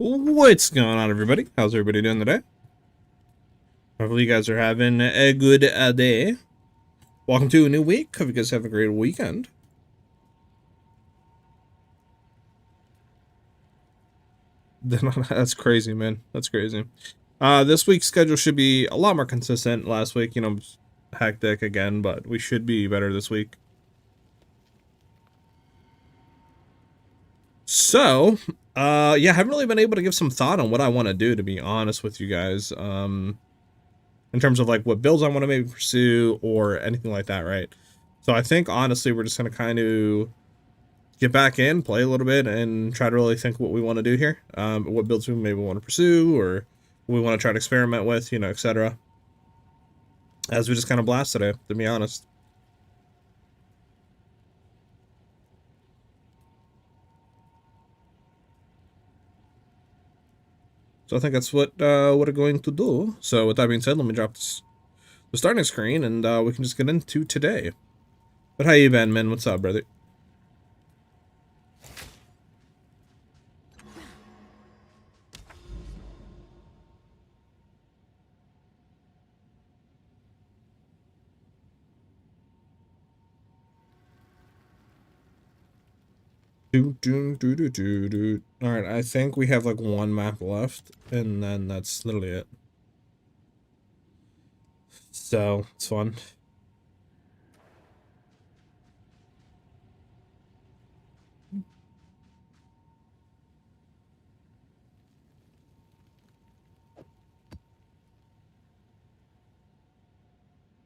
What's going on, everybody? How's everybody doing today? Hopefully you guys are having a good day. Welcome to a new week. Hope you guys have a great weekend. That's crazy, man. That's crazy. This week's schedule should be a lot more consistent. Last week, you know, hectic again, but we should be better this week. So, yeah, I haven't really been able to give some thought on what I want to do, to be honest with you guys. In terms of like what builds I want to maybe pursue or anything like that, right? So I think honestly we're just gonna kind of get back in, play a little bit, and try to really think what we want to do here. What builds we maybe want to pursue or what we want to try to experiment with, you know, etc. As we just kind of blast today, to be honest. So I think that's what we're going to do. So with that being said, let me drop the starting screen and we can just get into today. But how you been, man? What's up, brother? Alright, I think we have like one map left, and then that's literally it. So, it's fun.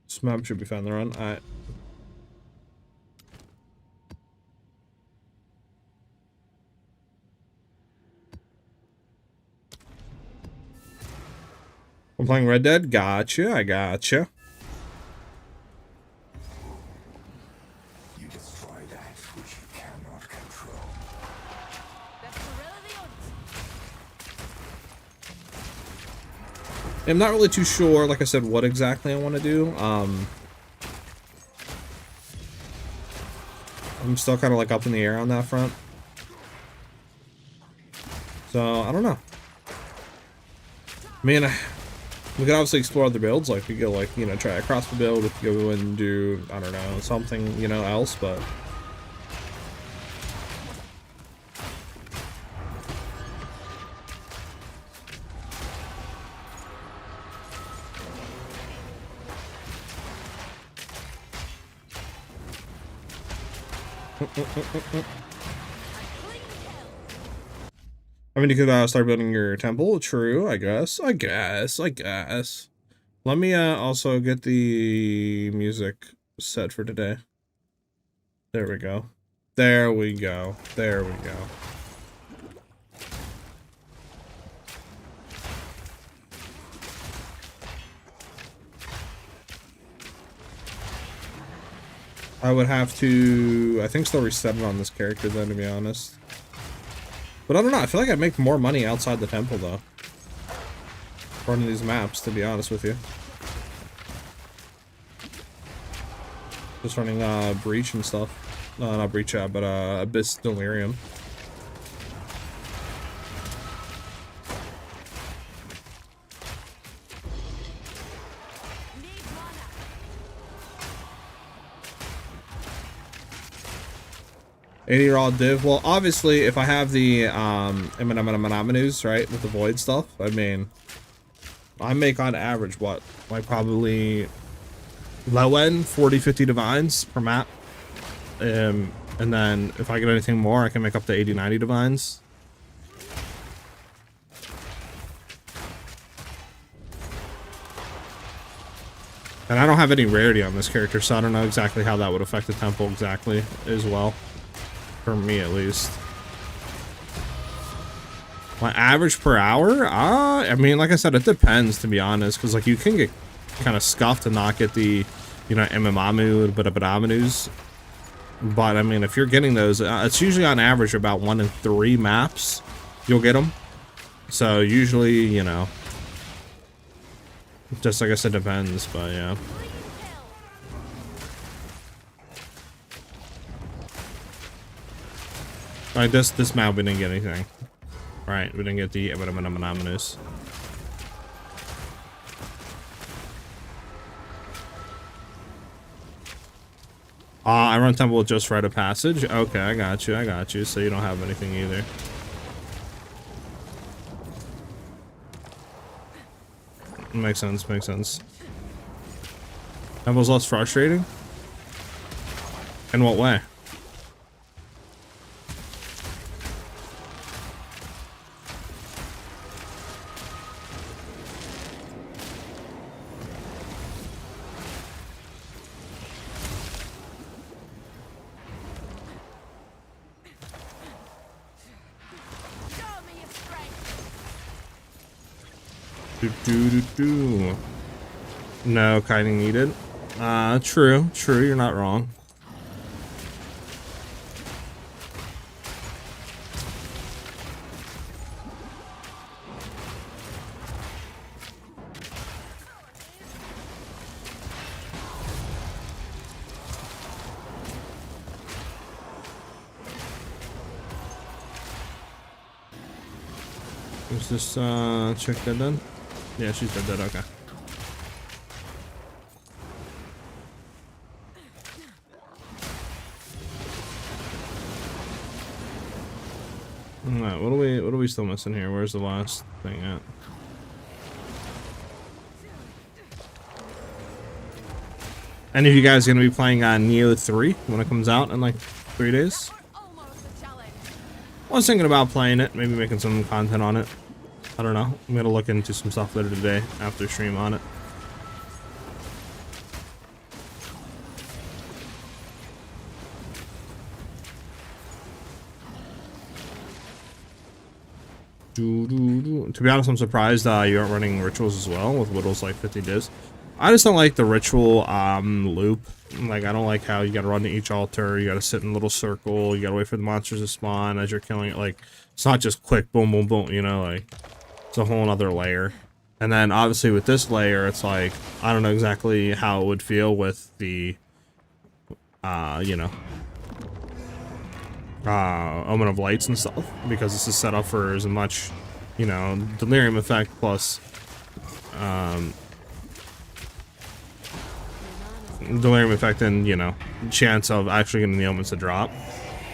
This map should be fun to run. Alright. I'm playing Red Dead. Gotcha, I gotcha. You destroy that which you cannot control. I'm not really too sure, like I said, what exactly I want to do. I'm still kind of like up in the air on that front. So, I don't know. I mean, we could obviously explore other builds, like we could, like, you know, try a crossbow build, we could go and do, I don't know, something, you know, else, but I mean, you could start building your temple. True, I guess. Let me also get the music set for today. There we go. There we go. There we go. I would have to, I think, still reset it on this character then, to be honest. But I don't know, I feel like I'd make more money outside the temple, though. Running these maps, to be honest with you. Just running, Breach and stuff. No, not Breach, but, Abyss Delirium. $80 raw div. Well, obviously, if I have the menus, right, with the void stuff, I mean, I make on average what, like probably low end 40-50 divines per map, and then if I get anything more, I can make up to 80-90 divines. And I don't have any rarity on this character, so I don't know exactly how that would affect the temple exactly as well. For me, at least. My average per hour? I mean, like I said, it depends, to be honest. Because, like, you can get kind of scuffed and not get the, you know, MMAMU, menus. But, I mean, if you're getting those, it's usually on average about 1 in 3 maps you'll get them. So, usually, you know, just like I said, depends, but yeah. Like this map we didn't get anything. right? We didn't get the news. I run temple with just rite of passage. Okay, I got you. I got you. So you don't have anything either. Makes sense. Makes sense. Temple's less frustrating. In what way? No kiting needed. True, you're not wrong. Is this chick dead? Yeah, she's dead, okay. Alright, what are we still missing here? Where's the last thing at? Any of you guys gonna be playing on Neo 3 when it comes out in like 3 days? I was thinking about playing it, maybe making some content on it. I don't know. I'm gonna look into some stuff later today after stream on it. To be honest, I'm surprised you aren't running rituals as well with Whittle's like 50 divs. I just don't like the ritual loop. Like, I don't like how you gotta run to each altar, you gotta sit in a little circle, you gotta wait for the monsters to spawn as you're killing it. Like, it's not just quick, boom, boom, boom, you know, like, it's a whole other layer. And then obviously with this layer, it's like, I don't know exactly how it would feel with the, you know, Omen of Lights and stuff, because this is set up for as much, you know, delirium effect plus, delirium effect and, you know, chance of actually getting the omens to drop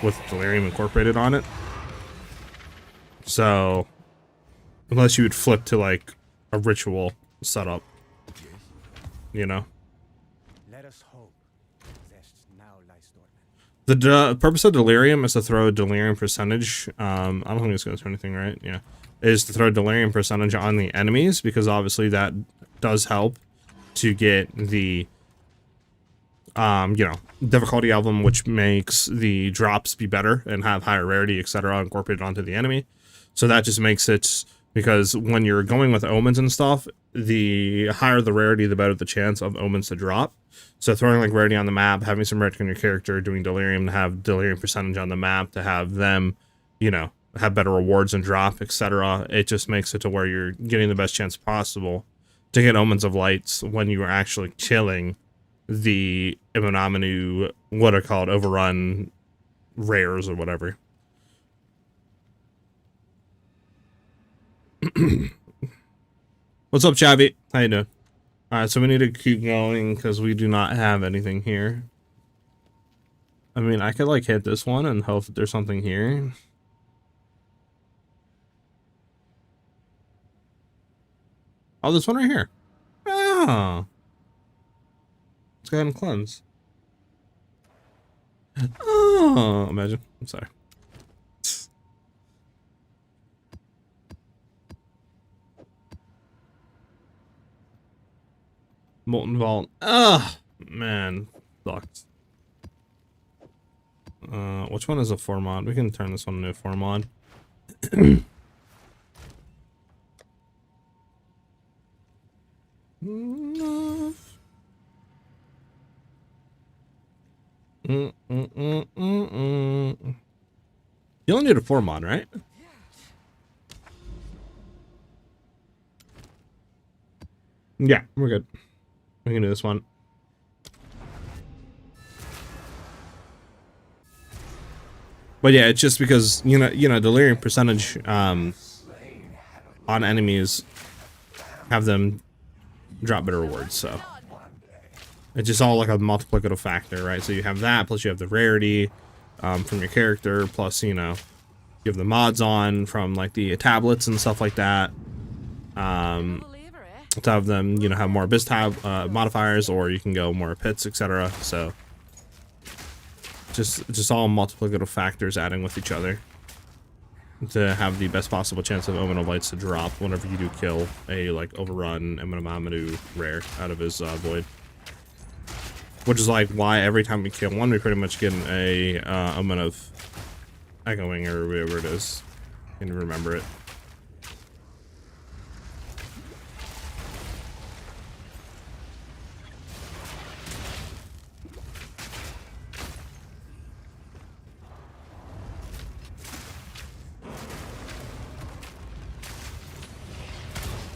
with delirium incorporated on it. So, unless you would flip to like a ritual setup, you know. Let us hope. Now lies The purpose of delirium is to throw a delirium percentage. I don't think it's going to do anything, right? Yeah, is to throw delirium percentage on the enemies, because obviously that does help to get the you know, difficulty of them, which makes the drops be better and have higher rarity, etc., incorporated onto the enemy. So that just makes it, because when you're going with omens and stuff, the higher the rarity, the better the chance of omens to drop. So throwing like rarity on the map, having some rarity on your character, doing delirium to have delirium percentage on the map, to have them, you know, have better rewards and drop, etc. It just makes it to where you're getting the best chance possible to get omens of lights when you are actually killing the Immunominu, what are called overrun rares or whatever. What's up, Chavi? How you doing? Alright, so we need to keep going because we do not have anything here. I mean, I could like hit this one and hope that there's something here. Oh, this one right here. Oh. Let's go ahead and cleanse. Oh, imagine. I'm sorry. Molten Vault. Ugh, man. Sucks. Which one is a 4 mod? We can turn this one into a 4 mod. You only need a 4 mod, right? Yeah, we're good. We can do this one. But yeah, it's just because, you know, delirium percentage on enemies, have them drop better rewards. So it's just all like a multiplicative factor, right? So you have that, plus you have the rarity from your character, plus, you know, you have the mods on from like the tablets and stuff like that. To have them, you know, have more abyss tab modifiers, or you can go more pits, etc. So just all multiplicative factors adding with each other to have the best possible chance of Omen of Lights to drop whenever you do kill a like overrun Eminamamadu rare out of his void. Which is like why every time we kill one, we pretty much get a Omen of Echoing or whatever it is. I can't even remember it.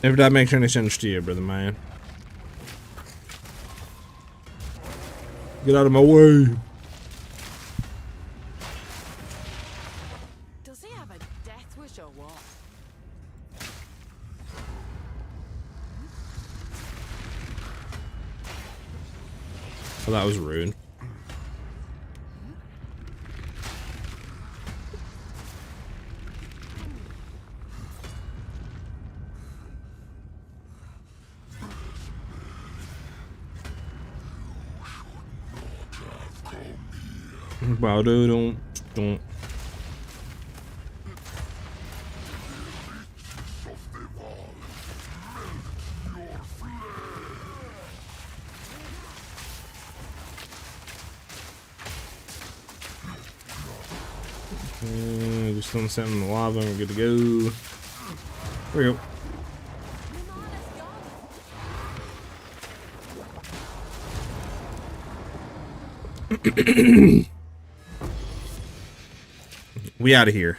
If that makes any sense to you, brother man. Get out of my way. Does he have a death wish or what? Oh, that was rude. Wow, dude, don't. Just don't set in the lava and we're good to go. There we go. We out of here.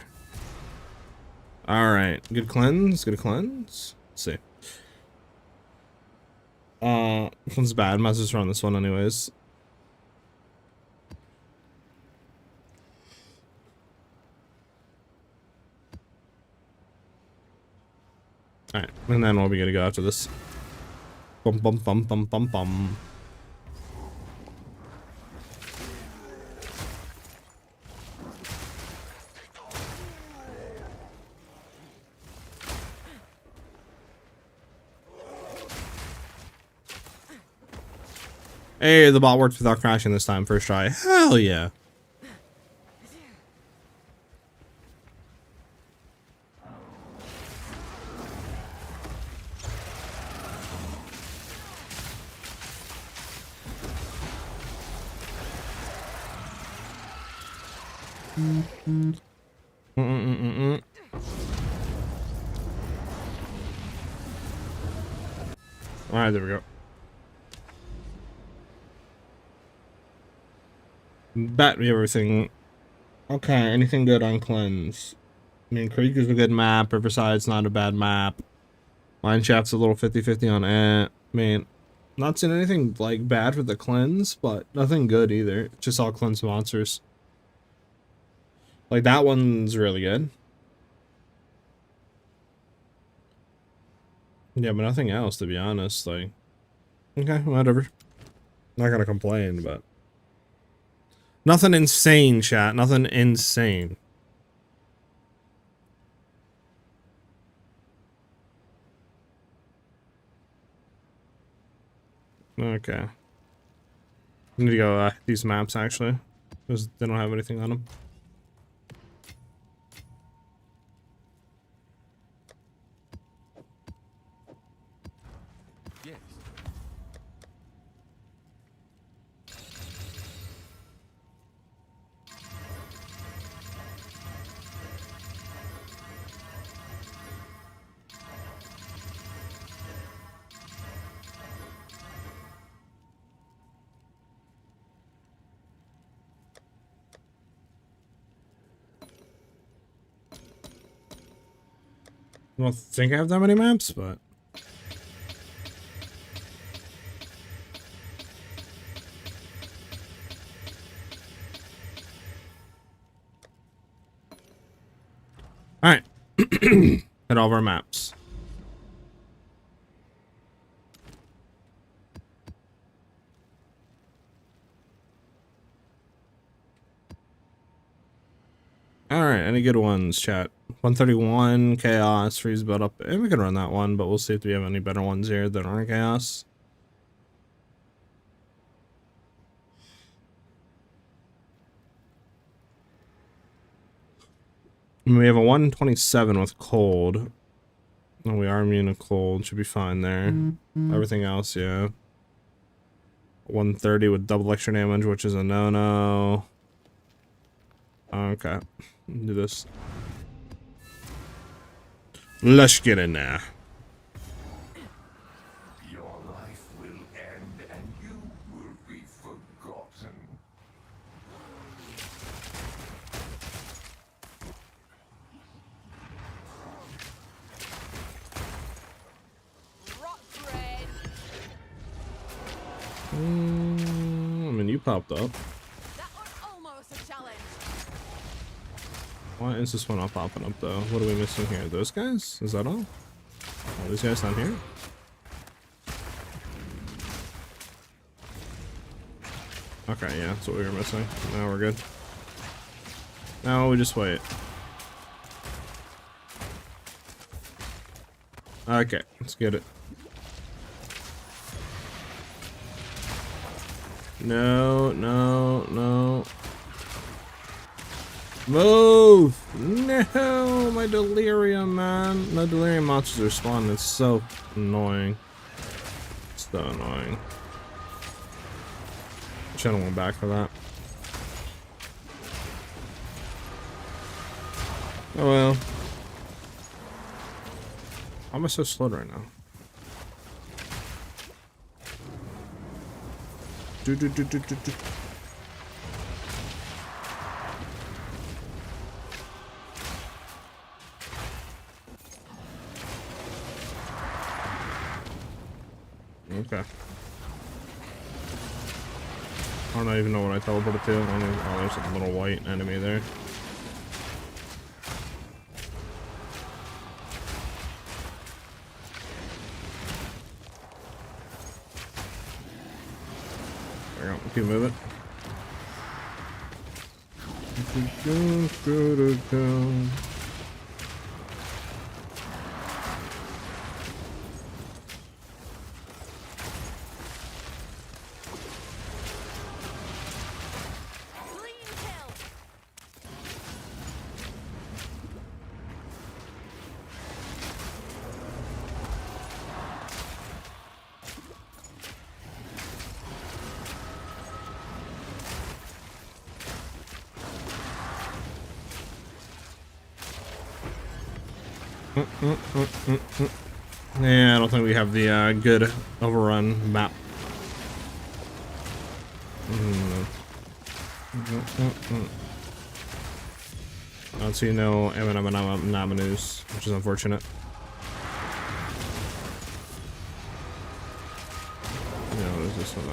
All right, good cleanse. Good cleanse. Let's see. This one's bad. Might as well just run this one anyways. All right, and then we'll be good to go after this. Bum bum bum bum bum bum. Hey, the bot worked without crashing this time. First try. Hell yeah. Alright, there we go. Bet me everything. Okay, anything good on cleanse? I mean, Creek is a good map. Riverside's not a bad map. Mineshaft's a little 50-50 on it. I mean, not seeing anything like bad for the cleanse, but nothing good either. Just all cleanse monsters. Like that one's really good. Yeah, but nothing else, to be honest. Like, okay, whatever. Not gonna complain, but nothing insane, chat. Nothing insane. Okay. I need to go these maps actually, because they don't have anything on them. Yes. I don't think I have that many maps, but all right. Hit all of our maps. Alright, any good ones, chat? 131, Chaos, Freeze build up. And we can run that one, but we'll see if we have any better ones here that aren't Chaos. And we have a 127 with cold. And we are immune to cold. Should be fine there. Everything else, yeah. 130 with double extra damage, which is a no-no. Okay. Do this. Let's get in there. Your life will end and you will be forgotten. Rot bread. I mean, you popped up. That was almost a challenge. Why is this one not popping up, though? What are we missing here? Those guys? Is that all? Oh, these guys not here? Okay, yeah, that's what we were missing. Now we're good. Now we just wait. Okay, let's get it. No, no, no. Move! No! My delirium, man. My delirium monsters are spawning. It's so annoying. So annoying. Should have went back for that. Oh well. Why am I so slowed right now? Do. Okay. I don't even know what I teleported to. Oh, there's a little white enemy there. There we go. Keep moving. Clean kill. Yeah, I don't think we have the good overrun map. I don't see no Namanus, which is unfortunate. No, what is this one?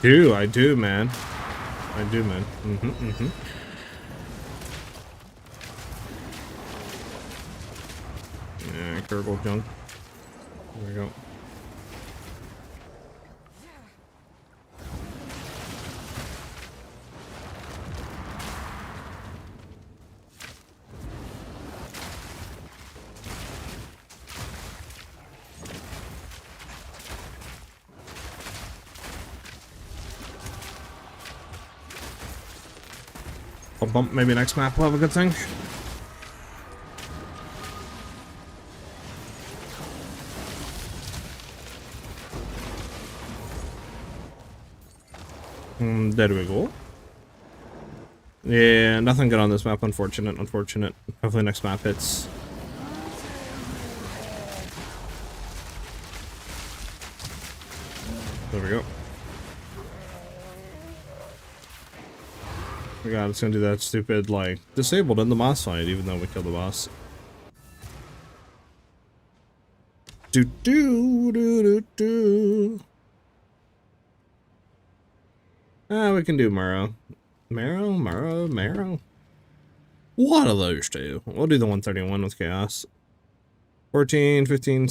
Do. I do, man. I do, man. Yeah, Gurgle junk. There we go. Bump, maybe next map we'll have a good thing. There we go. Yeah, nothing good on this map, unfortunate. Hopefully next map hits. There we go. Oh my god, it's gonna do that stupid, like, disabled in the boss fight, even though we killed the boss. Ah, we can do Marrow. Marrow. What are those two? We'll do the 131 with Chaos. 14, 15,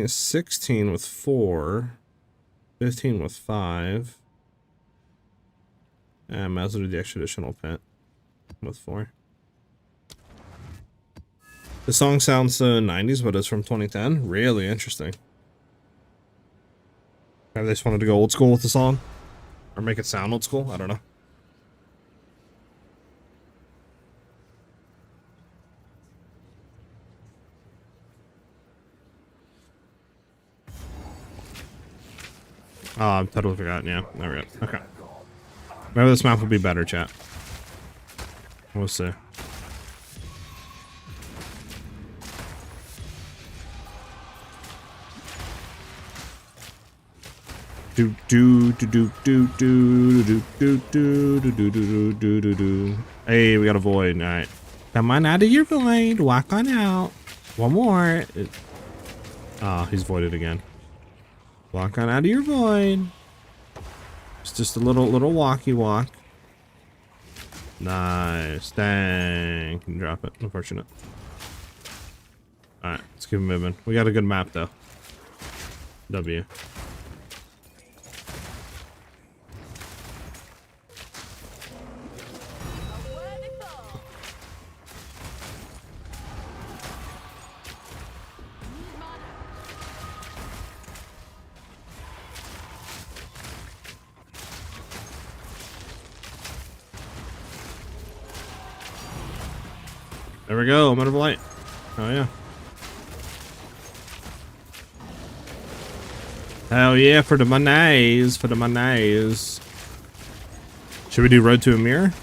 16 with 4. 15 with 5. And might as well do the extra additional pet with 4. The song sounds so 90s, but it's from 2010. Really interesting. Maybe they just wanted to go old school with the song, or make it sound old school. I don't know. Oh, I've totally forgotten. Yeah, there we go. Okay. Maybe this map will be better, chat. We'll see. Do do do do do do do do do do do do do do do. Hey, we got a void. All right, come on out of your void. Walk on out. One more. Oh, he's voided again. Walk on out of your void. It's just a little walkie walk. Nice. Dang. Can drop it. Unfortunate. All right, let's keep moving. We got a good map though. W. There we go. I'm out of light. Oh yeah. Hell yeah, for the monies, for the monies. Should we do Road to a Mirror?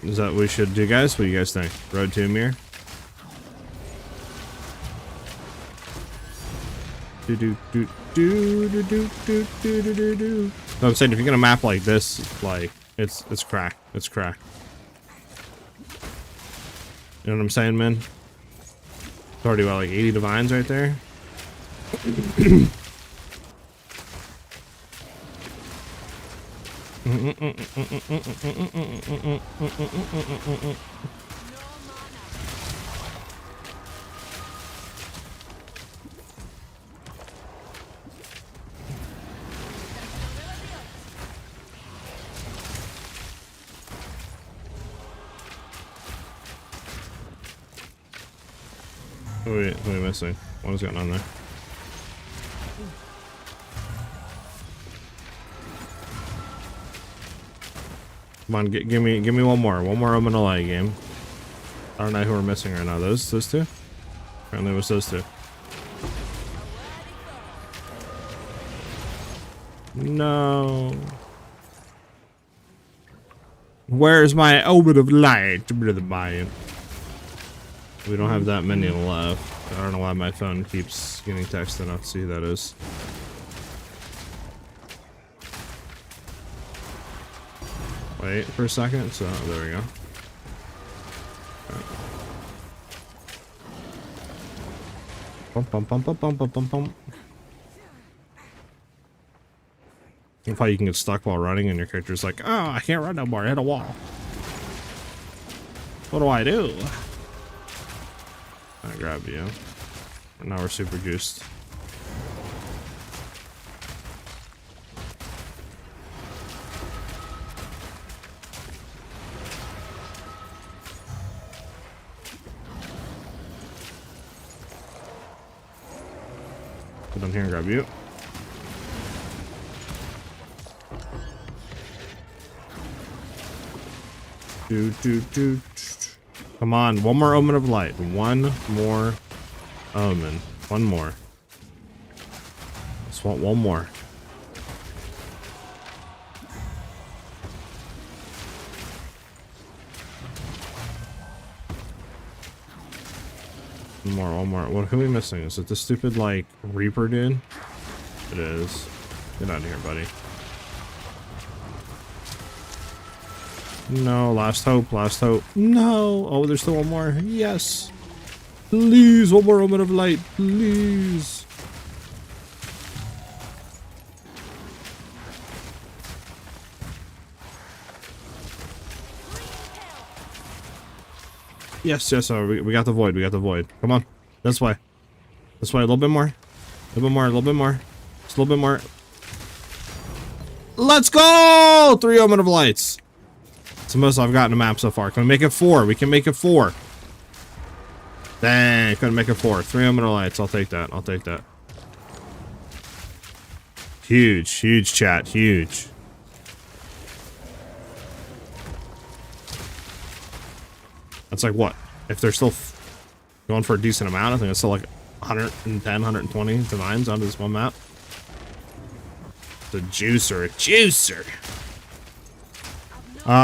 Is that what we should do, guys? What do you guys think? Road to a Mirror? Do do do do do do do do do do. So I'm saying if you're gonna map like this, like it's crack. It's crack. You know what I'm saying, man? It's already about like 80 divines right there. Wait, what are we missing? What is going on there? Come on, give me one more Omen Alive game. I don't know who we're missing right now. Those two? Apparently it was those two. No. Where's my Omen of Light, brother mine? We don't have that many left. I don't know why my phone keeps getting texted. I'll see who that is. Wait for a second. So there we go. Bum bum bum bum bum bum bum bum. In fact, you can get stuck while running, and your character's like, "Oh, I can't run no more. I hit a wall. What do I do?" I grab you. And now we're super juiced. Get down here and grab you. Do. Come on, one more Omen of Light. One more Omen. One more. Just want one more. One more. What? Who are we missing? Is it the stupid, like, Reaper dude? It is. Get out of here, buddy. No, last hope, last hope. No! Oh, there's still one more. Yes! Please, one more Omen of Light, please! Yes, we got the void, we got the void. Come on, this way. This way, a little bit more. A little bit more, a little bit more. Just a little bit more. Let's go! 3 Omen of Lights. It's the most I've gotten a map so far. Can we make it 4? We can make it 4. Dang, couldn't make it 4. 3 Omen of Lights. I'll take that. I'll take that. Huge, huge chat. Huge. That's like what? If they're still going for a decent amount, I think it's still like 110, 120 divines onto this one map. The juicer, a juicer.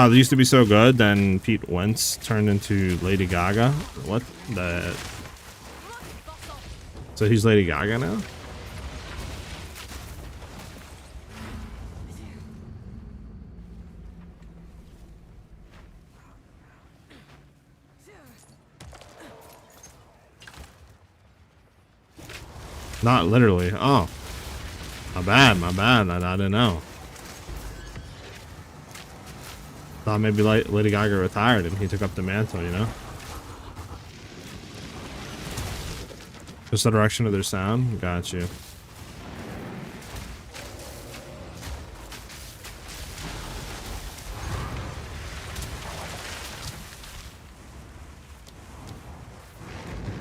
They used to be so good, then Pete Wentz turned into Lady Gaga. What the? So he's Lady Gaga now? Not literally. Oh. My bad, my bad. I didn't know. Thought maybe Lady Gaga retired and he took up the mantle, you know? Just the direction of their sound? Got you.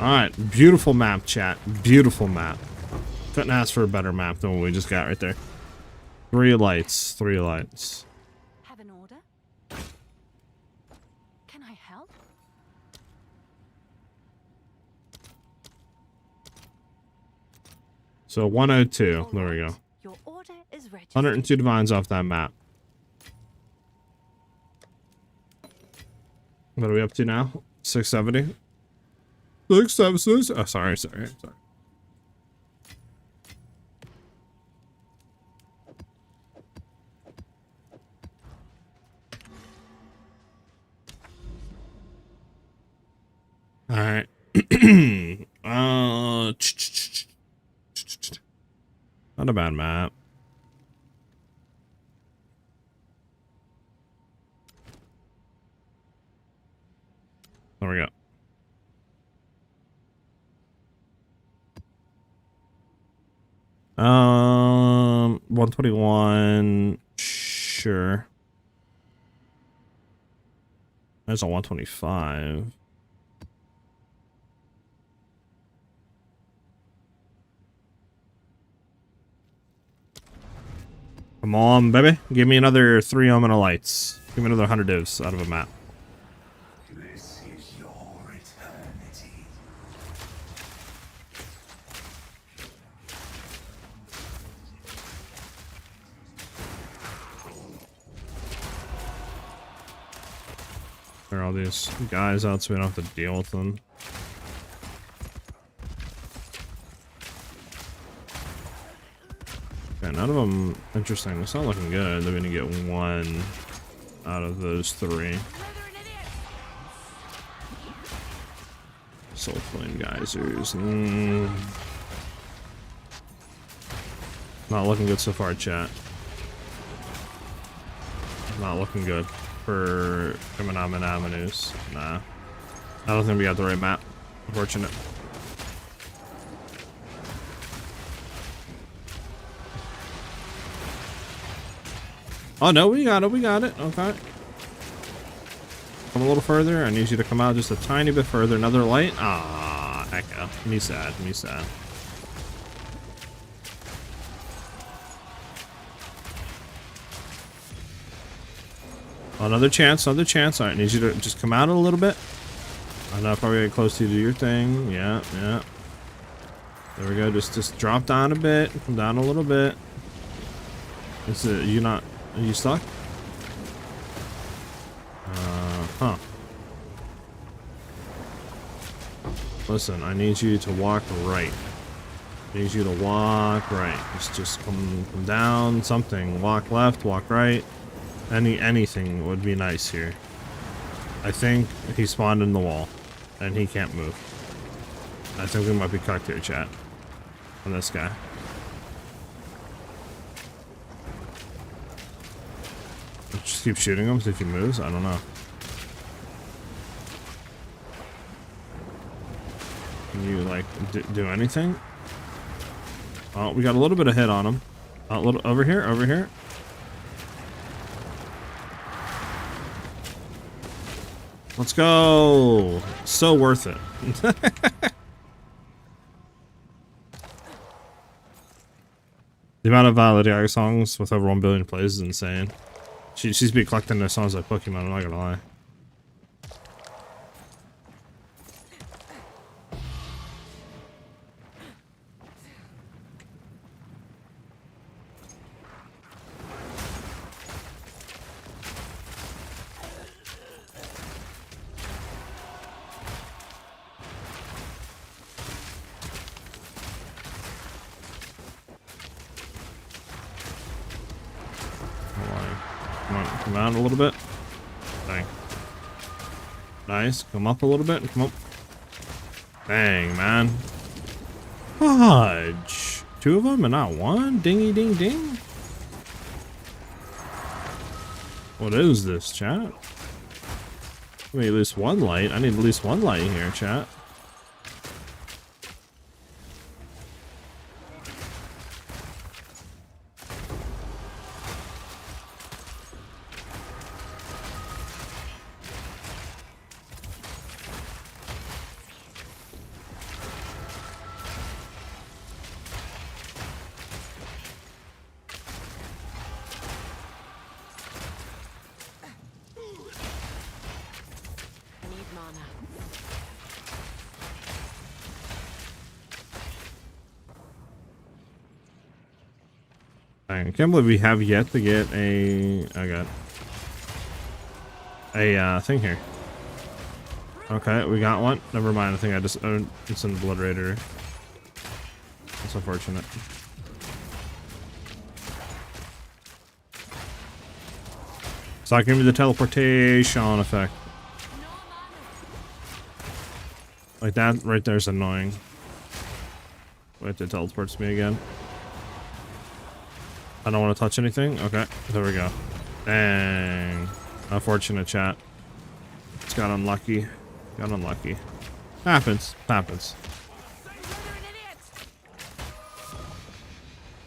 Alright, beautiful map, chat. Beautiful map. Couldn't ask for a better map than what we just got right there. 3 lights, 3 lights. Have an order? Can I help? So 102. There we go. Your order is registered. 102 divines off that map. What are we up to now? 670? 676? Oh, sorry. All right. Not a bad map. There we go. Um, 121. Sure. There's a 125. Come on, baby. Give me another 3 Omen of Lights. Give me another 100 divs out of a map. This is your eternity. There are all these guys out so we don't have to deal with them. Okay, none of them interesting. It's not looking good. They're gonna get 1 out of those 3. Soul Flame Geysers. Not looking good so far, chat. Not looking good for Avenues. Nah. I don't think we got the right map. Unfortunate. Oh no, we got it, okay. Come a little further, I need you to come out just a tiny bit further, another light. Ah, Echo. Me sad. Another chance, alright, I need you to just come out a little bit. I know, probably get close to you, do your thing, yeah. There we go, just drop down a bit, come down a little bit. Are you stuck? Huh. Listen, I need you to walk right. I need you to walk right. Just come down, something. Walk left, walk right. Anything would be nice here. I think he spawned in the wall, and he can't move. I think we might be cucked here, chat. On this guy. Just keep shooting him, see if he moves. I don't know. Can you like do anything? Oh, we got a little bit of hit on him. A little over here, over here. Let's go. So worth it. The amount of Lady Gaga songs with over 1 billion plays is insane. She's been collecting their songs like Pokemon, I'm not gonna lie. Come out a little bit. Dang. Nice. Come up a little bit. Come up. Dang, man. Fudge. 2 of them and not 1? Dingy ding ding. What is this, chat? I need at least 1 light. I need at least 1 light here, chat. I can't believe we have yet to get a... I got a thing here. Okay, we got one. Never mind. I think I just it's in the Blood Raider. That's unfortunate. So I give me the teleportation effect. Like that right there is annoying. Wait, it teleports me again. I don't want to touch anything. Okay, there we go. Dang. Unfortunate, chat. Just got unlucky. Got unlucky. Happens. Happens.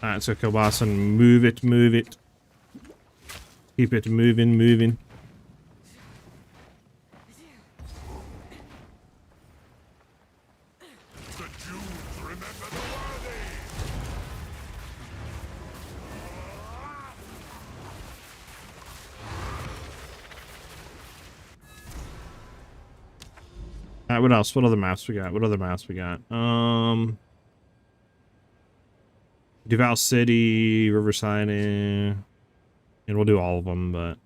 Alright, so kill boss and move it, move it. Keep it moving, moving. Alright, what else? What other maps we got? What other maps we got? Duval City, Riverside, and we'll do all of them, but...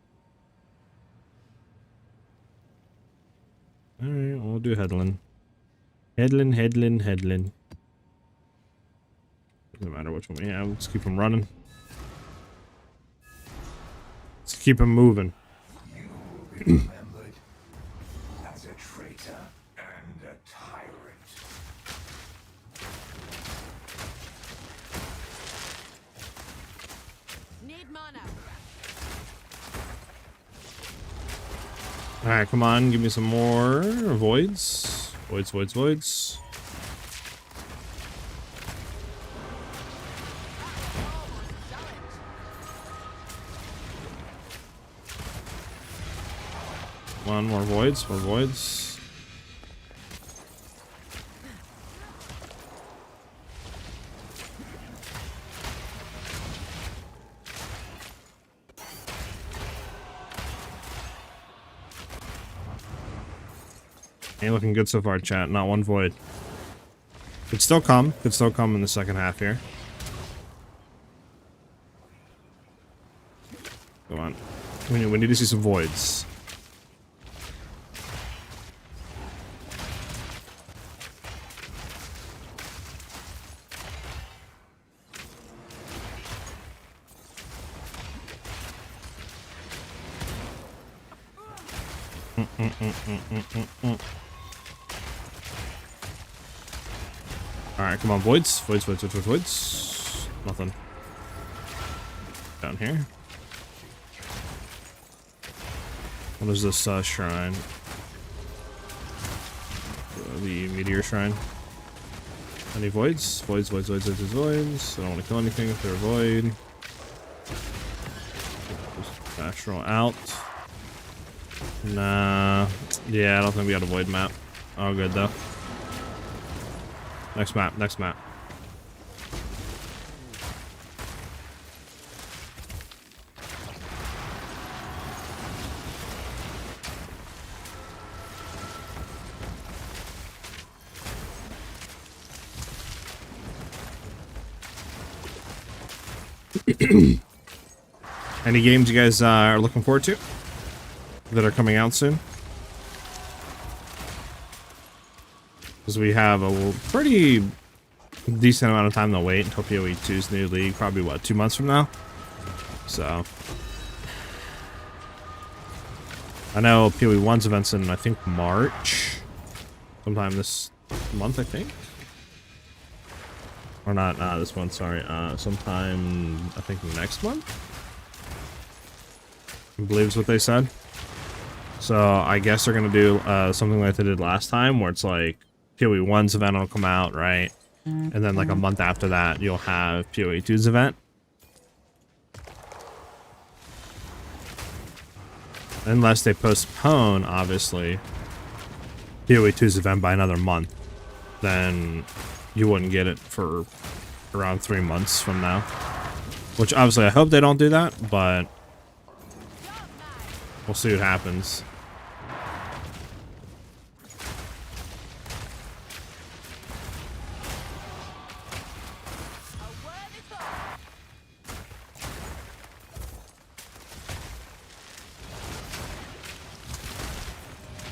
Alright, we'll do Headland. Headland, Headland, Headland. Doesn't matter which one we have, let's keep them running. Let's keep them moving. Alright, come on, give me some more voids. Voids, voids, voids. Come on, more voids, more voids. Ain't looking good so far, chat. Not 1 void. Could still come. Could still come in the second half here. Come on. We need to see some voids. Alright, come on, voids. Voids, voids, voids, voids, voids. Nothing. Down here. What is this shrine? The meteor shrine. Any voids? Voids. I don't want to kill anything if they're void. Just natural out. Nah. Yeah, I don't think we got a void map. All good though. Next map. Any games you guys are looking forward to that are coming out soon? Because we have a pretty decent amount of time to wait until PoE 2's new league. Probably, what, 2 months from now? So I know PoE 1's events in, I think, March. Sometime this month, I think. Or not this month, sorry. Sometime, I think, next month? I believe is what they said. So I guess they're going to do something like they did last time, where it's like PoE 1's event will come out, right? And then like a month after that, you'll have PoE 2's event. Unless they postpone, obviously, PoE 2's event by another month, then you wouldn't get it for around 3 months from now. Which obviously I hope they don't do that, but we'll see what happens.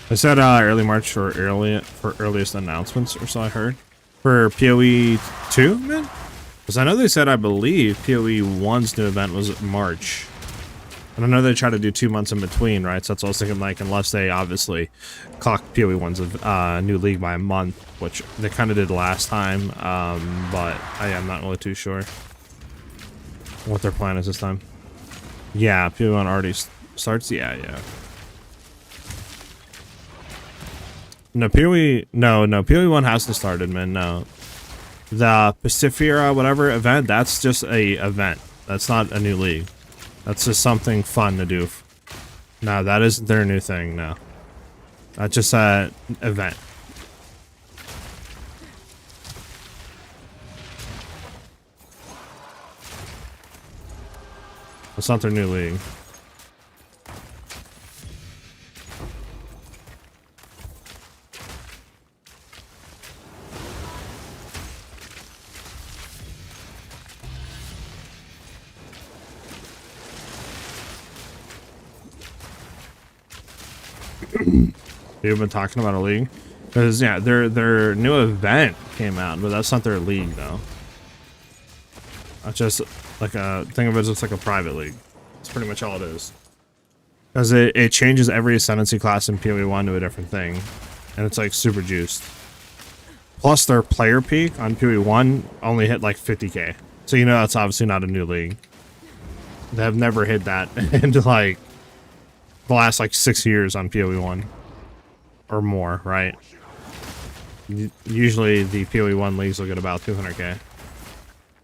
I said early March for earliest announcements, or so I heard. For PoE 2, man? Because I know they said, I believe, PoE 1's new event was March. And I know they try to do 2 months in between, right? So that's what I was thinking, like, unless they obviously clock PoE 1's new league by a month, which they kind of did last time. But I am not really too sure what their plan is this time. Yeah, PoE 1 already starts? Yeah. No, PoE 1 hasn't started, man, no. The Pacifera, whatever event, that's just a event. That's not a new league. That's just something fun to do. No, that isn't their new thing, no. That's just an event. It's not their new league. You've been talking about a league? Because, yeah, their new event came out, but that's not their league, though. That's just like a thing of it, it's like a private league. That's pretty much all it is. Because it changes every ascendancy class in PoE 1 to a different thing. And it's like super juiced. Plus their player peak on PoE 1 only hit like 50k. So you know that's obviously not a new league. They have never hit that into like the last like 6 years on PoE 1. Or more, right? Usually the PoE 1 leagues will get about 200k.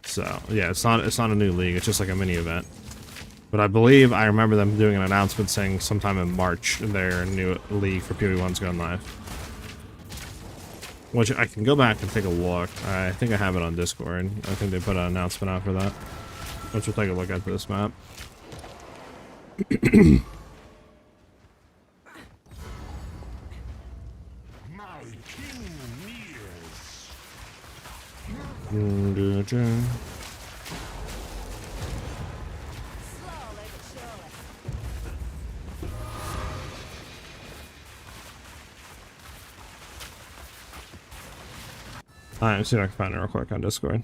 So yeah, it's not a new league, it's just like a mini event. But I believe I remember them doing an announcement saying sometime in March their new league for PoE 1's going live. Which I can go back and take a look. I think I have it on Discord. I think they put an announcement out for that. Which we'll take a look at this map. Alright, let's see if I can find it real quick on Discord.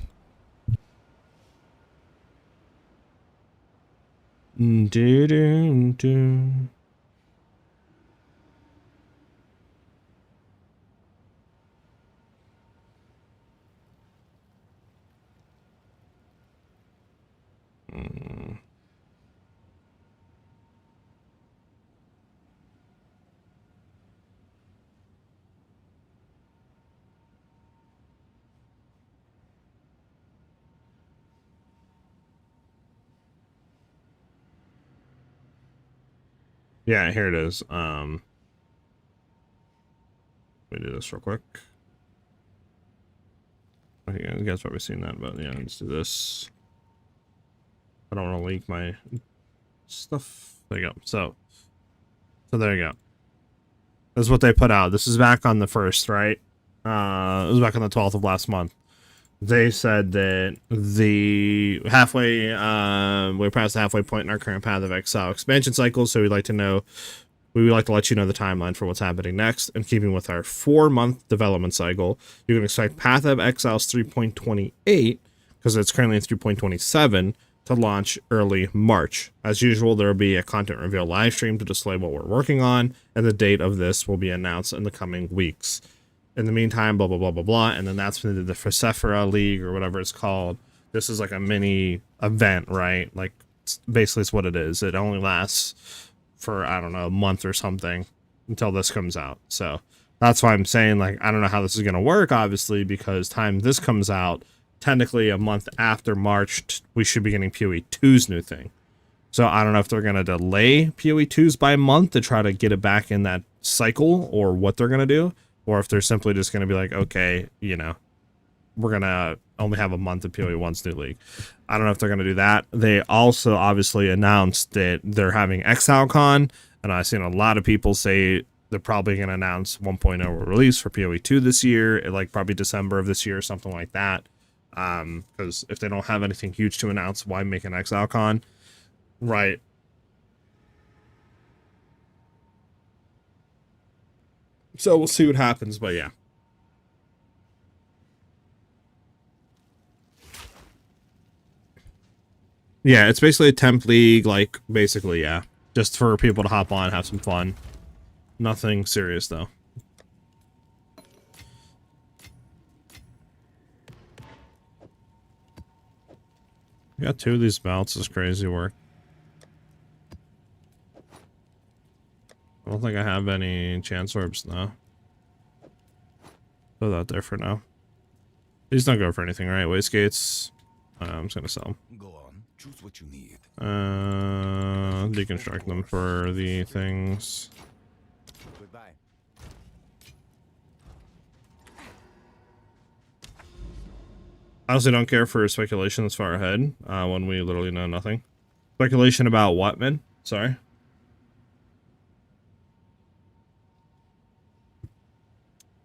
Yeah, here it is. Let me do this real quick. Okay, you guys probably seen that, but yeah, let's do this. I don't want to leak my stuff. There you go. So there you go. This is what they put out. This is back on the 1st, right? It was back on the 12th of last month. They said that we're past the halfway point in our current Path of Exile expansion cycle, so we would like to let you know the timeline for what's happening next. In keeping with our 4-month development cycle, you can expect Path of Exile's 3.28, because it's currently 3.27, to launch early March. As usual, there will be a content reveal live stream to display what we're working on, and the date of this will be announced in the coming weeks. In the meantime, blah, blah, blah, blah, blah, and then that's when they did the Persephora League, or whatever it's called. This is like a mini event, right? Like, basically it's what it is. It only lasts for, I don't know, a month or something until this comes out. So that's why I'm saying, like, I don't know how this is going to work, obviously, because time this comes out, technically a month after March, we should be getting PoE 2's new thing. So I don't know if they're going to delay PoE 2's by a month to try to get it back in that cycle, or what they're going to do, or if they're simply just going to be like, okay, you know, we're going to only have a month of PoE 1's new league. I don't know if they're going to do that. They also obviously announced that they're having ExileCon, and I've seen a lot of people say they're probably going to announce 1.0 release for PoE 2 this year, like probably December of this year or something like that. Because if they don't have anything huge to announce, why make an ExileCon? Right. So we'll see what happens, but yeah. Yeah, it's basically a temp league, like, basically, yeah. Just for people to hop on, have some fun. Nothing serious, though. We got 2 of these belts. Is crazy work. I don't think I have any chance orbs now. Throw that there for now. These don't go for anything, right? Wastegates. I'm just gonna sell them. Go on, choose what you need. Deconstruct them for the things. Goodbye. I honestly don't care for speculation this far ahead, when we literally know nothing. Speculation about what, man? Sorry.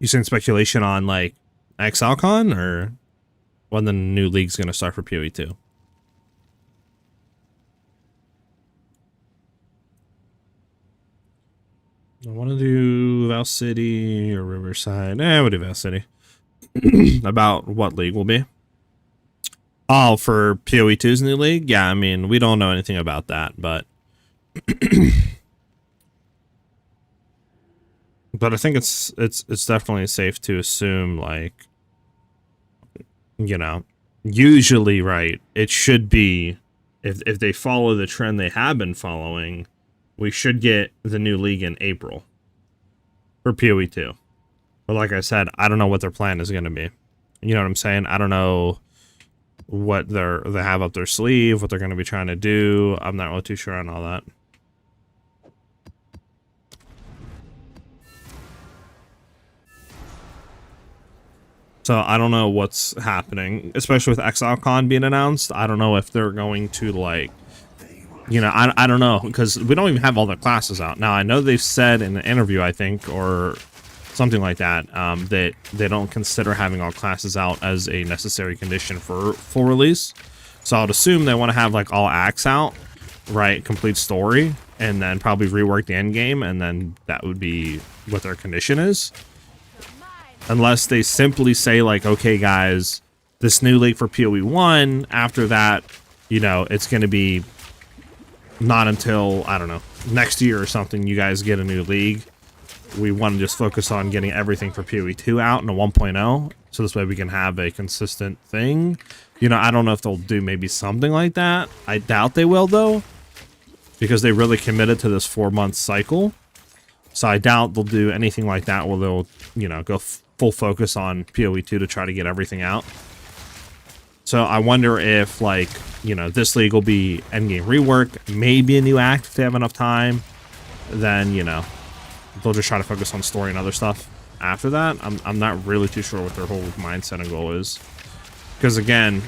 You saying speculation on, like, ExileCon, or when the new league's gonna start for PoE 2? I want to do Val City or Riverside. We'll do Val City. About what league will be. Oh, for PoE 2's new league? Yeah, I mean, we don't know anything about that, but... but I think it's definitely safe to assume, like, you know, usually, right, it should be, if they follow the trend they have been following, we should get the new league in April for PoE 2. But like I said, I don't know what their plan is going to be. You know what I'm saying? I don't know what they have up their sleeve, what they're going to be trying to do. I'm not really too sure on all that. So I don't know what's happening, especially with ExileCon being announced. I don't know if they're going to, like, you know, I don't know, because we don't even have all the classes out. Now, I know they've said in an interview, I think, or something like that, that they don't consider having all classes out as a necessary condition for full release. So I would assume they want to have, like, all acts out, right, complete story, and then probably rework the end game, and then that would be what their condition is. Unless they simply say, like, okay, guys, this new league for PoE 1, after that, you know, it's going to be not until, I don't know, next year or something, you guys get a new league. We want to just focus on getting everything for PoE 2 out in a 1.0, so this way we can have a consistent thing. You know, I don't know if they'll do maybe something like that. I doubt they will, though, because they really committed to this 4-month cycle. So I doubt they'll do anything like that where they'll, you know, go full focus on PoE 2 to try to get everything out. So I wonder if, like, you know, this league will be endgame rework, maybe a new act if they have enough time. then, you know, they'll just try to focus on story and other stuff after that. I'm not really too sure what their whole mindset and goal is. Because again,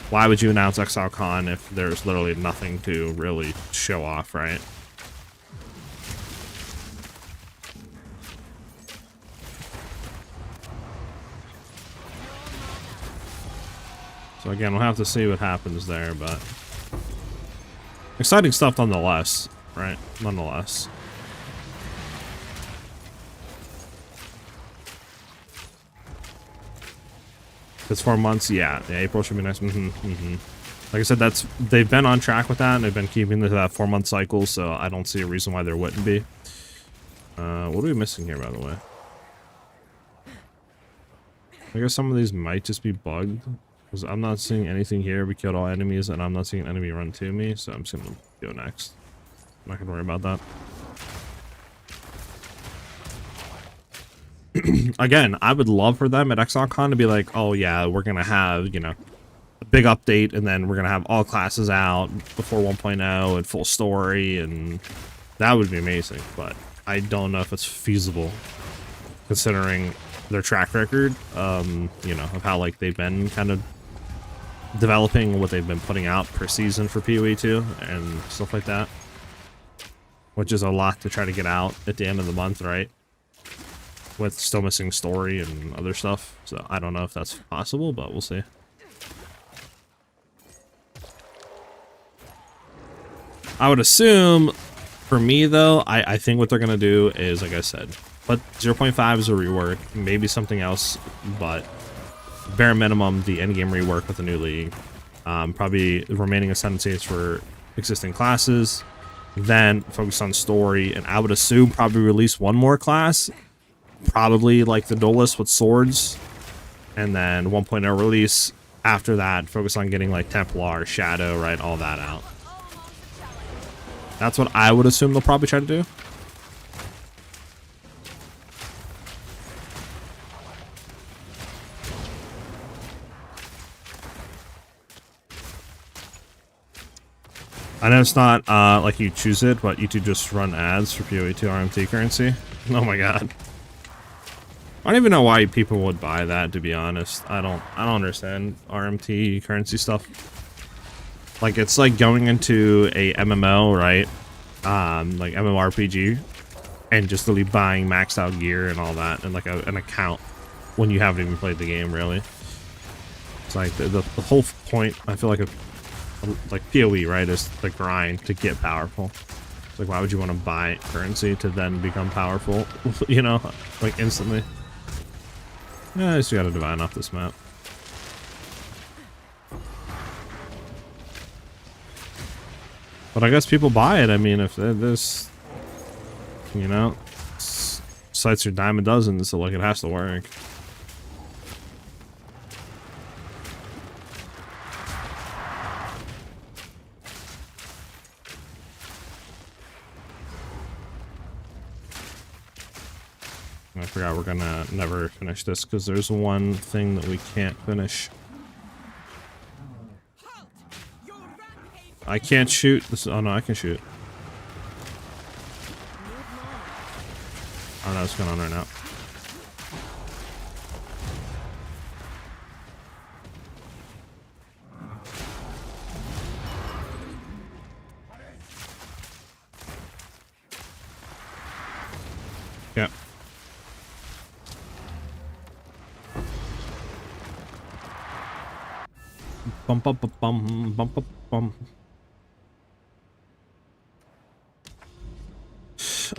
why would you announce Exile Con if there's literally nothing to really show off, right? So again, we'll have to see what happens there, but exciting stuff nonetheless, right? Nonetheless. It's 4 months, yeah. April should be nice. Like I said, they've been on track with that, and they've been keeping to that 4-month cycle, so I don't see a reason why there wouldn't be. What are we missing here, by the way? I guess some of these might just be bugged, because I'm not seeing anything here. We killed all enemies, and I'm not seeing an enemy run to me, so I'm just gonna go next. I'm not gonna worry about that. Again, I would love for them at ExileCon to be like, oh yeah, we're gonna have, you know, a big update, and then we're gonna have all classes out before 1.0 and full story, and that would be amazing. But I don't know if it's feasible, considering their track record, you know, of how like they've been kind of developing what they've been putting out per season for PoE 2 and stuff like that, which is a lot to try to get out at the end of the month, right? With still missing story and other stuff. So I don't know if that's possible, but we'll see. I would assume, for me though, I think what they're gonna do is, like I said, put 0.5 as a rework, maybe something else, but bare minimum the endgame rework with the new league. Probably remaining ascendancies for existing classes, then focus on story, and I would assume probably release one more class. Probably like the duelist with swords, and then 1.0 release after that. Focus on getting like Templar, Shadow, right, all that out. That's what I would assume they'll probably try to do. I know it's not like you choose it, but you two just run ads for PoE 2 RMT currency. Oh my god. I don't even know why people would buy that, to be honest. I don't understand RMT currency stuff. Like, it's like going into a MMO, right? Like MMORPG, and just literally buying maxed out gear and all that, and like an account when you haven't even played the game, really. It's like the whole point, I feel like PoE, right, is the grind to get powerful. It's like, why would you want to buy currency to then become powerful, you know, like instantly? Yeah, I just gotta divine off this map. But I guess people buy it. I mean, if this, you know, sites are dime a dozen, so like it has to work. I forgot we're gonna never finish this because there's one thing that we can't finish. I can't shoot this. Oh no, I can shoot. I don't know what's going on right now. Yeah. Bum bum bum bum bum bum bum.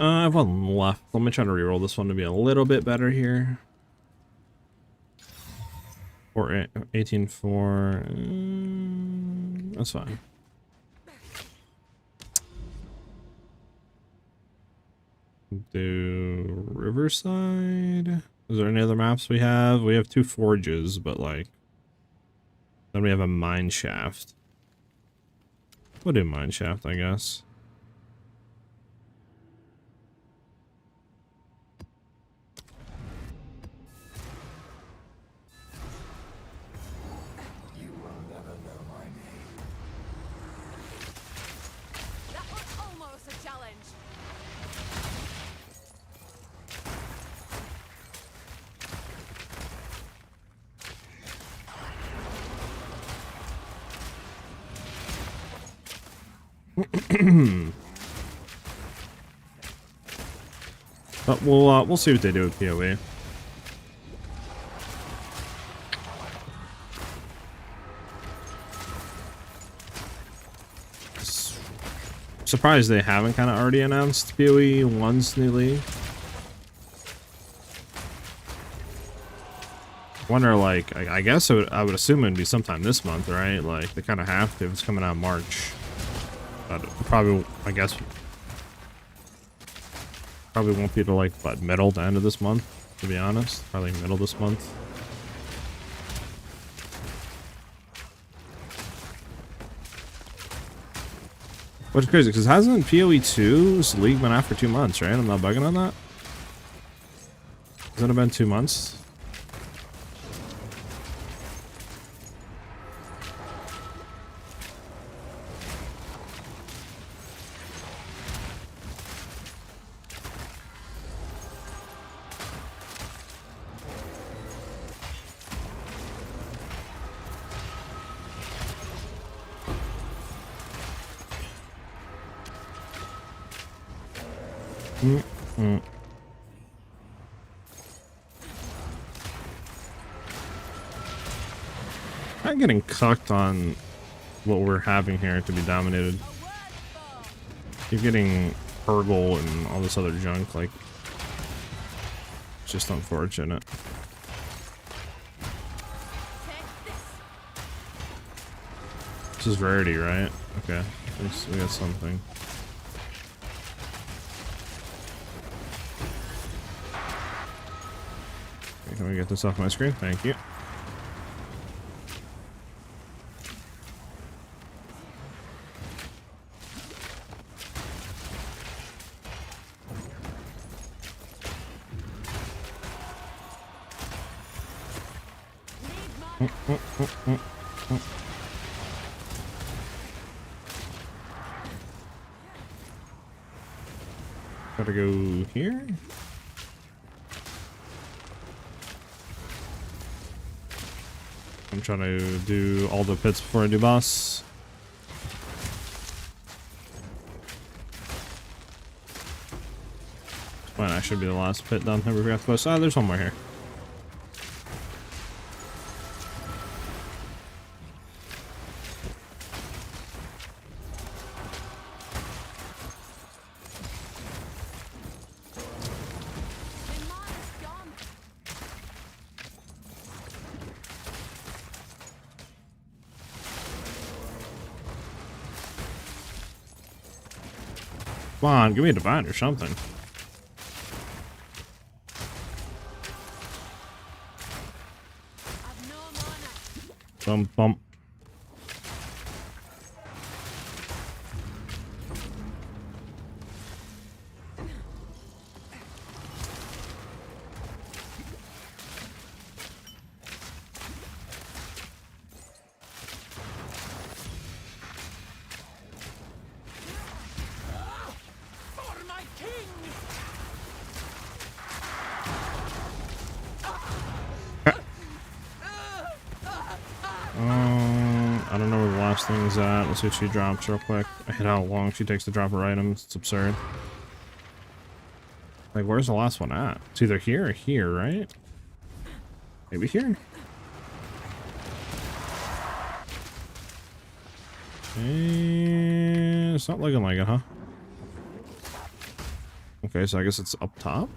I have one left. Let me try to reroll this one to be a little bit better here. Or 18-4. That's fine. Do Riverside. Is there any other maps we have? We have 2 forges, but like, then we have a mine shaft. We'll do mine shaft, I guess. You will never know my name. That was almost a challenge. But we'll see what they do with PoE. Surprised they haven't kind of already announced PoE 1's new league. Wonder, like, I guess I would assume it'd be sometime this month, right? Like, they kind of have to if it's coming out in March. But probably, I guess, probably won't be till, like, what, middle to end of this month, to be honest. Probably middle this month. Which is crazy, because hasn't PoE 2's league been out for 2 months, right? I'm not bugging on that? Hasn't it been 2 months? I'm getting cucked on what we're having here to be dominated. You're getting Purgle and all this other junk, like, it's just unfortunate. This is rarity, right? Okay, at least we got something. Okay, can we get this off my screen? Thank you. Gotta go here. I'm trying to do all the pits before I do boss. Fine, I should be the last pit done. Never forgot to post. Ah, there's one more here. Come on, give me a divine or something. Bump, bump. I don't know where the last thing is at. Let's see if she drops real quick. I hate how long she takes to drop her items. It's absurd. Like, where's the last one at? It's either here or here, right? Maybe here? And it's not looking like it, huh? Okay, so I guess it's up top.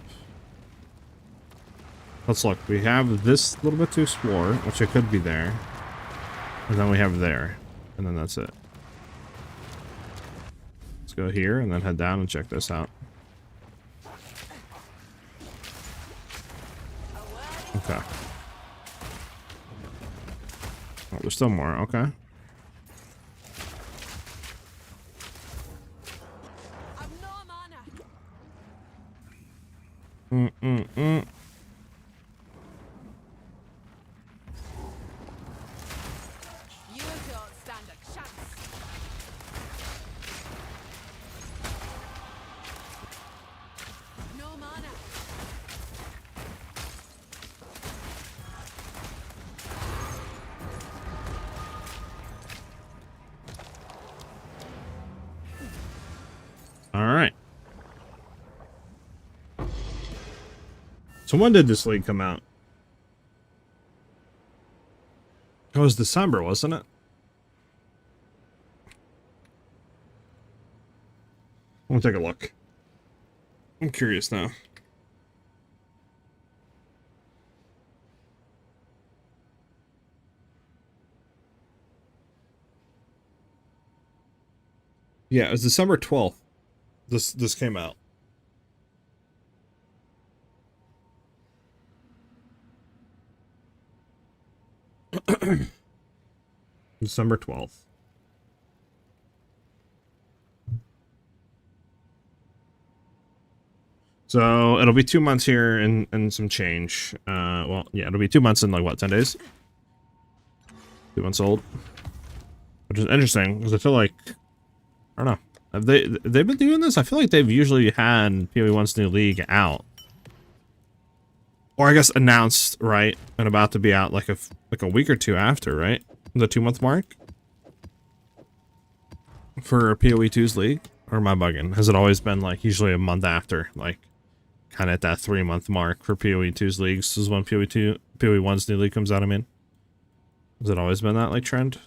Let's look. We have this little bit to explore, which it could be there. And then we have there. And then that's it. Let's go here and then head down and check this out. Okay. Oh, there's still more. Okay. Mm-mm-mm. right. So when did this league come out? It was December, wasn't it? We'll take a look. I'm curious now. Yeah, it was December 12th. This came out. December 12th. So it'll be 2 months here and some change. Well, yeah, it'll be 2 months in like what, 10 days? 2 months old. Which is interesting because I feel like, I don't know. Have they've been doing this? I feel like they've usually had PoE 1's new league out. Or I guess announced, right? And about to be out like a week or two after, right? The 2 month mark? For PoE 2's league? Or am I bugging? Has it always been like usually a month after? Like kind of at that 3 month mark for PoE 2's leagues is when PoE 1's new league comes out, I mean. Has it always been that like trend?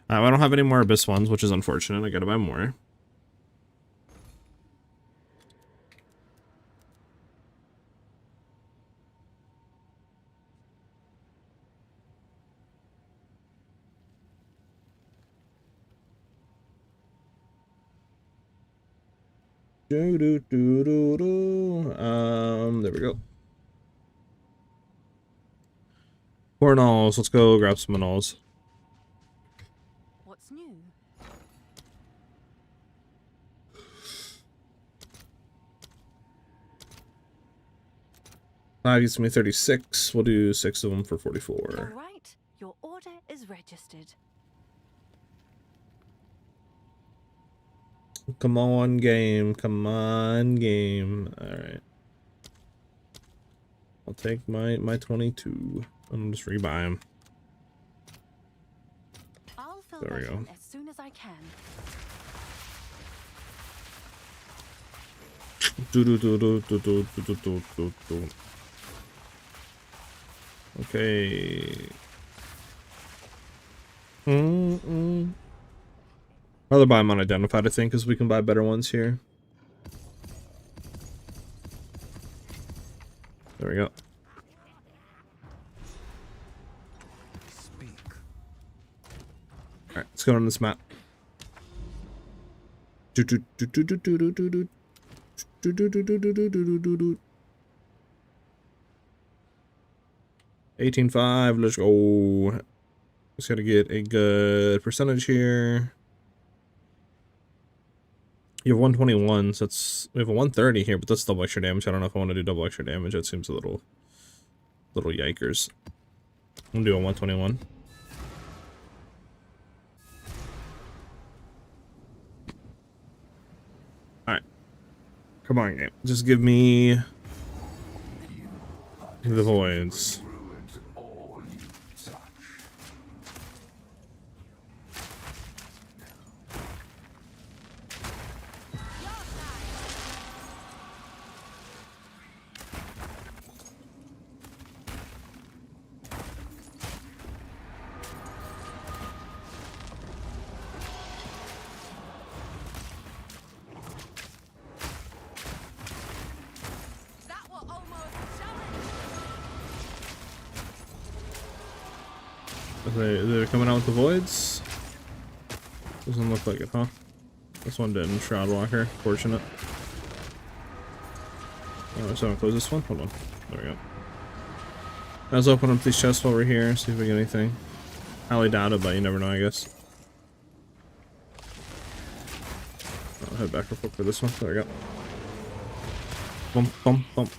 I don't have any more Abyss ones, which is unfortunate. I gotta buy more. There we go. Four nulls. Let's go grab some nulls. What's new? Five gets me 36. We'll do 6 of them for 44. All right. Your order is registered. Come on, game. Come on, game. Alright. I'll take my 22. I'm just rebuy them. I'll fill There we that go. in as soon as I can. Okay. Rather buy them unidentified, I think, because we can buy better ones here. There we go. Speak. Alright, let's go on this map. 18.5, let's go. Just gotta get a good percentage here. You have 121, so we have a 130 here, but that's double extra damage. I don't know if I want to do double extra damage. That seems a little yikers. I'm gonna do a 121. Alright. Come on, game. Just give me the voids. Ruined all you touch. That will almost challenge. They're coming out with the voids? Doesn't look like it, huh? This one didn't. Shroudwalker. Fortunate. Oh, so I'm gonna close this one? Hold on. There we go. Let's open up these chests while we're here, see if we get anything. Highly doubt it, but you never know, I guess. I'll head back real quick for this one. There we go. Bump, bump, bump.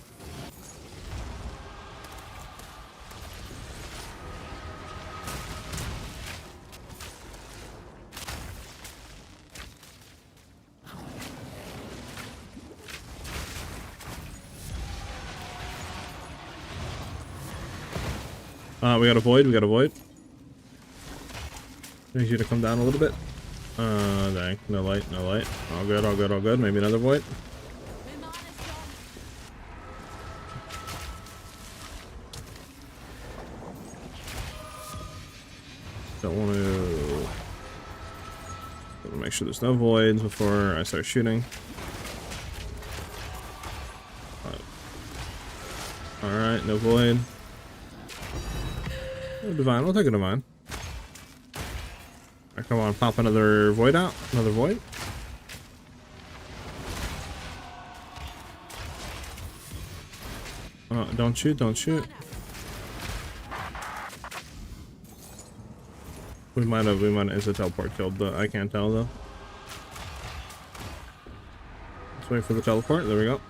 We got a void, we got a void. I need you to come down a little bit. Dang. No light, no light. All good, all good, all good. Maybe another void. My man is gone. Don't want to make sure there's no voids before I start shooting. Alright, no void. Oh, divine, we'll take a divine. Alright, come on, pop another void out. Another void. Don't shoot, don't shoot. We might have is a teleport killed, but I can't tell though. Let's wait for the teleport. There we go.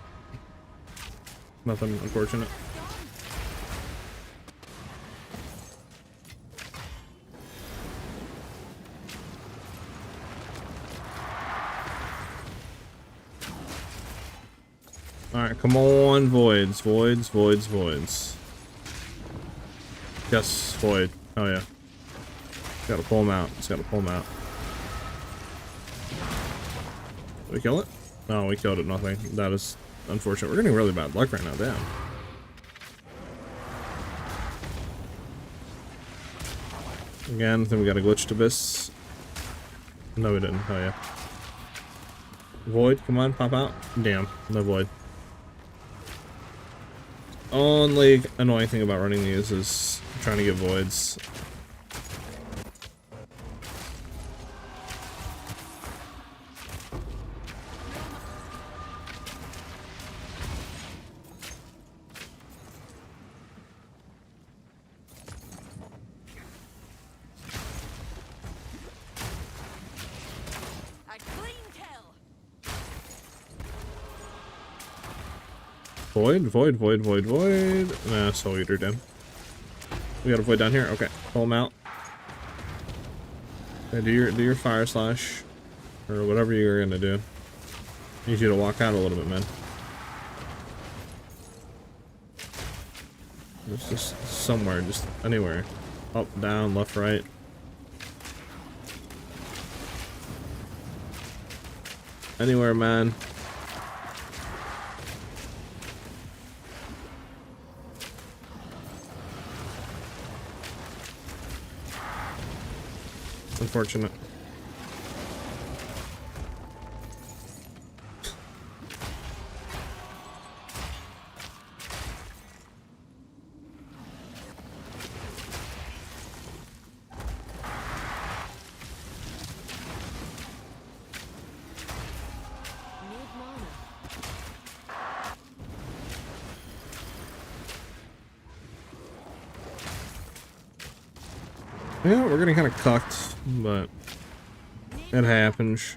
Nothing unfortunate. Alright, come on, voids, voids, voids, voids. Yes, void. Oh yeah. Gotta pull him out. Just gotta pull him out. Did we kill it? No, we killed it. Nothing. That is unfortunate. We're getting really bad luck right now. Damn. Again, then we got a glitched abyss. No, we didn't. Oh yeah. Void, come on, pop out. Damn, no void. Only annoying thing about running these is trying to get voids. A clean kill. Void, void, void, void, void. Nah, Soul Eater down. We got a void down here. Okay, pull him out. Okay, do your fire slash or whatever you're gonna do. Need you to walk out a little bit, man. It's just somewhere, just anywhere. Up, down, left, right. Anywhere, man. Unfortunate. Need mana. Yeah, we're getting kind of cucked, but it happens.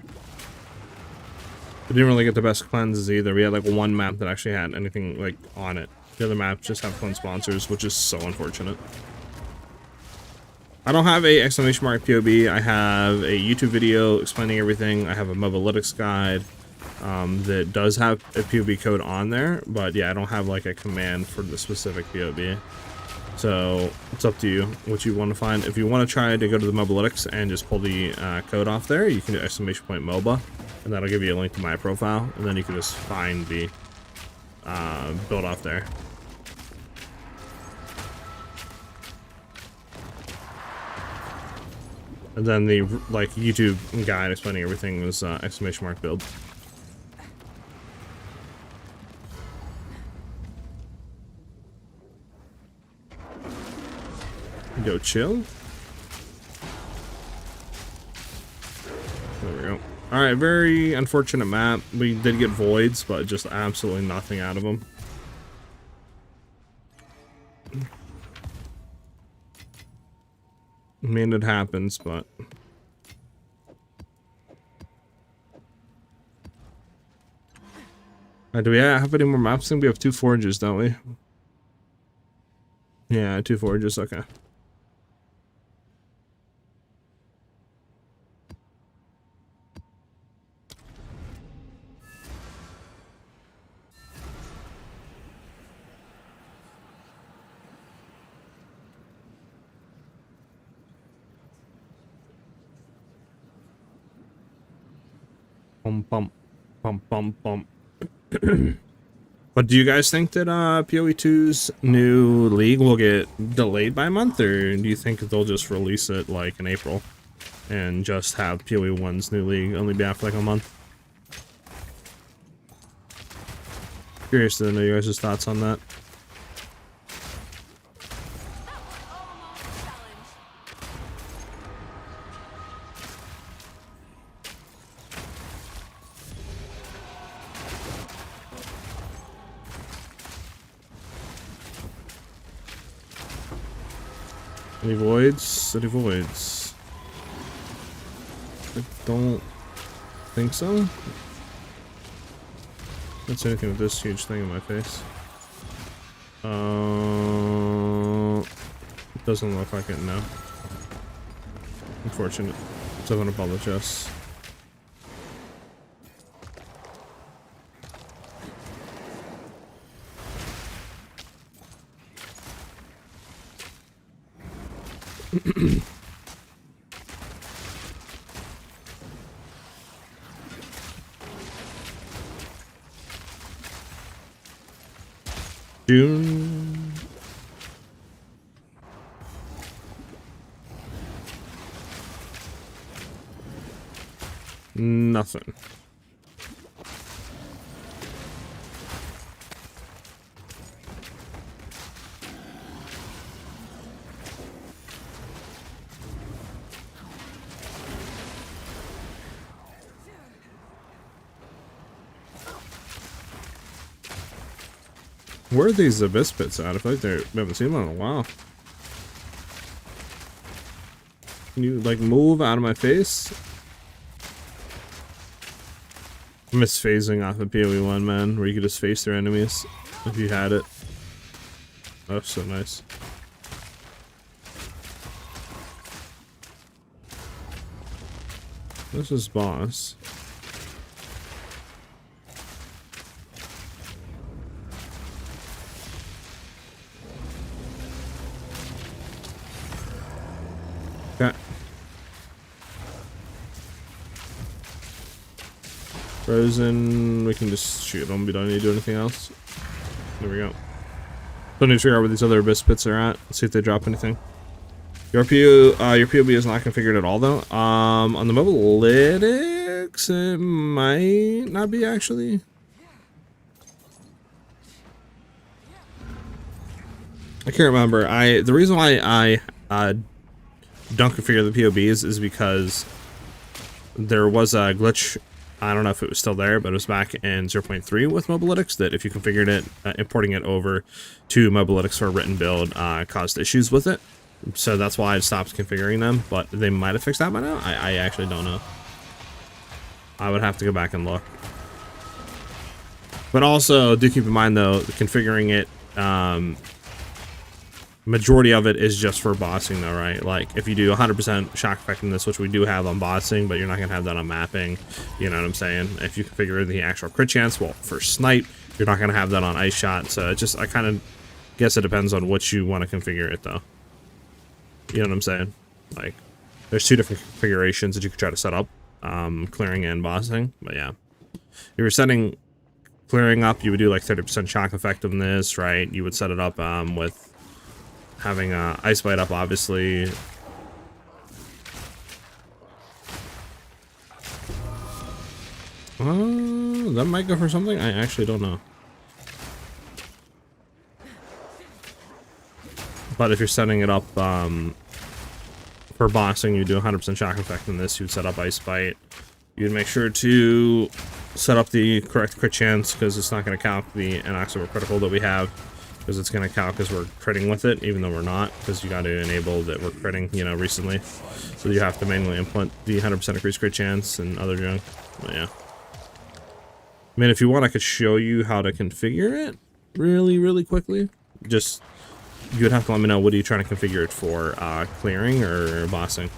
We didn't really get the best cleanses either. We had like one map that actually had anything like on it. The other maps just have cleanse sponsors, which is so unfortunate. I don't have a exclamation mark POB. I have a YouTube video explaining everything. I have a Mobalytics guide that does have a POB code on there, but yeah, I don't have like a command for the specific POB. So it's up to you what you want to find. If you want to try to go to the Mobalytics and just pull the code off there, you can do exclamation point MOBA, and that'll give you a link to my profile, and then you can just find the build off there. And then the like YouTube guide explaining everything was exclamation mark build. Go chill. There we go. Alright, very unfortunate map. We did get voids, but just absolutely nothing out of them. I mean, it happens, but... do we have any more maps? I think we have 2 forges, don't we? Yeah, 2 forges, okay. Bum bum bum bum bum. But do you guys think that PoE2's new league will get delayed by a month, or do you think they'll just release it like in April and just have PoE1's new league only be out for like a month? Curious to know your guys' thoughts on that. Any voids? Any voids? I don't think so. That's anything with this huge thing in my face. It doesn't look like it, no. Unfortunate. So I'm gonna apologize. June. Nothing. Where are these abyss pits at? I feel like we haven't seen them in a while. Can you like move out of my face? I miss phasing off of PoE1, man, where you could just phase through enemies if you had it. Oh, so nice. This is boss. Okay. Frozen, we can just shoot them, we don't need to do anything else. There we go. Don't need to figure out where these other abyss pits are at. Let's see if they drop anything. Your POB is not configured at all though. On the mobalytics, it might not be actually. I can't remember. The reason why I don't configure the POBs is because there was a glitch. I don't know if it was still there, but it was back in 0.3 with mobalytics that if you configured it, importing it over to mobalytics for a written build caused issues with it. So that's why I stopped configuring them, but they might have fixed that by now. I actually don't know. I would have to go back and look. But also, do keep in mind though, configuring it, majority of it is just for bossing though, right? Like if you do 100% shock effectiveness, which we do have on bossing, but you're not gonna have that on mapping, you know what I'm saying? If you configure the actual crit chance, well, for snipe, you're not gonna have that on ice shot. So it just, I kind of guess it depends on what you want to configure it though. You know what I'm saying? Like there's two different configurations that you could try to set up, clearing and bossing. But yeah, if you're setting clearing up, you would do like 30% shock effectiveness, right? You would set it up with having ice bite up, obviously. That might go for something. I actually don't know. But if you're setting it up for bossing, you do 100% shock effectiveness. You'd set up ice bite. You'd make sure to set up the correct crit chance because it's not going to count the Anox over critical that we have. Because it's going to count because we're critting with it, even though we're not, because you got to enable that we're critting, you know, recently. So you have to manually implement the 100% increased crit chance and other junk. But yeah. I mean, if you want, I could show you how to configure it really quickly. Just, you would have to let me know, what are you trying to configure it for, clearing or bossing?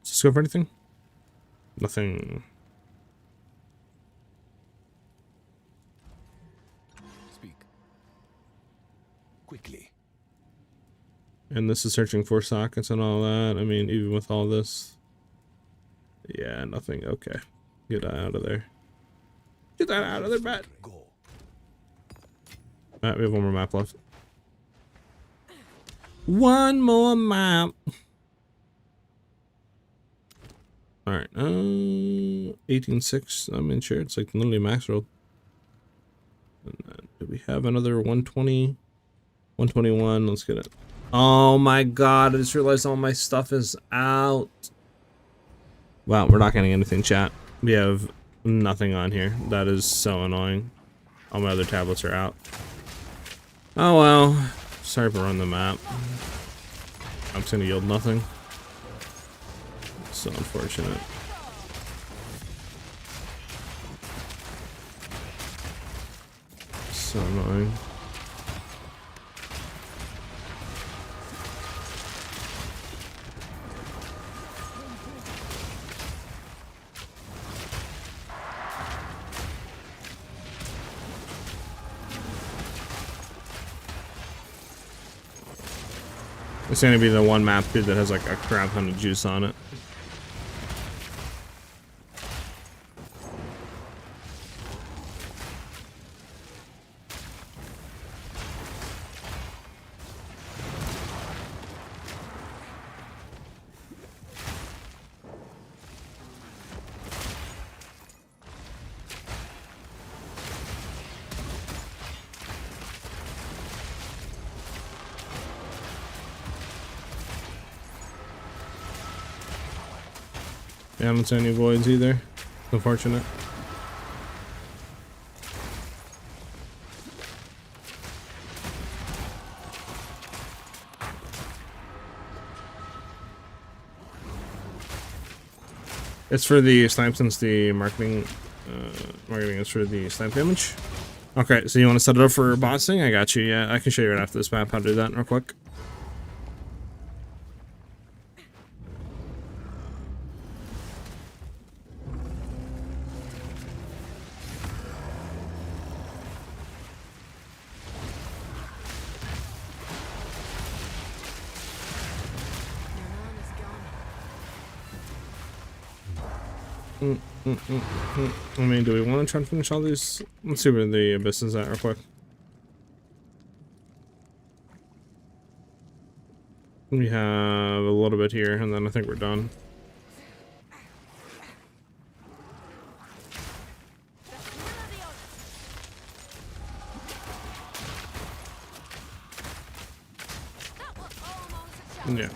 Does this go for anything? Nothing. Speak. Quickly. And this is searching for sockets and all that. I mean, even with all this. Yeah, nothing. Okay. Get that out of there. Get that out of there, Matt. Go. Matt, we have one more map left. One more map. Alright, 18.6. I'm in sure it's like literally max roll. And then, do we have another 120? 121. Let's get it. Oh my god, I just realized all my stuff is out. Wow, we're not getting anything, chat. We have nothing on here. That is so annoying. All my other tablets are out. Oh well. Sorry for running the map. I'm just gonna yield nothing. So unfortunate. So annoying. It's gonna be the one map too that has like a crap ton of juice on it. I haven't seen any voids either. Unfortunate. It's for the snipe since the marketing is for the snipe damage. Okay, so you want to set it up for bossing? I got you. Yeah, I can show you right after this map how to do that real quick. I mean, do we want to try to finish all these? Let's see where the abyss is at real quick. We have a little bit here, and then I think we're done. Yeah.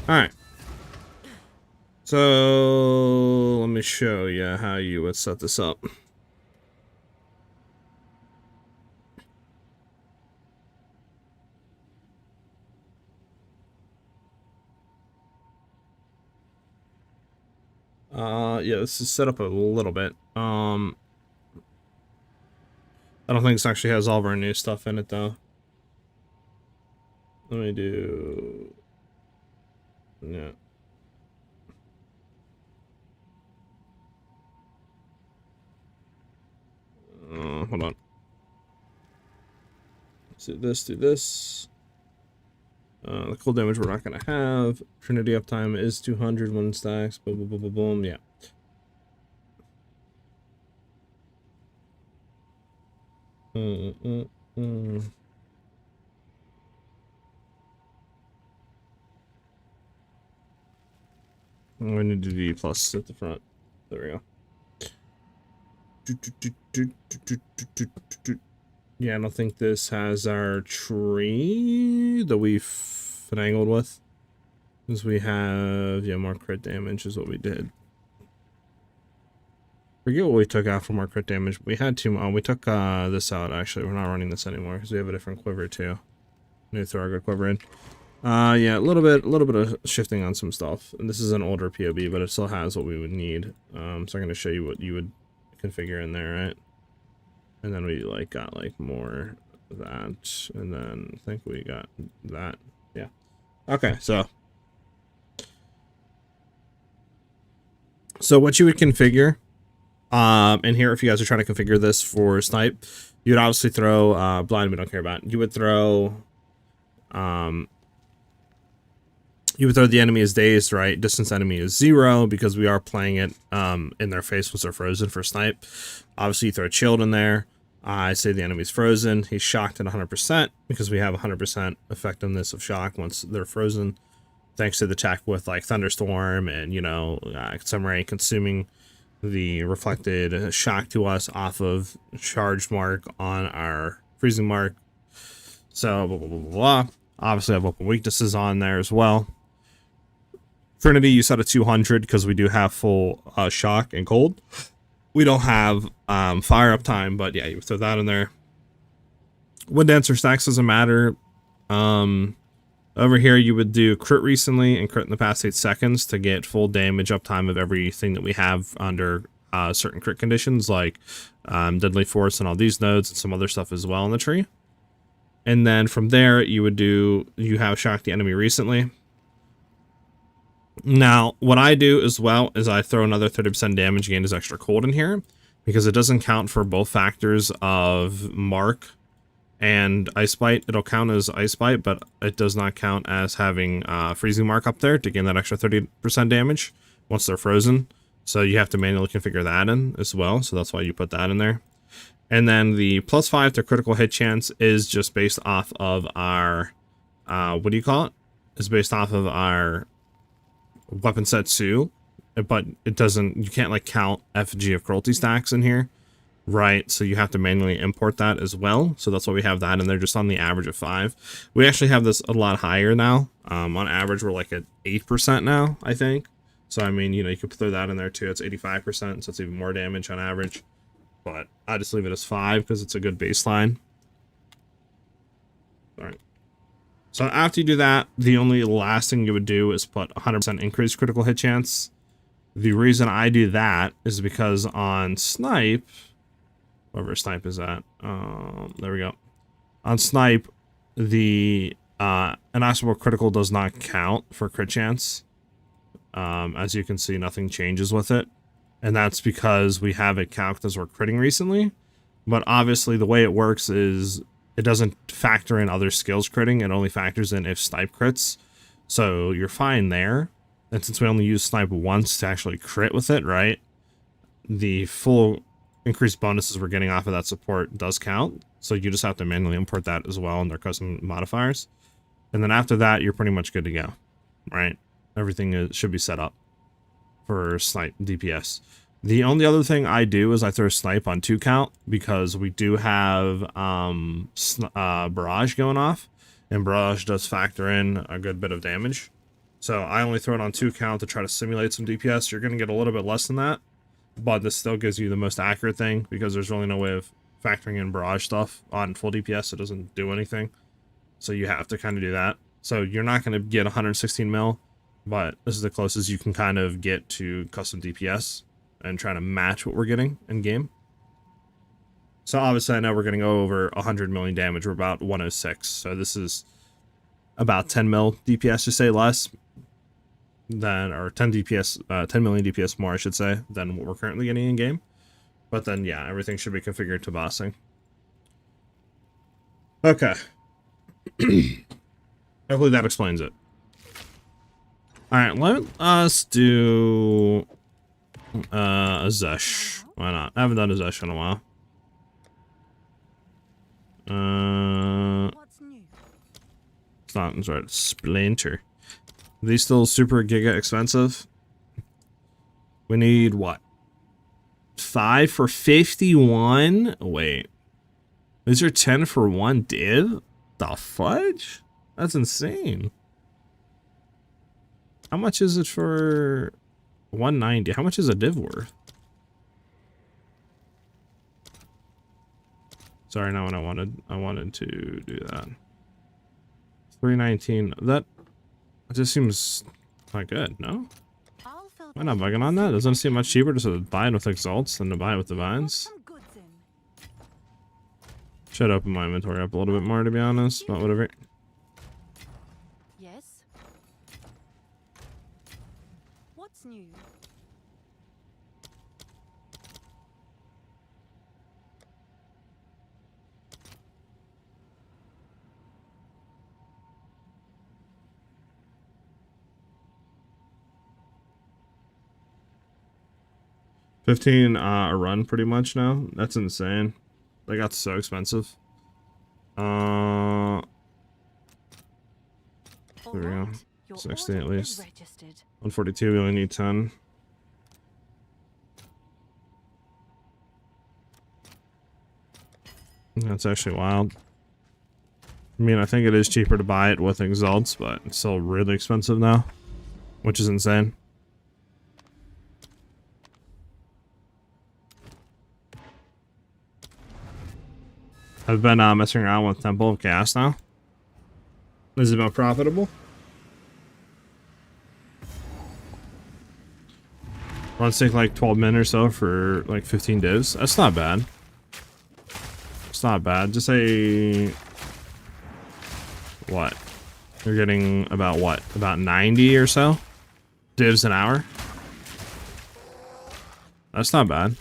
Alright. So, let me show you how you would set this up. Yeah, this is set up a little bit. I don't think this actually has all of our new stuff in it, though. Let me do... Yeah. Hold on. Let's do this, do this. The cold damage we're not gonna have. Trinity uptime is 200 when stacks. Boom, boom, boom, boom, boom. Yeah. We need to do plus at the front. There we go. Yeah, I don't think this has our tree that we finagled with. Because we have, yeah, more crit damage is what we did. Forget what we took out for more crit damage. We had two more. We took this out, actually. We're not running this anymore because we have a different quiver, too. We need to throw our good quiver in. Yeah, a little bit of shifting on some stuff. And this is an older POB, but it still has what we would need. So I'm going to show you what you would configure in there, right? And then we like got like more of that, and then I think we got that. Yeah. Okay, so So what you would configure, and here, if you guys are trying to configure this for snipe, you would obviously throw blind. We don't care about. You would throw the enemy as dazed, right? Distance enemy is 0 because we are playing it in their face once they're frozen for snipe. Obviously, you throw a shield in there. I say the enemy's frozen. He's shocked at 100% because we have 100% effectiveness of shock once they're frozen, thanks to the tech with like thunderstorm and, you know, some ray consuming the reflected shock to us off of charged mark on our freezing mark. So blah blah blah blah, blah. Obviously, I have open weaknesses on there as well. Trinity, you set at 200 because we do have full shock and cold. We don't have fire up time, but yeah, you throw that in there. Wind dancer stacks doesn't matter. Over here, you would do crit recently and crit in the past 8 seconds to get full damage uptime of everything that we have under certain crit conditions, like deadly force and all these nodes and some other stuff as well in the tree. And then from there, you have shocked the enemy recently. Now, what I do as well is I throw another 30% damage gained as extra cold in here, because it doesn't count for both factors of mark and ice bite. It'll count as ice bite, but it does not count as having freezing mark up there to gain that extra 30% damage once they're frozen. So you have to manually configure that in as well. So that's why you put that in there. And then the +5 to critical hit chance is just based off of our, what do you call it? It's based off of our weapon set 2, but it doesn't, you can't like count FG of cruelty stacks in here, right? So you have to manually import that as well. So that's why we have that in there, just on the average of 5. We actually have this a lot higher now. On average, we're like at 8% now, I think. So I mean, you know, you could throw that in there too. It's 85%, so it's even more damage on average. But I just leave it as 5 because it's a good baseline. All right. So after you do that, the only last thing you would do is put 100% increased critical hit chance. The reason I do that is because on snipe, wherever snipe is at, there we go. On snipe, the inactivable critical does not count for crit chance. As you can see, nothing changes with it. And that's because we have it calced as we're critting recently. But obviously the way it works is it doesn't factor in other skills critting. It only factors in if snipe crits. So you're fine there. And since we only use snipe once to actually crit with it, right? The full increased bonuses we're getting off of that support does count. So you just have to manually import that as well in their custom modifiers. And then after that, you're pretty much good to go, right? Everything should be set up for snipe DPS. The only other thing I do is I throw snipe on 2 count because we do have barrage going off, and barrage does factor in a good bit of damage. So I only throw it on 2 count to try to simulate some DPS. You're going to get a little bit less than that, but this still gives you the most accurate thing because there's really no way of factoring in barrage stuff on full DPS. It doesn't do anything. So you have to kind of do that. So you're not going to get 116 mil, but this is the closest you can kind of get to custom DPS and try to match what we're getting in game. So obviously I know we're going to go over 100 million damage. We're about 106. So this is about 10 mil DPS, to say less than, or 10 DPS, 10 million DPS more, I should say, than what we're currently getting in game. But then, yeah, everything should be configured to bossing. Okay. Hopefully that explains it. Alright, let us do a Zesh. Why not? I haven't done a Zesh in a while. What's new? It's not, it's right. Splinter. Are these still super giga expensive? We need what? 5 for 51? Wait. These are 10 for 1 div? The fudge? That's insane. How much is it for 190? How much is a div worth? Sorry, not what I wanted. I wanted to do that. 319. That just seems not good, no? I'll fill Why not bugging on that? Doesn't it seem much cheaper just to buy it with exalts than to buy it with divines? some goods in. Should open my inventory up a little bit more, to be honest, but whatever. Yes. What's new? 15 a run pretty much now. That's insane. They got so expensive. There we go. 60 at least. 142, we only need 10. That's actually wild. I mean, I think it is cheaper to buy it with exalts, but it's still really expensive now, which is insane. I've been messing around with Temple of Chaos now. Is it more profitable? Runs take like 12 minutes or so for like 15 divs. That's not bad. It's not bad. Just say what? You're getting about what? About 90 or so divs an hour. That's not bad.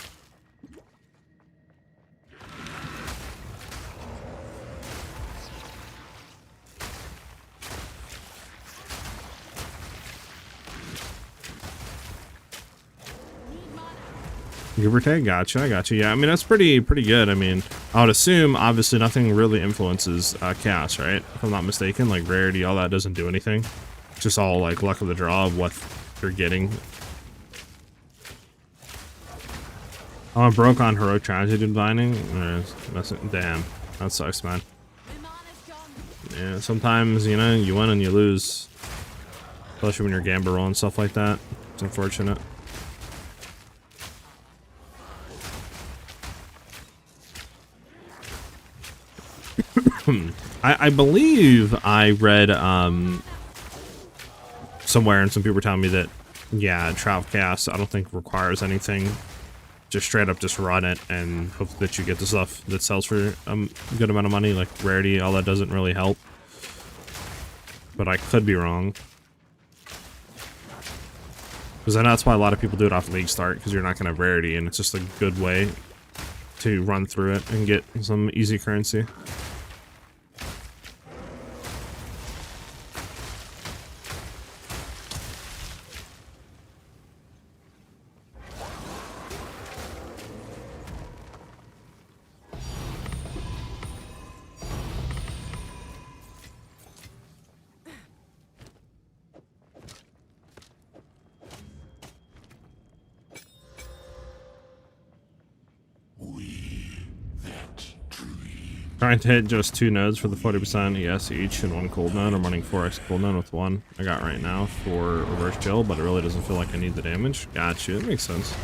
Give or take, gotcha, I gotcha. Yeah, I mean, that's pretty good. I mean, I would assume, obviously, nothing really influences chaos, right? If I'm not mistaken, like rarity, all that doesn't do anything. It's just all like luck of the draw of what you're getting. Oh, I'm broke on heroic tragedy binding. Damn, that sucks, man. Yeah, sometimes, you know, you win and you lose. Especially when you're Gamba roll and stuff like that. It's unfortunate. I believe I read somewhere, and some people were telling me that, yeah, Travel Chaos I don't think requires anything. Just straight up just run it and hope that you get the stuff that sells for a good amount of money, like rarity. All that doesn't really help, but I could be wrong, because I know that's why a lot of people do it off League Start, because you're not gonna have rarity, and it's just a good way to run through it and get some easy currency. Trying to hit just 2 nodes for the 40% ES each and 1 cold node. I'm running 4x cold node with 1 I got right now for reverse chill, but it really doesn't feel like I need the damage. Gotcha, it makes sense.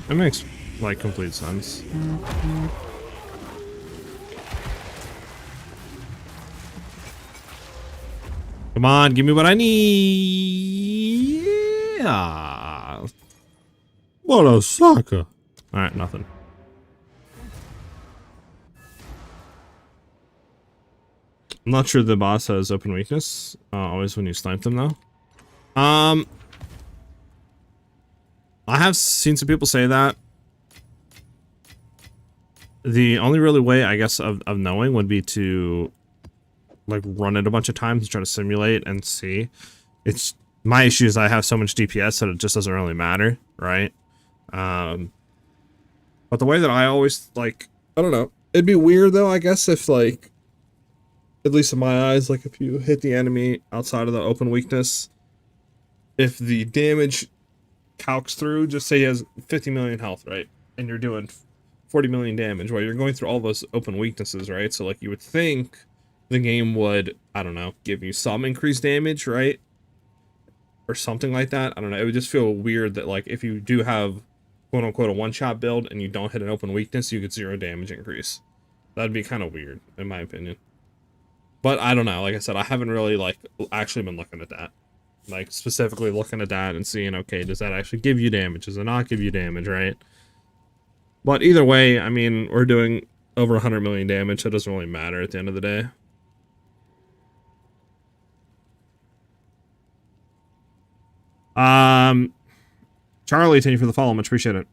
It makes like complete sense. Come on, give me what I need. Yeah. What a sucker. Alright, nothing. I'm not sure the boss has open weakness. Always when you snipe them though. I have seen some people say that. The only really way, I guess, of knowing would be to like run it a bunch of times and try to simulate and see. It's my issue is I have so much DPS that it just doesn't really matter, right? But the way that I always, like, I don't know, it'd be weird though, I guess, if like, at least in my eyes, like if you hit the enemy outside of the open weakness, if the damage calcs through, just say he has 50 million health, right? And you're doing 40 million damage while you're going through all those open weaknesses, right? So like you would think the game would, I don't know, give you some increased damage, right? Or something like that. I don't know. It would just feel weird that like if you do have quote unquote a one-shot build and you don't hit an open weakness, you get 0 damage increase. That'd be kind of weird in my opinion. But I don't know. Like I said, I haven't really like actually been looking at that. Like specifically looking at that and seeing, okay, does that actually give you damage? Does it not give you damage, right? But either way, I mean, we're doing over 100 million damage, so it doesn't really matter at the end of the day. Charlie, thank you for the follow. Much appreciate it.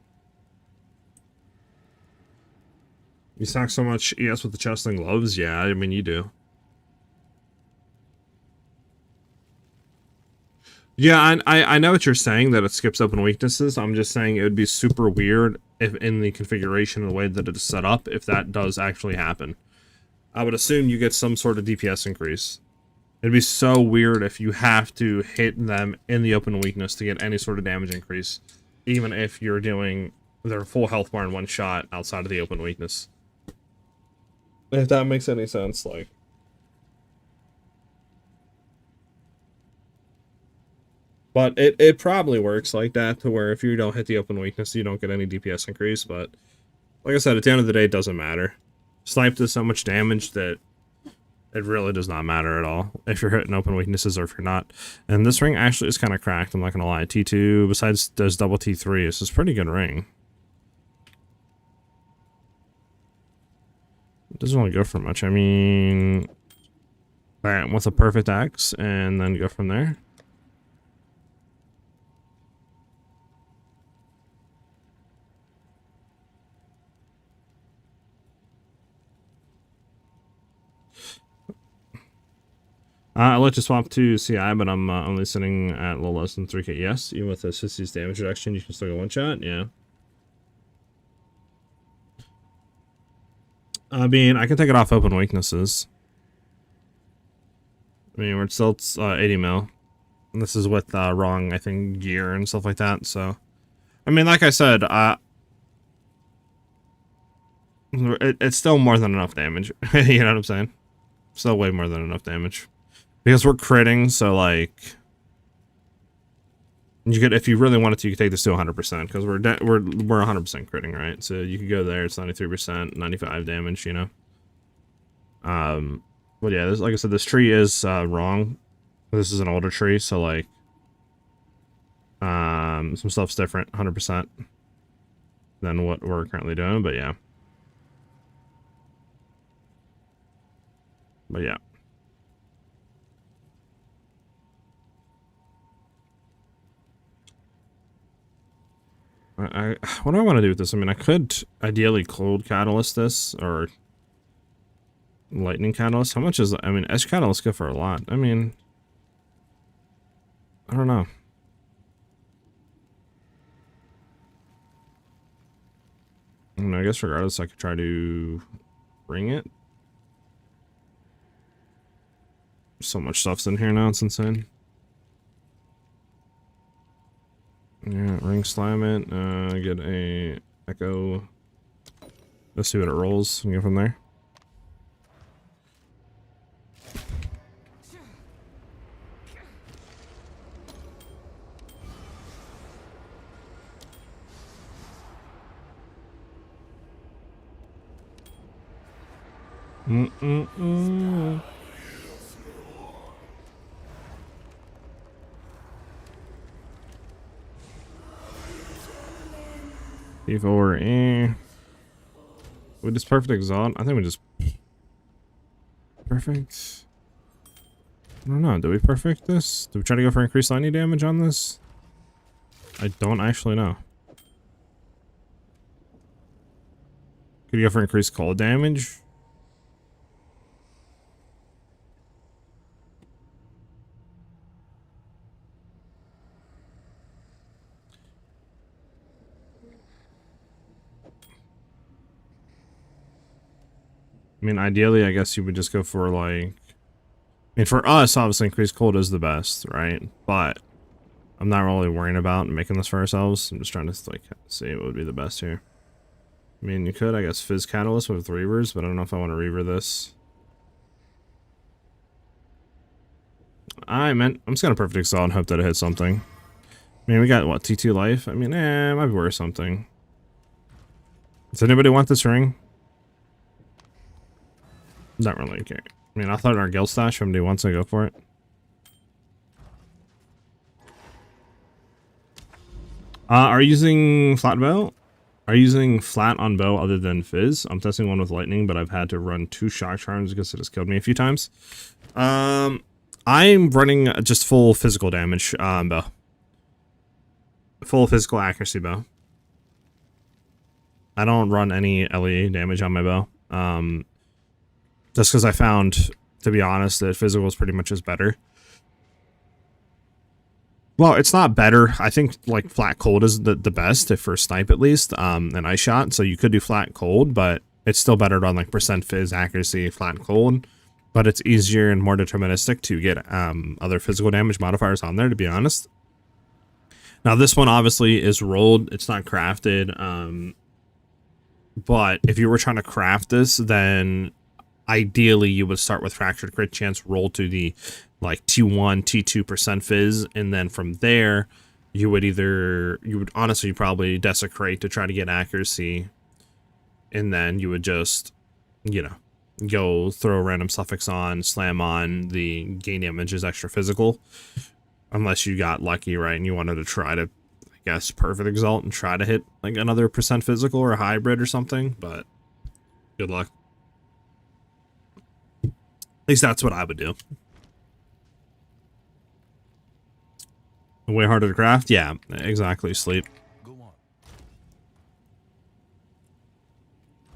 You stack so much ES with the chest and gloves? Yeah, I mean, you do. Yeah, I know what you're saying, that it skips open weaknesses. I'm just saying it would be super weird if in the configuration and the way that it's set up, if that does actually happen. I would assume you get some sort of DPS increase. It'd be so weird if you have to hit them in the open weakness to get any sort of damage increase, even if you're doing their full health bar in one shot outside of the open weakness. If that makes any sense, like. But it probably works like that, to where if you don't hit the open weakness, you don't get any DPS increase. But like I said, at the end of the day, it doesn't matter. Snipe does so much damage that it really does not matter at all if you're hitting open weaknesses or if you're not. And this ring actually is kind of cracked, I'm not going to lie. T2, besides does double T3, this is a pretty good ring. It doesn't really go for much. I mean, bam, with a perfect axe, and then go from there. I'd like to swap to CI, but I'm only sitting at a little less than 3k. Yes, even with the 60's damage reduction, you can still go one shot. Yeah. I mean, I can take it off open weaknesses. I mean, we're still 80 mil. And this is with wrong, I think, gear and stuff like that. So, I mean, like I said, it's still more than enough damage. You know what I'm saying? Still way more than enough damage. Because we're critting, so like, you could, if you really wanted to, you could take this to 100% because we're 100% critting, right? So you could go there. It's 93%, 95 damage, you know. But yeah, this, like I said, this tree is wrong. This is an older tree, so like, some stuff's different, 100% than what we're currently doing. But yeah, what do I want to do with this? I mean, I could ideally cold catalyst this, or lightning catalyst. How much is, I mean, edge catalyst go for a lot. I mean, I don't know. I guess regardless, I could try to bring it. So much stuff's in here now, it's insane. Yeah, ring slam it, get a echo. Let's see what it rolls and go from there. P4, we just perfect exalt. I think we just perfect. I don't know. Do we perfect this? Do we try to go for increased lightning damage on this? I don't actually know. Could you go for increased cold damage? I mean, ideally, I guess you would just go for, like... I mean, for us, obviously, increased cold is the best, right? But I'm not really worrying about making this for ourselves. I'm just trying to, like, see what would be the best here. I mean, you could, I guess, Fizz Catalyst with Reavers, but I don't know if I want to Reaver this. I'm just gonna Perfect Exalt and hope that it hits something. I mean, we got, what, T2 life? I mean, it might be worth something. Does anybody want this ring? Don't really care. I mean, I'll throw it in our guild stash. If somebody wants to go for it. Are you using flat bow? Are you using flat on bow other than Fizz? I'm testing one with lightning, but I've had to run 2 shock charms because it has killed me a few times. I'm running just full physical damage bow. Full physical accuracy bow. I don't run any LE damage on my bow. Just because I found, to be honest, that physical is pretty much just better. Well, it's not better. I think like flat cold is the best if for snipe at least, an ice shot. So you could do flat cold, but it's still better on like percent fizz accuracy flat cold. But it's easier and more deterministic to get other physical damage modifiers on there, to be honest. Now this one obviously is rolled. It's not crafted. But if you were trying to craft this, then ideally you would start with fractured crit chance, roll to the like T1, T2% fizz, and then from there you would honestly probably desecrate to try to get accuracy, and then you would just, you know, go throw a random suffix on, slam on, the gain damage is extra physical, unless you got lucky, right, and you wanted to try to, I guess, perfect exalt and try to hit like another percent physical or a hybrid or something, but good luck. At least that's what I would do. Way harder to craft? Yeah, exactly, sleep.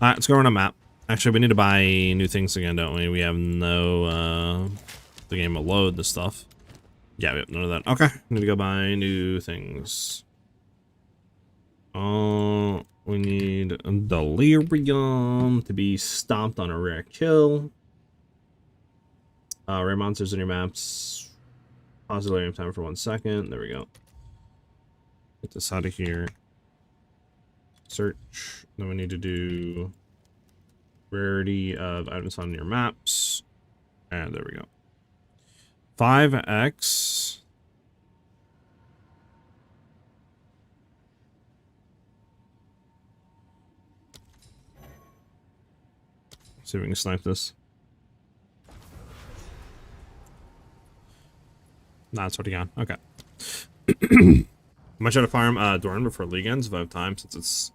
Alright, let's go run a map. Actually, we need to buy new things again, don't we? We have no, the game will load the stuff. Yeah, we have none of that. Okay, need to go buy new things. We need Delirium to be stomped on a rare kill. Rare monsters in your maps. Pause delirium time for 1 second. There we go. Get this out of here. Search. Then we need to do rarity of items on your maps. And there we go. 5x. See if we can snipe this. Nah, it's already gone. Okay. I'm gonna try to farm Dorn before league ends if I have time, since it's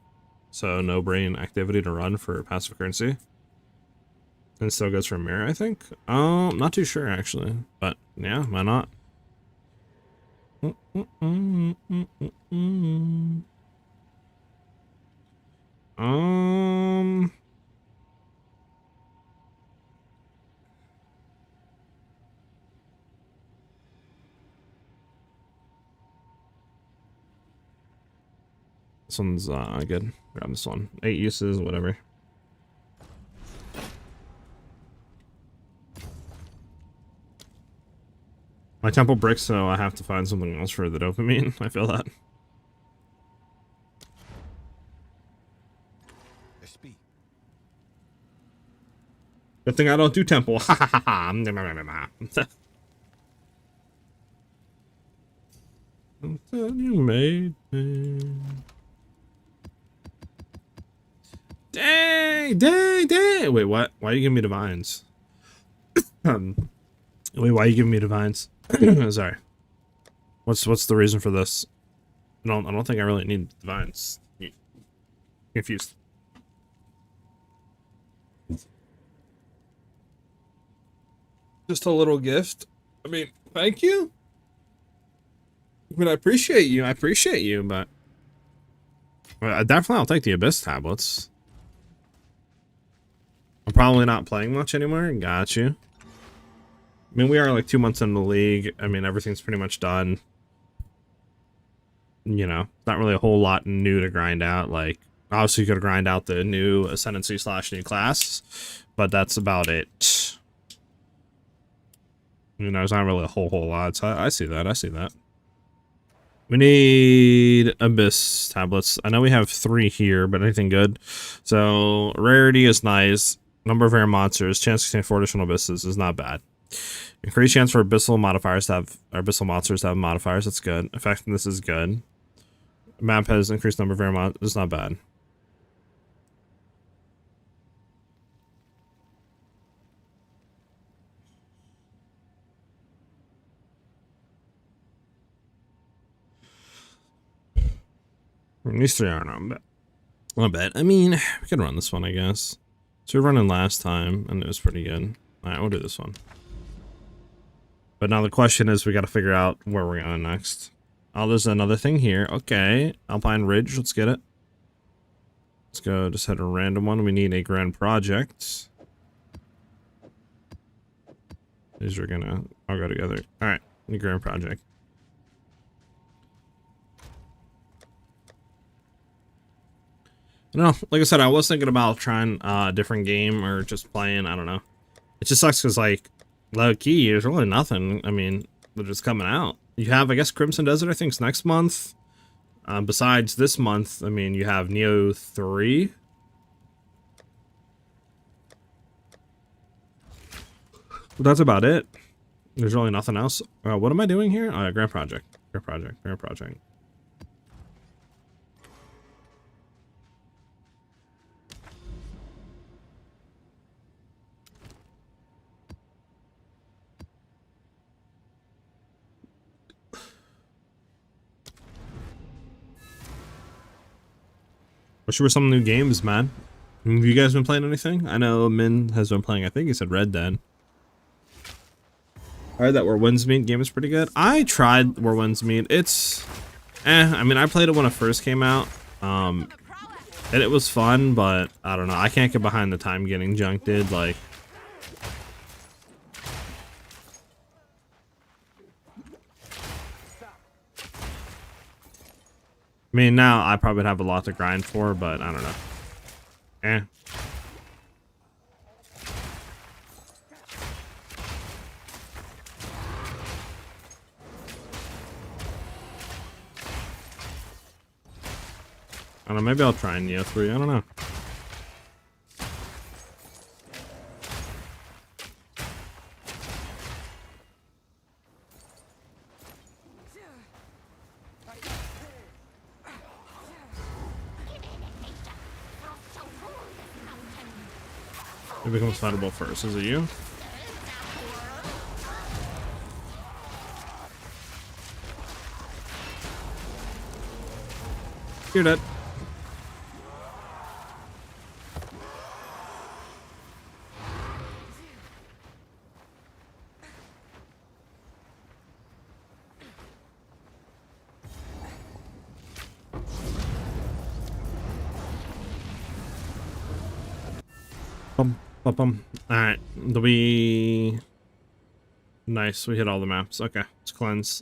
so no brain activity to run for passive currency. And it still goes for mirror, I think. Not too sure actually, but yeah, why not? This one's good. Grab this one. 8 uses, whatever. My temple bricks, so I have to find something else for the dopamine. I feel that. Good thing I don't do temple. Ha ha ha ha. You made me. Dang. Wait, what? Why are you giving me divines? Wait, why are you giving me divines? Sorry. What's the reason for this? I don't think I really need divines. Confused. Just a little gift. I mean, thank you. I mean, I appreciate you, but I definitely I'll take the Abyss tablets. I'm probably not playing much anymore. Got you. I mean, we are like 2 months into the league. I mean, everything's pretty much done. You know, not really a whole lot new to grind out. Like, obviously you could grind out the new Ascendancy / new class, but that's about it. You know, there's not really a whole lot. So I see that. We need Abyss tablets. I know we have 3 here, but anything good? So rarity is nice. Number of rare monsters. Chance to contain 4 additional abysses is not bad. Increased chance for abyssal modifiers to have, or abyssal monsters to have modifiers. That's good. Effectiveness is good. Map has increased number of rare monsters. It's not bad. These 3 are not bad. I mean, we could run this one, I guess. So we were running last time, and it was pretty good. Alright, we'll do this one. But now the question is, we gotta figure out where we're going next. Oh, there's another thing here. Okay, Alpine Ridge, let's get it. Let's go, just hit a random one. We need a grand project. These are gonna all go together. Alright, the grand project. No, like I said, I was thinking about trying a different game or just playing. I don't know. It just sucks because, like, low key, there's really nothing. I mean, they're just coming out. You have, I guess, Crimson Desert, I think, is next month. Besides this month, I mean, you have Neo 3. But that's about it. There's really nothing else. What am I doing here? Oh, yeah, Grand Project. Grand Project. Grand Project. Wish there were some new games, man. Have you guys been playing anything? I know Min has been playing, I think he said Red Dead. I heard that Where Winds Meet game is pretty good. I tried Where Winds Meet. It's I mean, I played it when it first came out. And it was fun, but I don't know. I can't get behind the time getting junked, dude. Like, I mean, now I probably have a lot to grind for, but I don't know. I don't know, maybe I'll try Neo 3, I don't know. Who becomes fightable first? Is it you? You're dead. Alright, there'll be... Nice, we hit all the maps. Okay, let's cleanse.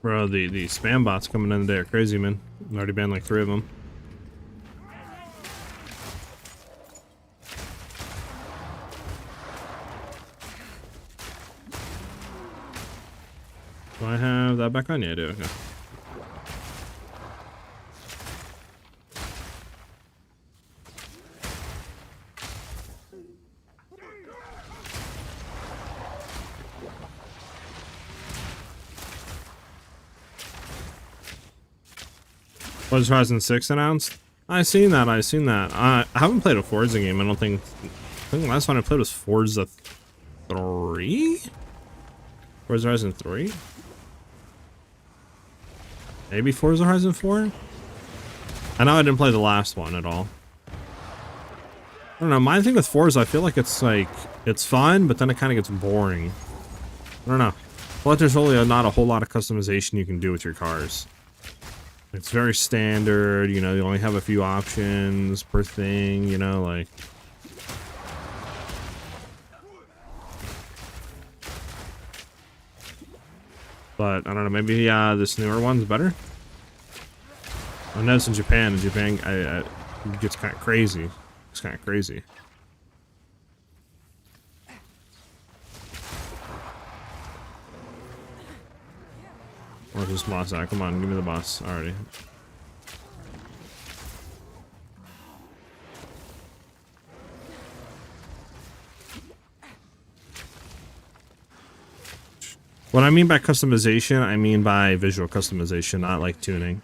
Bro, the spam bots coming in today are crazy, man. I already banned like 3 of them. Do I have that back on? Yeah, I do. Okay. Was Horizon 6 announced? I seen that. I haven't played a Forza game. I think the last one I played was Forza 3? Forza Horizon 3? Maybe Forza Horizon 4? I know I didn't play the last one at all. I don't know, my thing with Forza, I feel like it's fun, but then it kind of gets boring. I don't know. I feel like there's really not a whole lot of customization you can do with your cars. It's very standard, you know, you only have a few options per thing, you know, like... But, I don't know, maybe this newer one's better? I know it's in Japan, it gets kind of crazy. It's kind of crazy. Where's this boss at? Come on, give me the boss already. What I mean by customization, I mean by visual customization, not like tuning.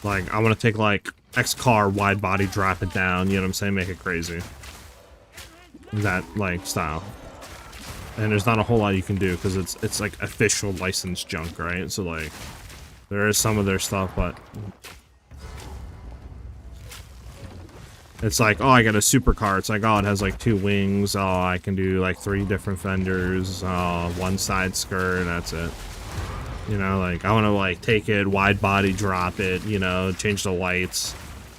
Like, I want to take like X car wide body, drop it down, you know what I'm saying? Make it crazy. That like style. And there's not a whole lot you can do because it's like official licensed junk, right? So like there is some of their stuff, but It's like, oh, I got a supercar. It's like, oh, it has like 2 wings. Oh, I can do like 3 different fenders. Oh, 1 side skirt. That's it. You know, like I want to like take it, wide body, drop it. You know, change the lights,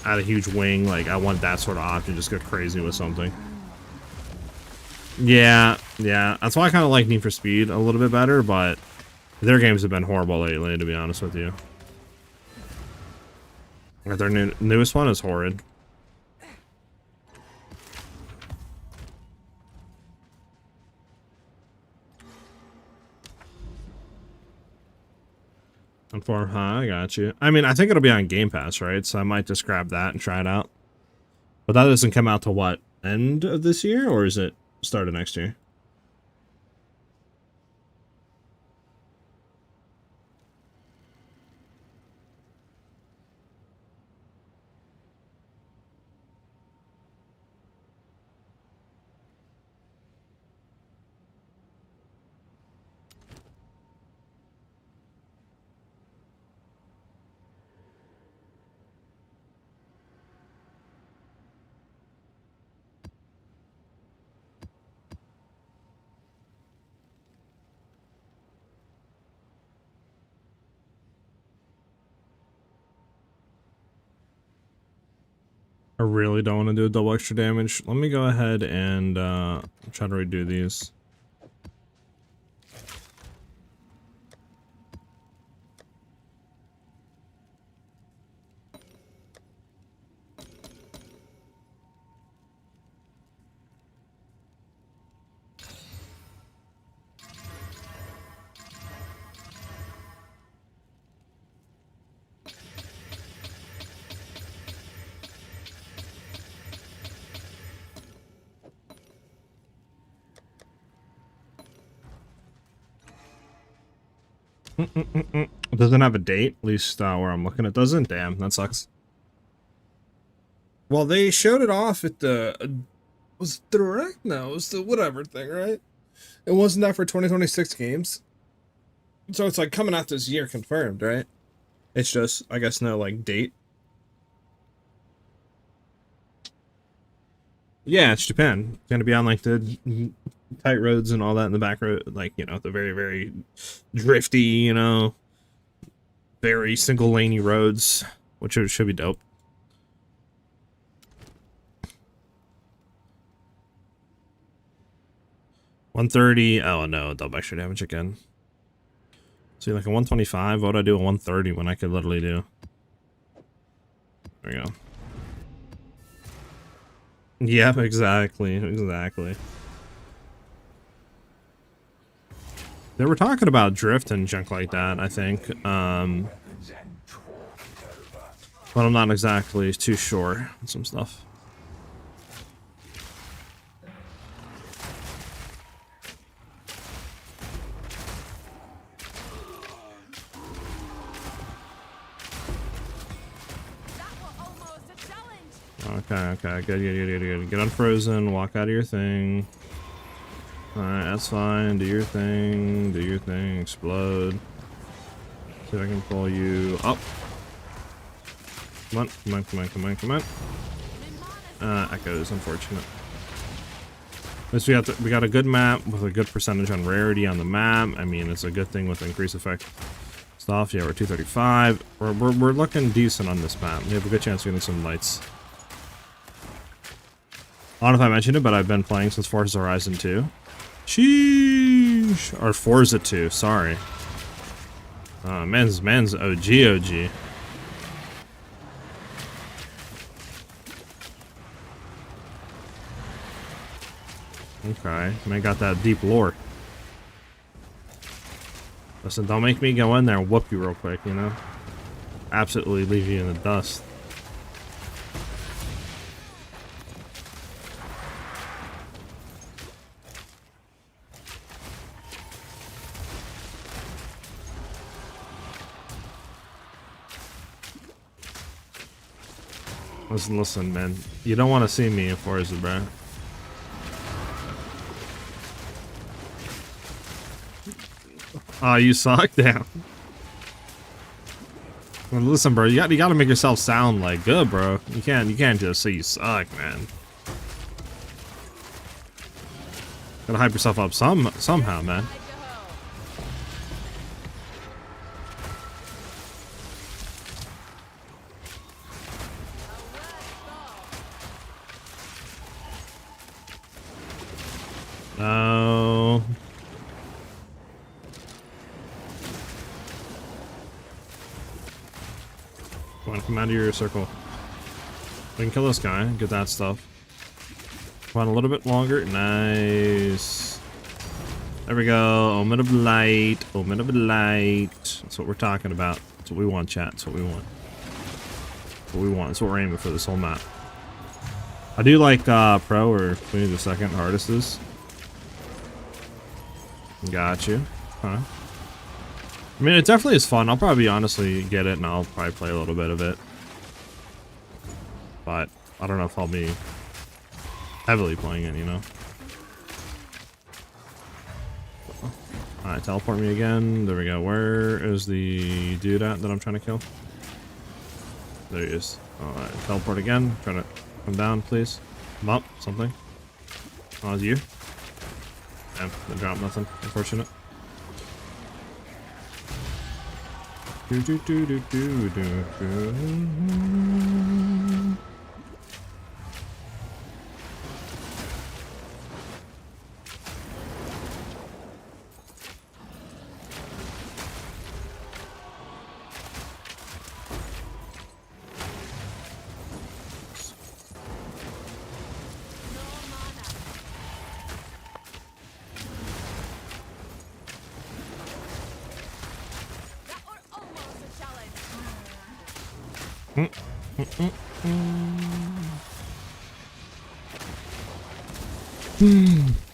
add a huge wing. Like I want that sort of option. Just go crazy with something. Yeah. That's why I kind of like Need for Speed a little bit better, but their games have been horrible lately, to be honest with you. Like their newest one is horrid. Inform, huh? I got you. I mean, I think it'll be on Game Pass, right? So I might just grab that and try it out. But that doesn't come out to what? End of this year, or is it start of next year? I really don't want to do a double extra damage. Let me go ahead and try to redo these. It doesn't have a date, at least where I'm looking. It doesn't. Damn, that sucks. Well, they showed it off at the was it the direct? No, it was the whatever thing, right? It wasn't that for 2026 games. So it's like coming out this year confirmed, right? It's just, I guess, no like date. Yeah, it's Japan. It's gonna be on like the tight roads and all that in the back road, like, you know, the very, very drifty, you know, very single laney roads, which should be dope. $130. Oh no, double extra damage again. See, like a 125. What would I do at 130 when I could literally do? There we go. Yeah, exactly. They were talking about drift and junk like that, I think. But I'm not exactly too sure on some stuff. Okay, good. Get unfrozen, walk out of your thing. Alright, that's fine. Do your thing, explode. See if I can pull you up. Come on. Echoes, unfortunate. At least we got a good map with a good percentage on rarity on the map. I mean, it's a good thing with increase effect stuff. Yeah, we're 235. We're looking decent on this map. We have a good chance of getting some lights. I don't know if I mentioned it, but I've been playing since Forza Horizon 2. Sheesh! Or Forza 2, sorry. Man's OG. Okay, man got that deep lore. Listen, don't make me go in there and whoop you real quick, you know? Absolutely leave you in the dust. Listen, man. You don't want to see me in Forza, bro. Oh, you suck? Damn. Well, listen, bro, you got to make yourself sound like good, bro. You can't just say you suck, man. Gotta hype yourself up somehow, man. No. Come out of your circle. We can kill this guy, get that stuff. Come on, a little bit longer. Nice. There we go. Omen of light. Omen of light. That's what we're talking about. That's what we want, chat. That's what we want. That's what we want. That's what we're aiming for this whole map. I do like pro or we need the second hardest is. Got you. Huh. I mean, it definitely is fun. I'll probably honestly get it and I'll probably play a little bit of it. But I don't know if I'll be heavily playing it, you know? Alright, teleport me again. There we go. Where is the dude at that I'm trying to kill? There he is. Alright, teleport again. Trying to come down, please. Come up, something. Oh, it's you? Damn, didn't drop nothing. Unfortunate. Do do do do do do do.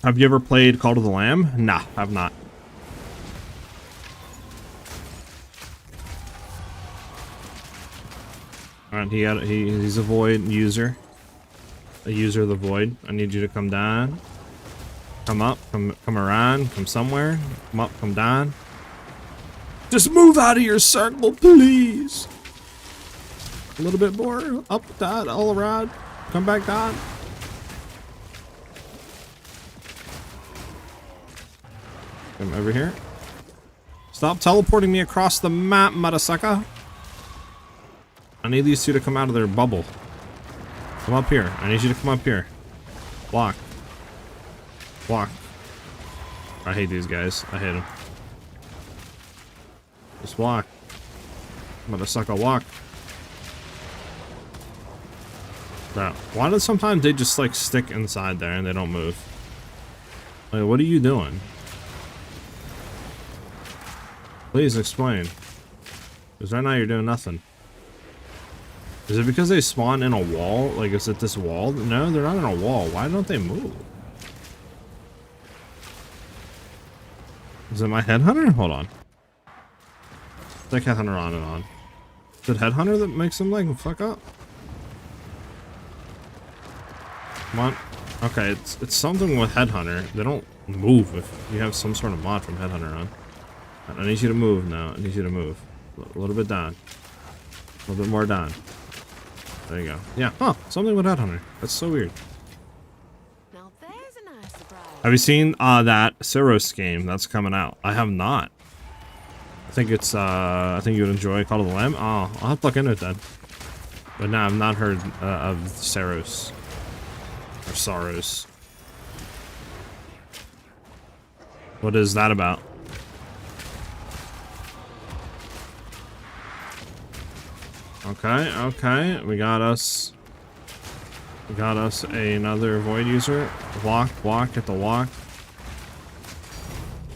Have you ever played Call to the Lamb? Nah, I've not. Alright, he's a void user. A user of the void. I need you to come down. Come up, come around, come somewhere. Come up, come down. Just move out of your circle, please. A little bit more. Up, down, all around. Come back down. Come over here. Stop teleporting me across the map, motherfucker. I need these two to come out of their bubble. Come up here. I need you to come up here. Walk. Walk. I hate these guys. I hate them. Just walk. Motherfucker, walk. Bro, why do sometimes they just like stick inside there and they don't move? Like, what are you doing? Please explain. Because right now you're doing nothing. Is it because they spawn in a wall? Like, is it this wall? No, they're not in a wall. Why don't they move? Is it my headhunter? Hold on. Take headhunter on and on. Is it headhunter that makes them like fuck up? Come on. Okay, it's something with headhunter. They don't move if you have some sort of mod from headhunter on. I need you to move now. I need you to move. A little bit down. A little bit more down. There you go. Yeah. Huh. Something with headhunter. That's so weird. Now there's a nice surprise. Have you seen that SiahZ game that's coming out? I have not. I think it's I think you would enjoy Call of the Lamb. Oh, I'll have to look into it then. But no, I've not heard of SiahZ. Or Sorrows. What is that about? Okay, okay. We got us another void user. Walk, get the walk.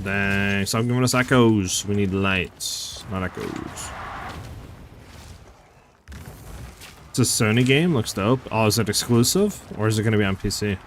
Dang, stop giving us echoes. We need lights, not echoes. It's a Sony game, looks dope. Oh, is it exclusive? Or is it gonna be on PC?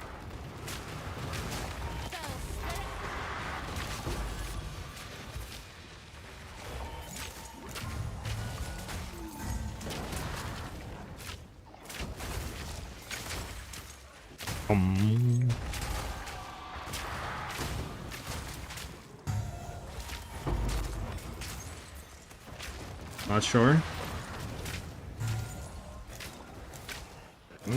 Not sure.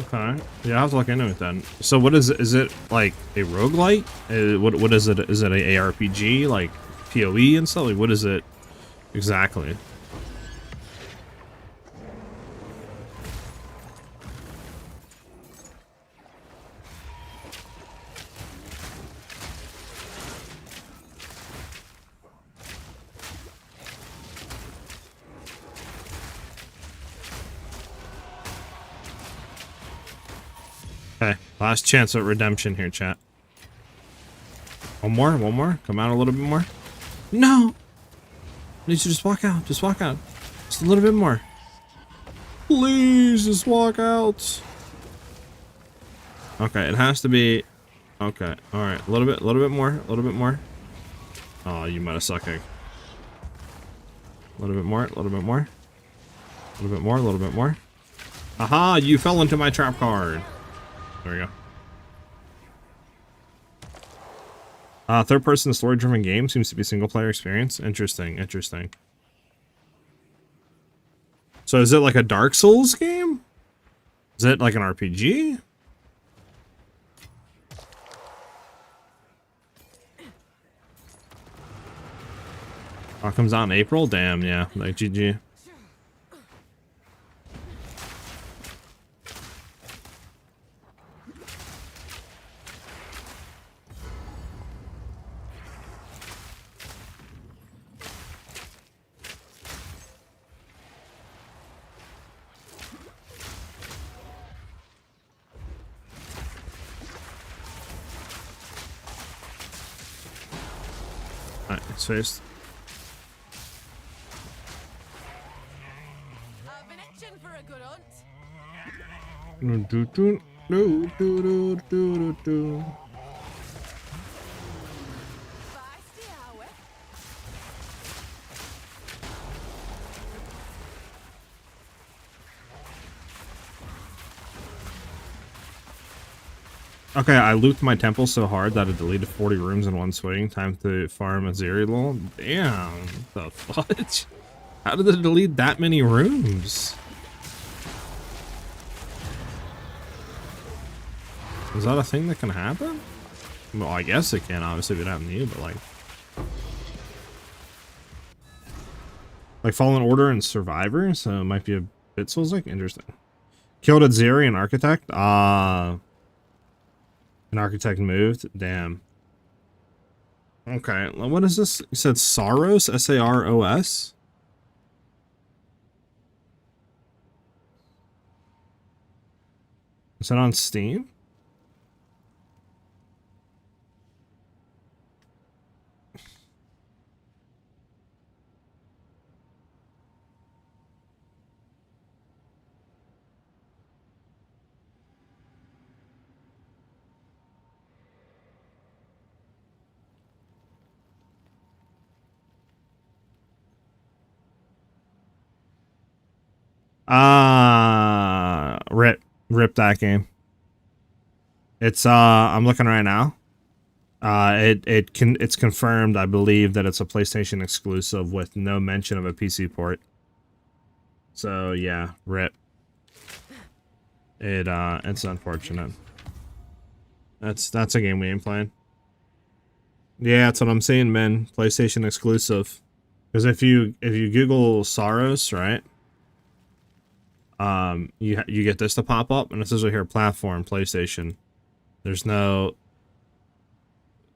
Okay. Yeah, I'll have to look into it then. So what is it? Is it like a roguelite? What is it? Is it a ARPG like PoE and stuff? Like what is it exactly? Okay, last chance at redemption here, chat. One more. Come out a little bit more. No! I need you to just walk out. Just walk out. Just a little bit more. Please, just walk out. Okay, it has to be... Okay, alright. A little bit more. Oh, you might have sucked egg. A little bit more. Aha, you fell into my trap card. There we go. Third-person story-driven game seems to be single-player experience. Interesting. So is it like a Dark Souls game? Is it like an RPG? Oh, it comes out in April? Damn, yeah. Like, GG. Alright, it's faced. I've been itching for a good hunt. Feisty, are we? Okay, I looped my temple so hard that it deleted 40 rooms in one swing. Time to farm a Zeri lol. Damn, the fudge. How did it delete that many rooms? Is that a thing that can happen? Well, I guess it can, obviously, if it happened to you, but like Fallen Order and Survivor, so it might be a bit Souls-like. Interesting. Killed a Zeri, an Architect. An Architect moved. Damn. Okay, what is this? You said Saros? S-A-R-O-S? Is that on Steam? Rip that game. It's I'm looking right now. It's confirmed, I believe, that it's a PlayStation exclusive with no mention of a PC port. So yeah, rip. It's unfortunate. That's a game we ain't playing. Yeah, that's what I'm saying, man. PlayStation exclusive. Because if you Google Saros, right? You get this to pop up, and it says right here, platform, PlayStation. There's no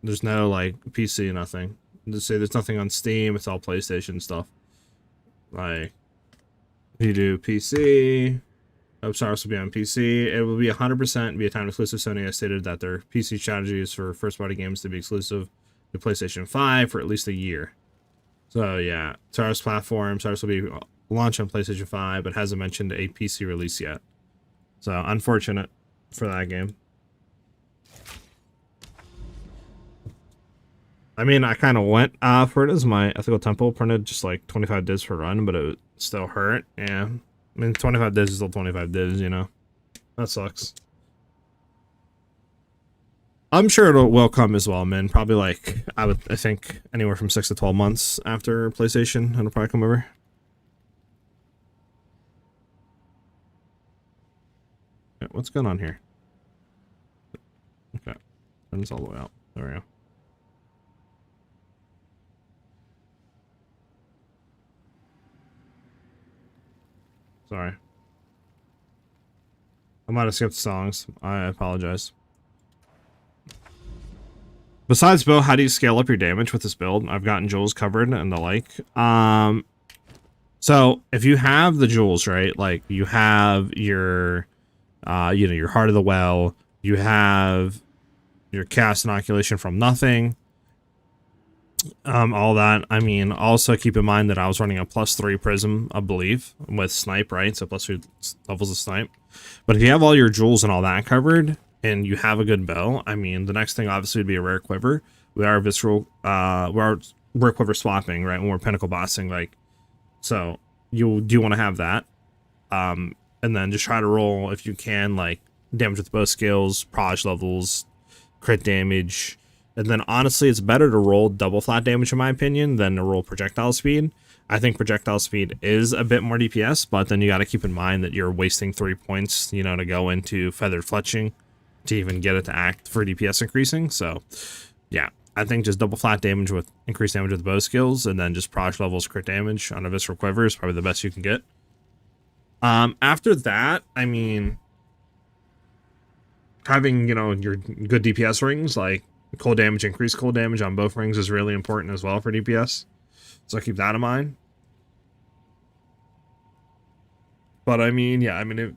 like PC, nothing. Just say there's nothing on Steam. It's all PlayStation stuff. Like, if you do PC, Saros will be on PC. It will be 100% be a time exclusive. Sony has stated that their PC strategy is for first-party games to be exclusive to PlayStation 5 for at least a year. So yeah, Saros platform. Saros will be launch on PlayStation 5, but hasn't mentioned a PC release yet. So unfortunate for that game. I mean, I kind of went for it as my ethical temple, printed just like 25 divs per run, but it still hurt. Yeah, I mean 25 divs is still 25 divs, you know. That sucks. I'm sure it will come as well, man. Probably like I think anywhere from 6 to 12 months after PlayStation, it'll probably come over. Okay, what's going on here? Okay. Turns all the way out. There we go. Sorry. I might have skipped songs. I apologize. Besides bow, how do you scale up your damage with this build? I've gotten jewels covered and the like. So if you have the jewels, right? Like you have your, you know, your Heart of the Well, you have your cast inoculation from nothing. All that. I mean, also keep in mind that I was running a +3 prism, I believe, with snipe, right? So +3 levels of snipe. But if you have all your jewels and all that covered, and you have a good bow, I mean, the next thing obviously would be a rare quiver. We are visceral, we are rare quiver swapping, right? When we're pinnacle bossing, like, so you do want to have that. And then just try to roll, if you can, like, damage with bow skills, proj levels, crit damage. And then honestly, it's better to roll double flat damage in my opinion than to roll projectile speed. I think projectile speed is a bit more DPS, but then you got to keep in mind that you're wasting 3 points, you know, to go into feathered fletching to even get it to act for DPS increasing. So yeah, I think just double flat damage with increased damage with bow skills, and then just proj levels, crit damage on a visceral quiver is probably the best you can get. After that, I mean, having, you know, your good DPS rings, like cold damage, increased cold damage on both rings is really important as well for DPS. So keep that in mind. But I mean, yeah, I mean,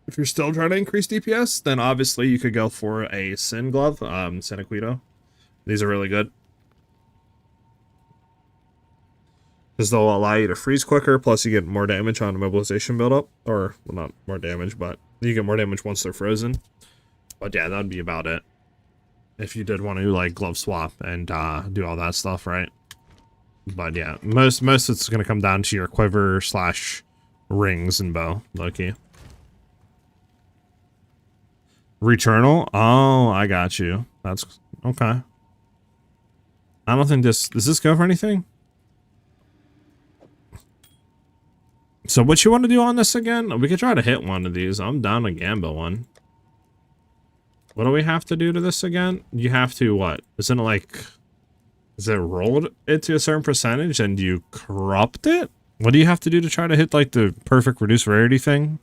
if you're still trying to increase DPS, then obviously you could go for a Sin Glove, Senequito. These are really good. Because they'll allow you to freeze quicker, plus you get more damage on mobilization buildup. Or, well, not more damage, but you get more damage once they're frozen. But yeah, that would be about it. If you did want to, like, glove swap and do all that stuff, right? But yeah, most it's going to come down to your quiver / rings and bow, low-key. Returnal? Oh, I got you. That's okay. I don't think does this go for anything? So what you want to do on this again? We could try to hit one of these. I'm down to gamble one. What do we have to do to this again? You have to what? Isn't it like, is it rolled it to a certain percentage and you corrupt it? What do you have to do to try to hit like the perfect reduced rarity thing?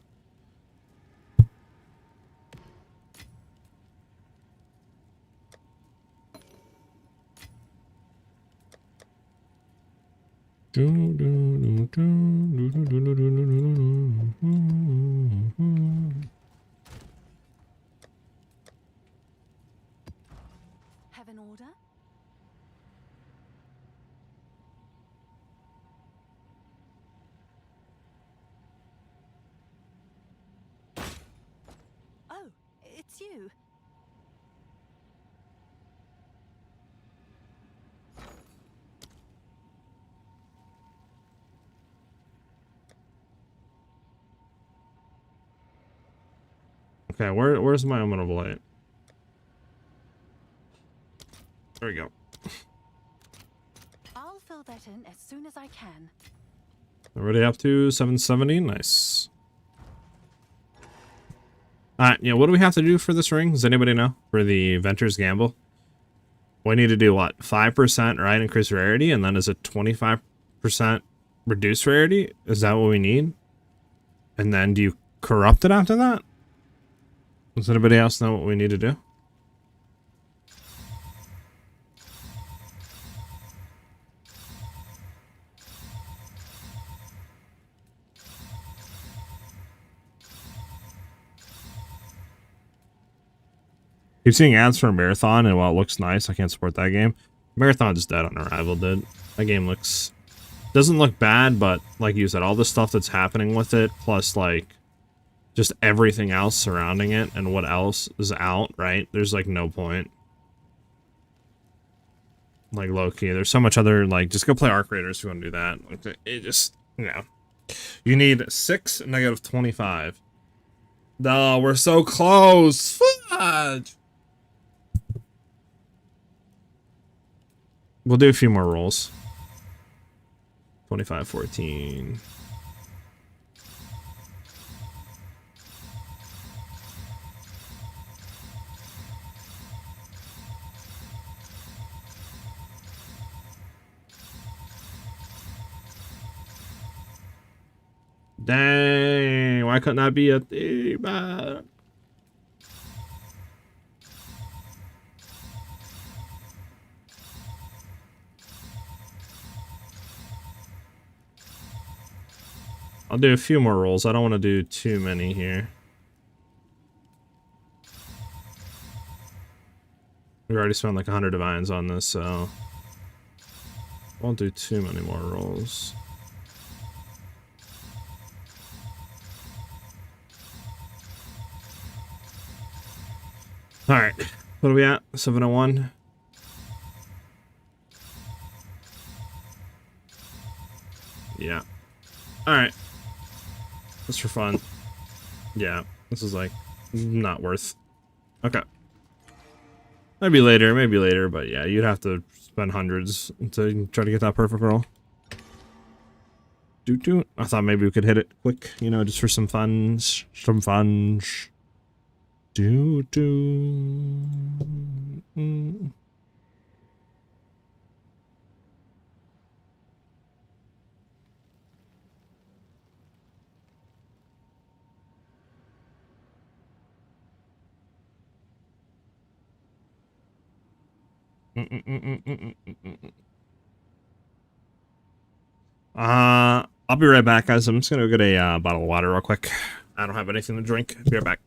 Have an order? Oh, it's you. Okay, where's my omen of light? There we go. I'll fill that in as soon as I can. Already up to 770. Nice. Alright, yeah, what do we have to do for this ring? Does anybody know? For the Venter's Gamble? We need to do what? 5%, right? Increase rarity, and then is it 25% reduced rarity? Is that what we need? And then do you corrupt it after that? Does anybody else know what we need to do? Keep seeing ads for Marathon, and while it looks nice, I can't support that game. Marathon's dead on arrival, dude. That game doesn't look bad, but like you said, all the stuff that's happening with it, plus like just everything else surrounding it and what else is out, right? There's like no point. Like low-key, there's so much other, like, just go play Arc Raiders if you want to do that. Like, it just, you know. You need 6 -25. No, we're so close. Fudge. We'll do a few more rolls. 25-14. Dang, why couldn't I be a demon? I'll do a few more rolls. I don't want to do too many here. We already spent like 100 divines on this, so won't do too many more rolls. All right, what are we at? 701. Yeah. All right. Just for fun. Yeah, this is like not worth. Okay. Maybe later, but yeah, you'd have to spend hundreds to try to get that perfect roll. I thought maybe we could hit it quick, you know, just for some funds. Some funds. I'll be right back, guys. I'm just gonna go get a bottle of water real quick. I don't have anything to drink. Be right back.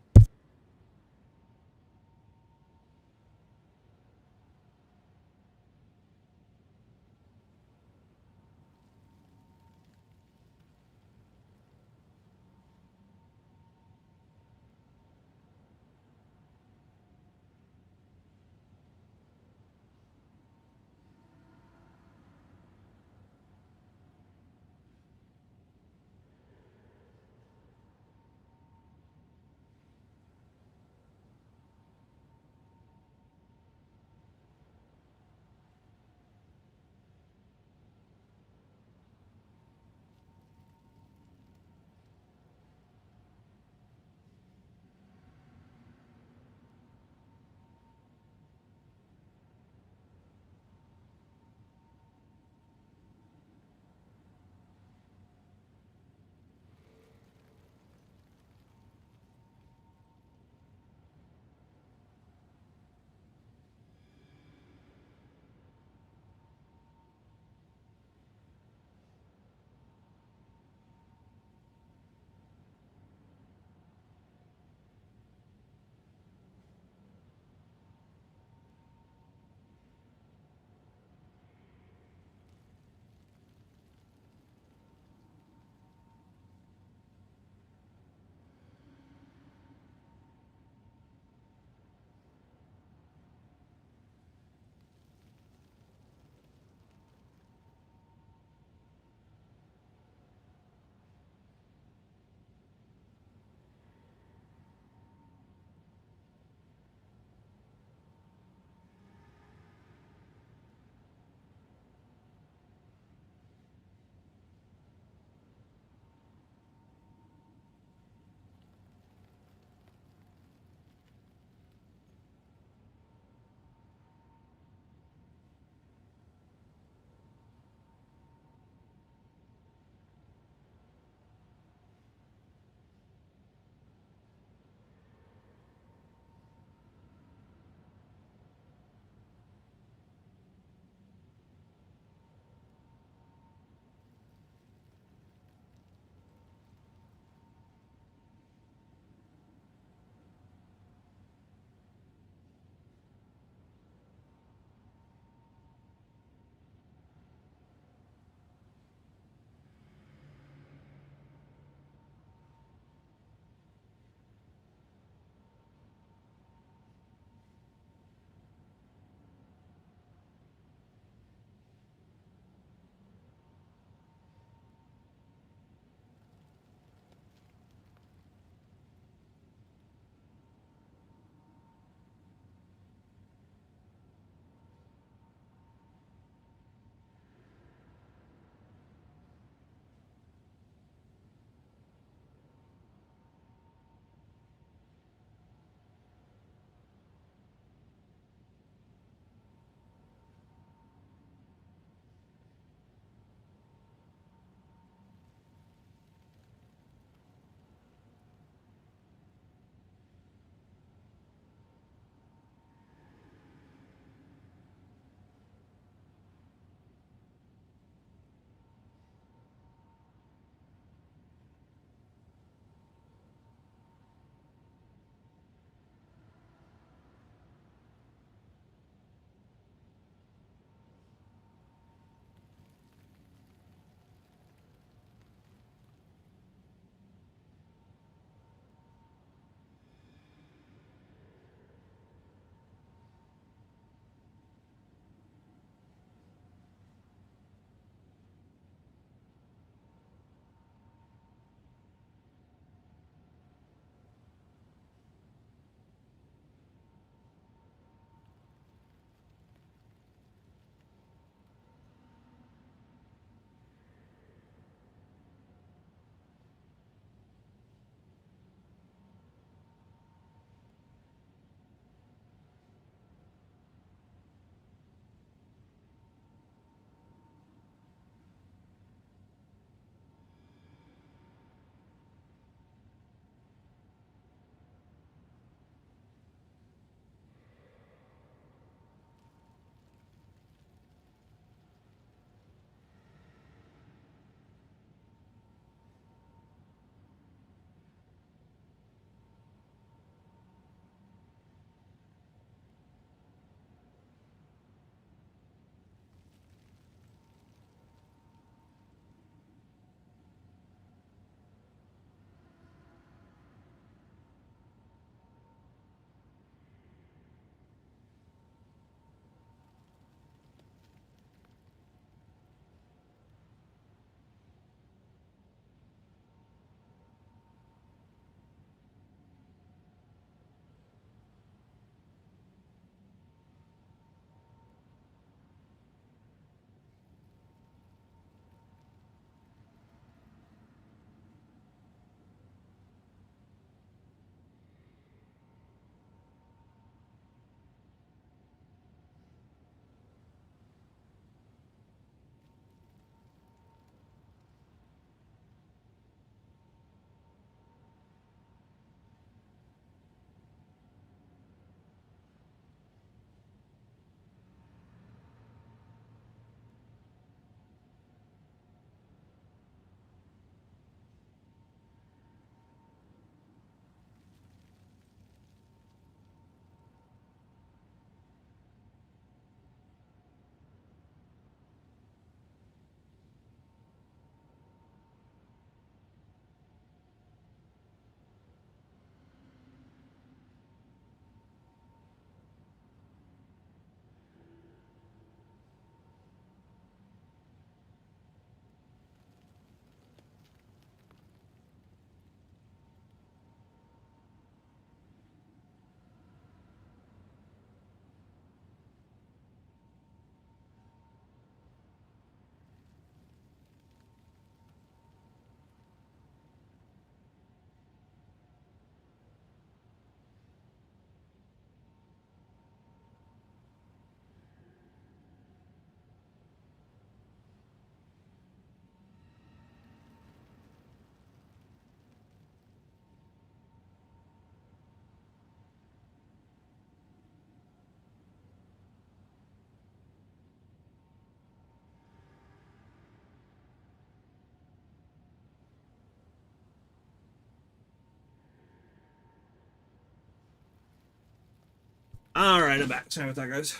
All right, I'm back. Sorry about that, guys.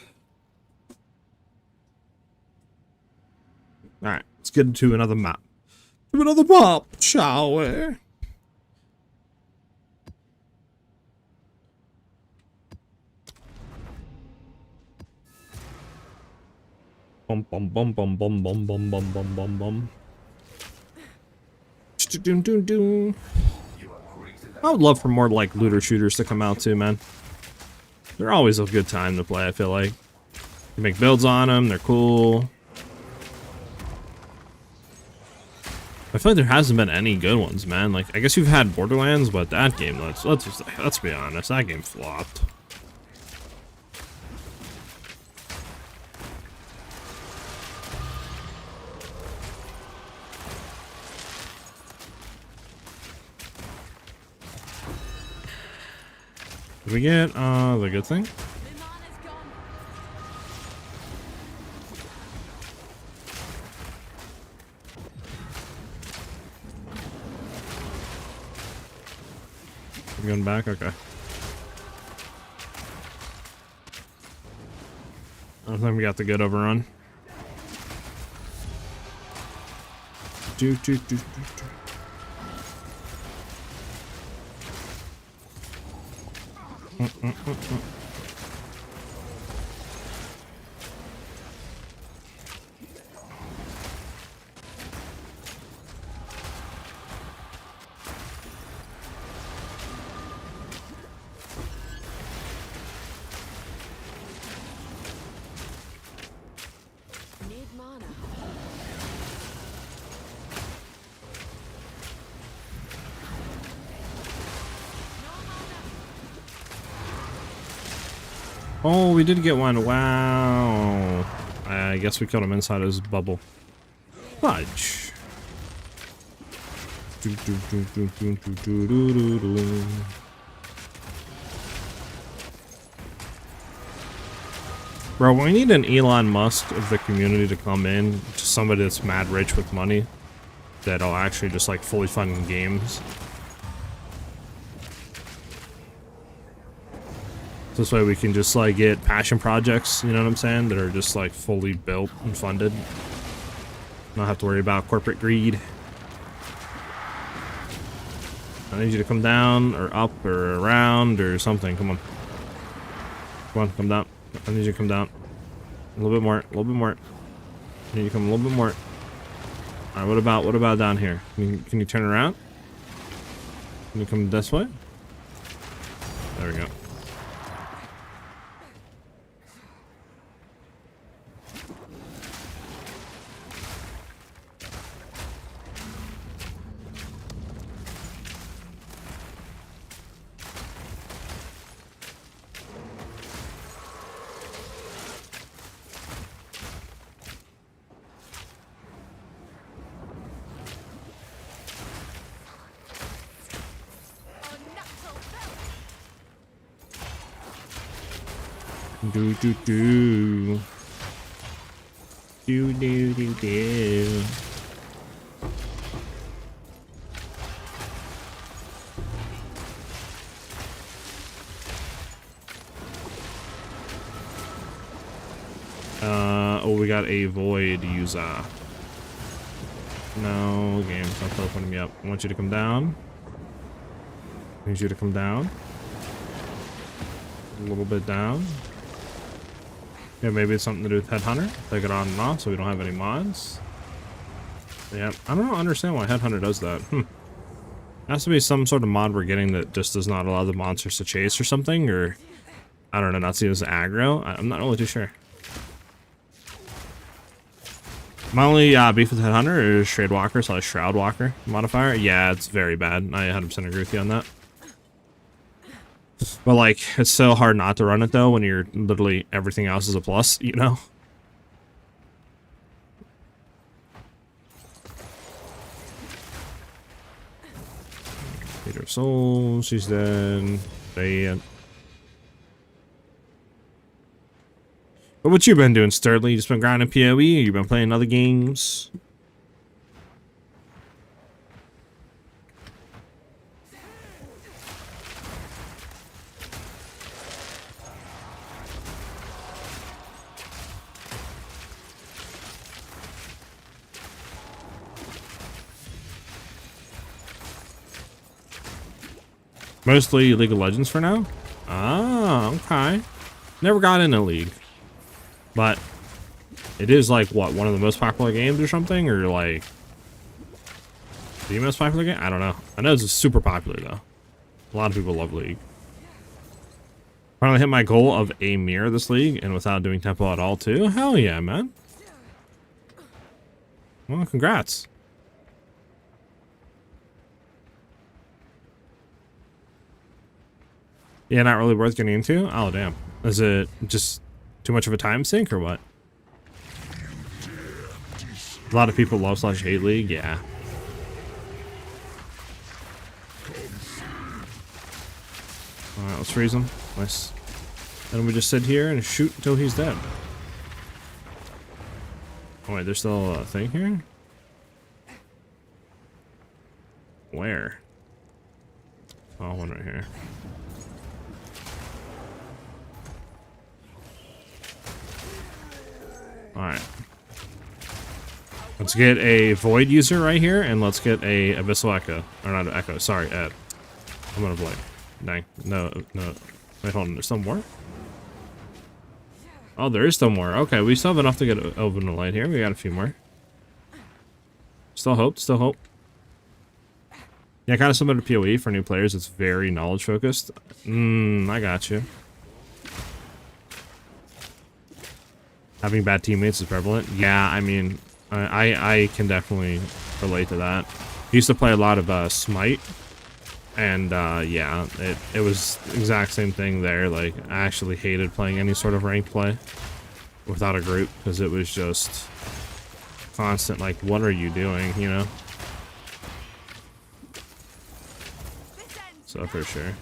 All right, let's get into another map. To another map, shall we? Bum bum bum bum bum bum bum bum bum bum bum. Doom doom doom. I would love for more like looter shooters to come out too, man. They're always a good time to play. I feel like you make builds on them. They're cool. I feel like there hasn't been any good ones, man. Like I guess you've had Borderlands, but that game, let's be honest, that game flopped. Did we get the good thing? We're going back? Okay. I don't think we got the good overrun. Do, do, do, do, do. Need mana. Oh, we did get one. Wow. I guess we killed him inside his bubble. Fudge. Do, do, do, do, do, do, do, do, do, do. Bro, we need an Elon Musk of the community to come in, just somebody that's mad rich with money, that'll actually just like fully fund games. This way we can just like get passion projects, you know what I'm saying, that are just like fully built and funded. Not have to worry about corporate greed. I need you to come down or up or around or something. Come on. Come on, come down. I need you to come down. A little bit more, a little bit more. I need you to come a little bit more. Alright, what about down here? Can you turn around? Can you come this way? There we go. Do do do. Do do do do. Oh, we got a void user. No, game, stop teleporting me up. I want you to come down. I need you to come down. A little bit down. Yeah, maybe it's something to do with Headhunter. Take it on and off so we don't have any mods. Yeah, I don't understand why Headhunter does that. Has to be some sort of mod we're getting that just does not allow the monsters to chase or something, or I don't know, not see it as aggro. I'm not really too sure. My only beef with Headhunter is Shade Walker, so Shroud Walker modifier. Yeah, it's very bad. I 100% agree with you on that. But like, it's so hard not to run it though when you're literally everything else is a plus, you know? Peter Soul, she's dead. Dead. But what you been doing, Sturdley? You just been grinding PoE, or you been playing other games? Mostly League of Legends for now. Ah, okay. Never got into League, but it is like what, one of the most popular games or something, or like the most popular game? I don't know. I know it's super popular though. A lot of people love League. Finally hit my goal of a mirror this league, and without doing tempo at all too. Hell yeah, man. Well, congrats. Yeah, not really worth getting into? Oh, damn. Is it just too much of a time sink or what? A lot of people love / hate League, yeah. Alright, let's freeze him. Nice. Then we just sit here and shoot until he's dead. Oh wait, there's still a thing here? Where? Oh, one right here. Alright. Let's get a Void user right here, and let's get a Abyssal Echo. Or not Echo, sorry, I'm gonna Void. Dang. No. Wait, hold on, there's still more? Oh, there is still more. Okay, we still have enough to get open the light here. We got a few more. Still hope, still hope. Yeah, kind of similar to PoE for new players. It's very knowledge focused. I got you. Having bad teammates is prevalent. Yeah, I mean, I can definitely relate to that. I used to play a lot of Smite, and yeah, it was the exact same thing there. Like, I actually hated playing any sort of ranked play without a group, because it was just constant, like, what are you doing, you know? So for sure.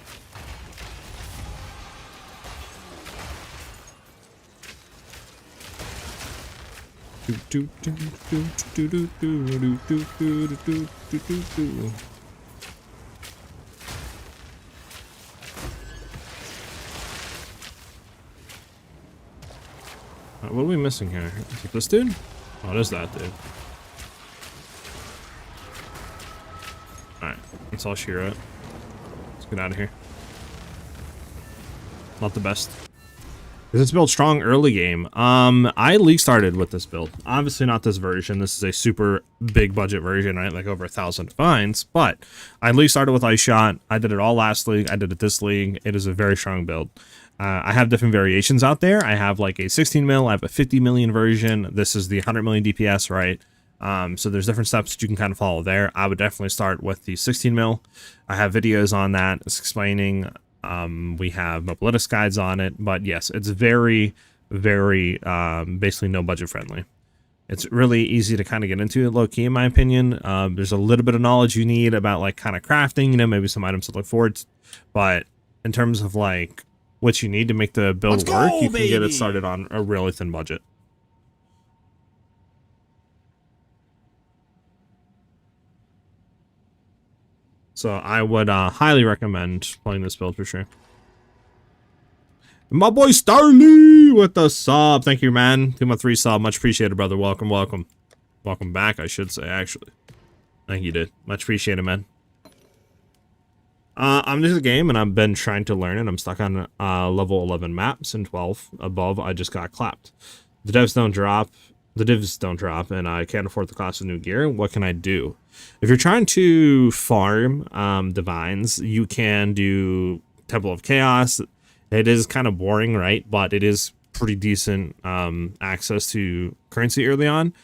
What are we missing here? Is it this dude? Oh, it is that dude. Alright, let's all shear it. Let's get out of here. Not the best. Is this build strong early game? I league started with this build. Obviously not this version. This is a super big budget version, right? Like over 1,000 fines. But I league started with Ice Shot. I did it all last league. I did it this league. It is a very strong build. I have different variations out there. I have like a 16 mil. I have a 50 million version. This is the 100 million DPS, right? So there's different steps that you can kind of follow there. I would definitely start with the 16 mil. I have videos on that. It's explaining. We have Mobilitix guides on it, but yes, it's very, very, basically no budget friendly. It's really easy to kind of get into it low key, in my opinion. There's a little bit of knowledge you need about like kind of crafting, you know, maybe some items to look forward to, but in terms of like what you need to make the build work, you can get it started on a really thin budget. So I would highly recommend playing this build for sure. And my boy Starly with the sub. Thank you, man. 2 month 3 sub. Much appreciated, brother. Welcome, welcome. Welcome back, I should say, actually. Thank you, dude. Much appreciated, man. I'm new to the game, and I've been trying to learn it. I'm stuck on level 11 maps, and 12 above, I just got clapped. The divs don't drop, and I can't afford the cost of new gear. What can I do? If you're trying to farm divines, you can do Temple of Chaos. It is kind of boring, right? But it is pretty decent access to currency early on.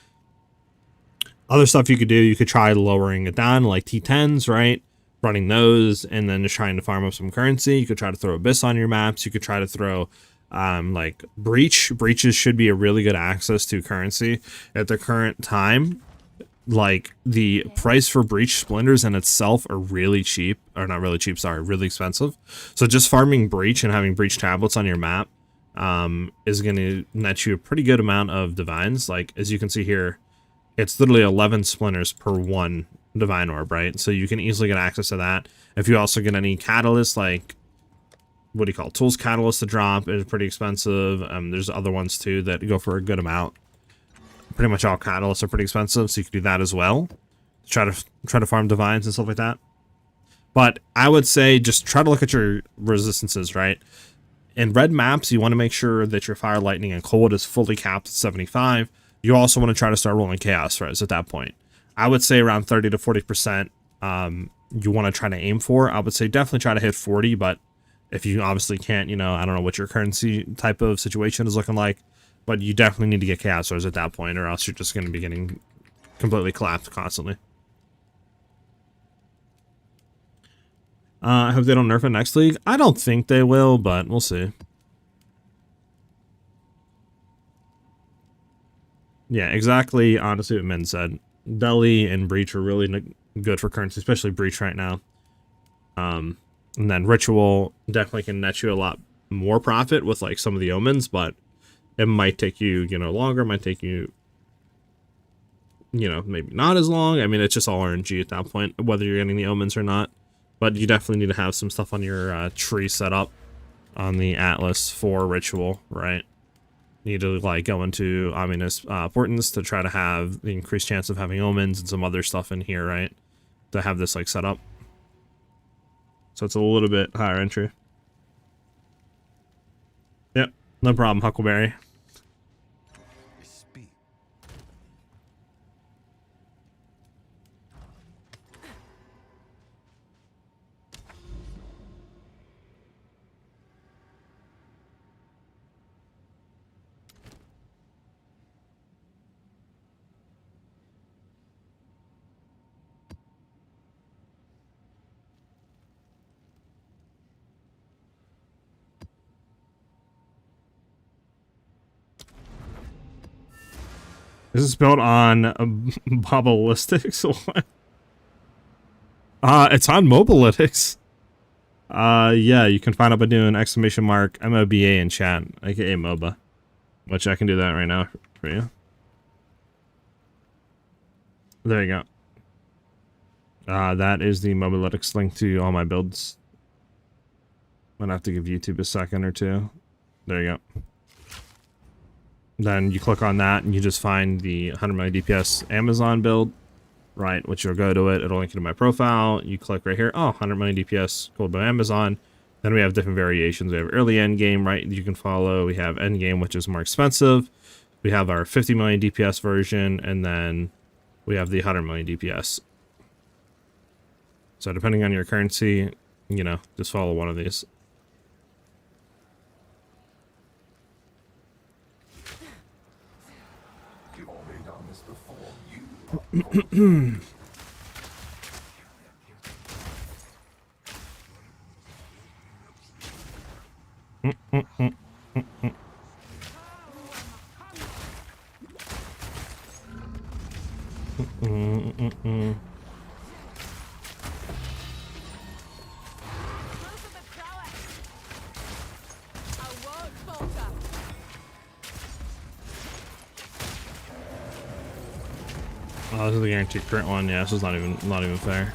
Other stuff you could do, you could try lowering it down, like T10s, right? Running those, and then just trying to farm up some currency. You could try to throw Abyss on your maps. You could try to throw like Breach. Breaches should be a really good access to currency at the current time. Like, the price for Breach Splinters in itself are really cheap, or not really cheap, sorry, really expensive. So just farming Breach and having Breach tablets on your map is going to net you a pretty good amount of divines. Like, as you can see here, it's literally 11 Splinters per 1 divine orb, right? So you can easily get access to that. If you also get any catalysts, like, what do you call it? Tools catalyst to drop is pretty expensive. There's other ones too that go for a good amount. Pretty much all catalysts are pretty expensive, so you can do that as well. Try to farm divines and stuff like that. But I would say just try to look at your resistances, right? In red maps, you want to make sure that your fire, lightning, and cold is fully capped at 75. You also want to try to start rolling chaos res at that point. I would say around 30 to 40%. You want to try to aim for. I would say definitely try to hit 40, but if you obviously can't, you know, I don't know what your currency type of situation is looking like, but you definitely need to get chaos res at that point, or else you're just going to be getting completely collapsed constantly. I hope they don't nerf it next league. I don't think they will, but we'll see. Yeah, exactly. Honestly, what Min said. Deli and Breach are really good for currency, especially Breach right now. And then Ritual definitely can net you a lot more profit with like some of the omens, but it might take you, you know, longer. It might take you, you know, maybe not as long. I mean, it's just all RNG at that point, whether you're getting the omens or not. But you definitely need to have some stuff on your tree set up on the Atlas for Ritual, right? You need to like go into Ominous Portents to try to have the increased chance of having omens and some other stuff in here, right? To have this like set up. So it's a little bit higher entry. Yep, no problem, Huckleberry. This is built on Bobalistics? What? It's on Mobalytics. Yeah, you can find out by doing exclamation mark MOBA in chat, aka MOBA. Which I can do that right now for you. There you go. That is the Mobalytics link to all my builds. I'm gonna have to give YouTube a second or two. There you go. Then you click on that and you just find the 100 million DPS Amazon build, right? Which you'll go to it. It'll link you to my profile. You click right here. Oh, 100 million DPS gold by Amazon. Then we have different variations. We have early end game, right? You can follow. We have end game, which is more expensive. We have our 50 million DPS version, and then we have the 100 million DPS. So depending on your currency, you know, just follow one of these. Oh, this is the guaranteed crit one. Yeah, this is not even fair.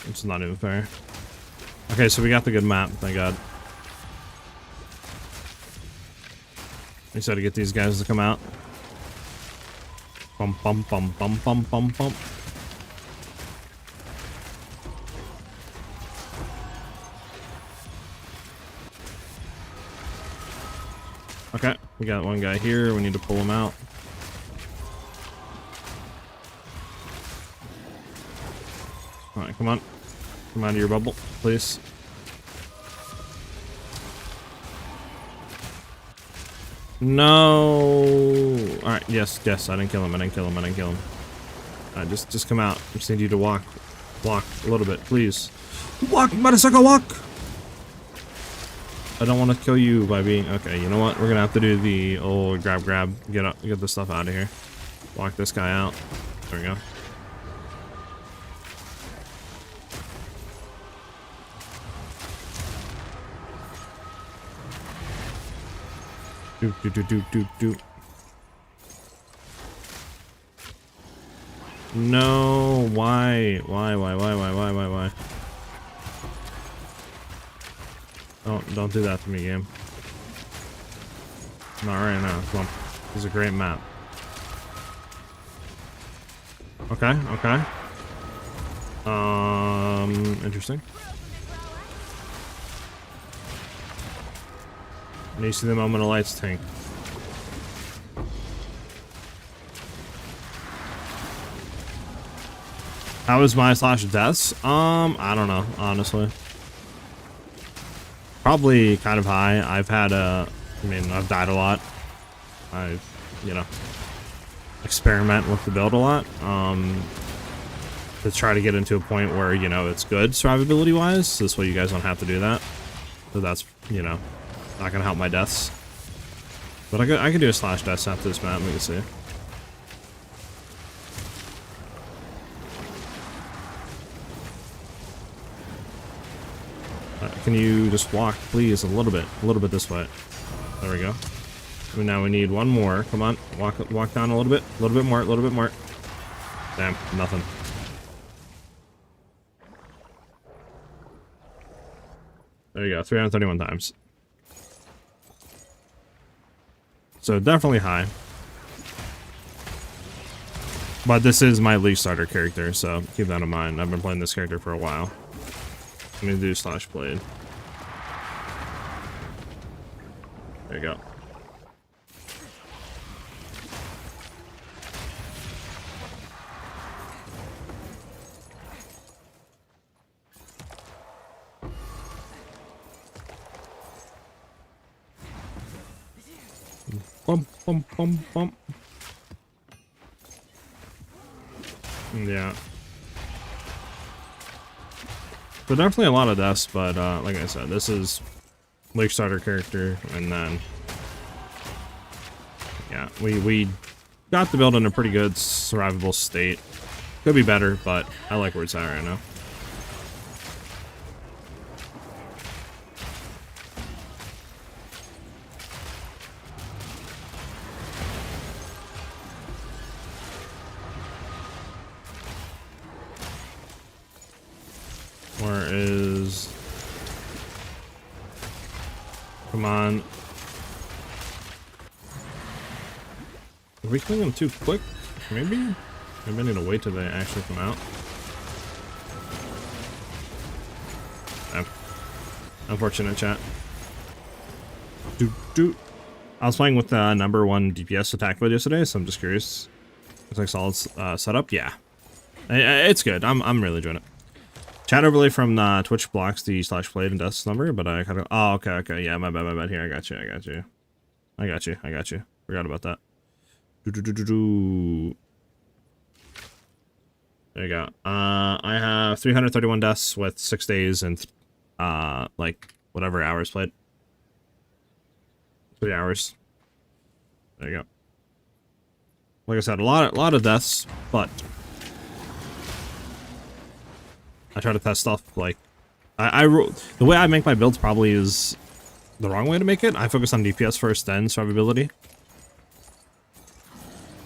It's not even fair. Okay, so we got the good map, thank God. We just had to get these guys to come out. Bum bum bum bum bum bum bum. Okay, we got one guy here. We need to pull him out. Alright, come on. Come out of your bubble, please. No. Alright, yes, I didn't kill him, I didn't kill him. Just come out. I just need you to walk a little bit, please. Walk, motherfucker, walk! I don't want to kill you by being... Okay, you know what? We're gonna have to do the old grab. Get this stuff out of here. Walk this guy out. There we go. Do. No, why? Don't do that to me, game. Not right now. Come on. This is a great map. Okay. Interesting. And you see the moment of lights tank. How is my /deaths? I don't know, honestly. Probably kind of high. I've had I've died a lot. I've, you know, experiment with the build a lot. To try to get into a point where, you know, it's good survivability wise. This way you guys don't have to do that. So that's, you know, not gonna help my deaths. But I could do a /deaths after this map, we can see. Can you just walk, please, a little bit this way? There we go. And now we need one more. Come on, walk down a little bit more. Damn, nothing. There you go, 331 times. So definitely high. But this is my League starter character, so keep that in mind. I've been playing this character for a while. I'm gonna do /blade. There you go. Bump. Yeah. So definitely a lot of deaths, but like I said, this is League starter character, and then yeah, we got the build in a pretty good survivable state. Could be better, but I like where it's at right now. Where is... Come on. Are we killing them too quick? Maybe? Maybe I need to wait till they actually come out. Unfortunate, chat. I was playing with the #1 DPS attack build yesterday, so I'm just curious. It's like solid setup. Yeah, it's good. I'm really enjoying it. Chat overlay from Twitch blocks the /blade and deaths number, but I kind of... Oh, okay. Yeah, my bad. Here, I got you. Forgot about that. There you go. I have 331 deaths with 6 days and like whatever hours played. 3 hours. There you go. Like I said, a lot of deaths, but I try to test stuff like the way I make my builds probably is the wrong way to make it. I focus on DPS first, then survivability.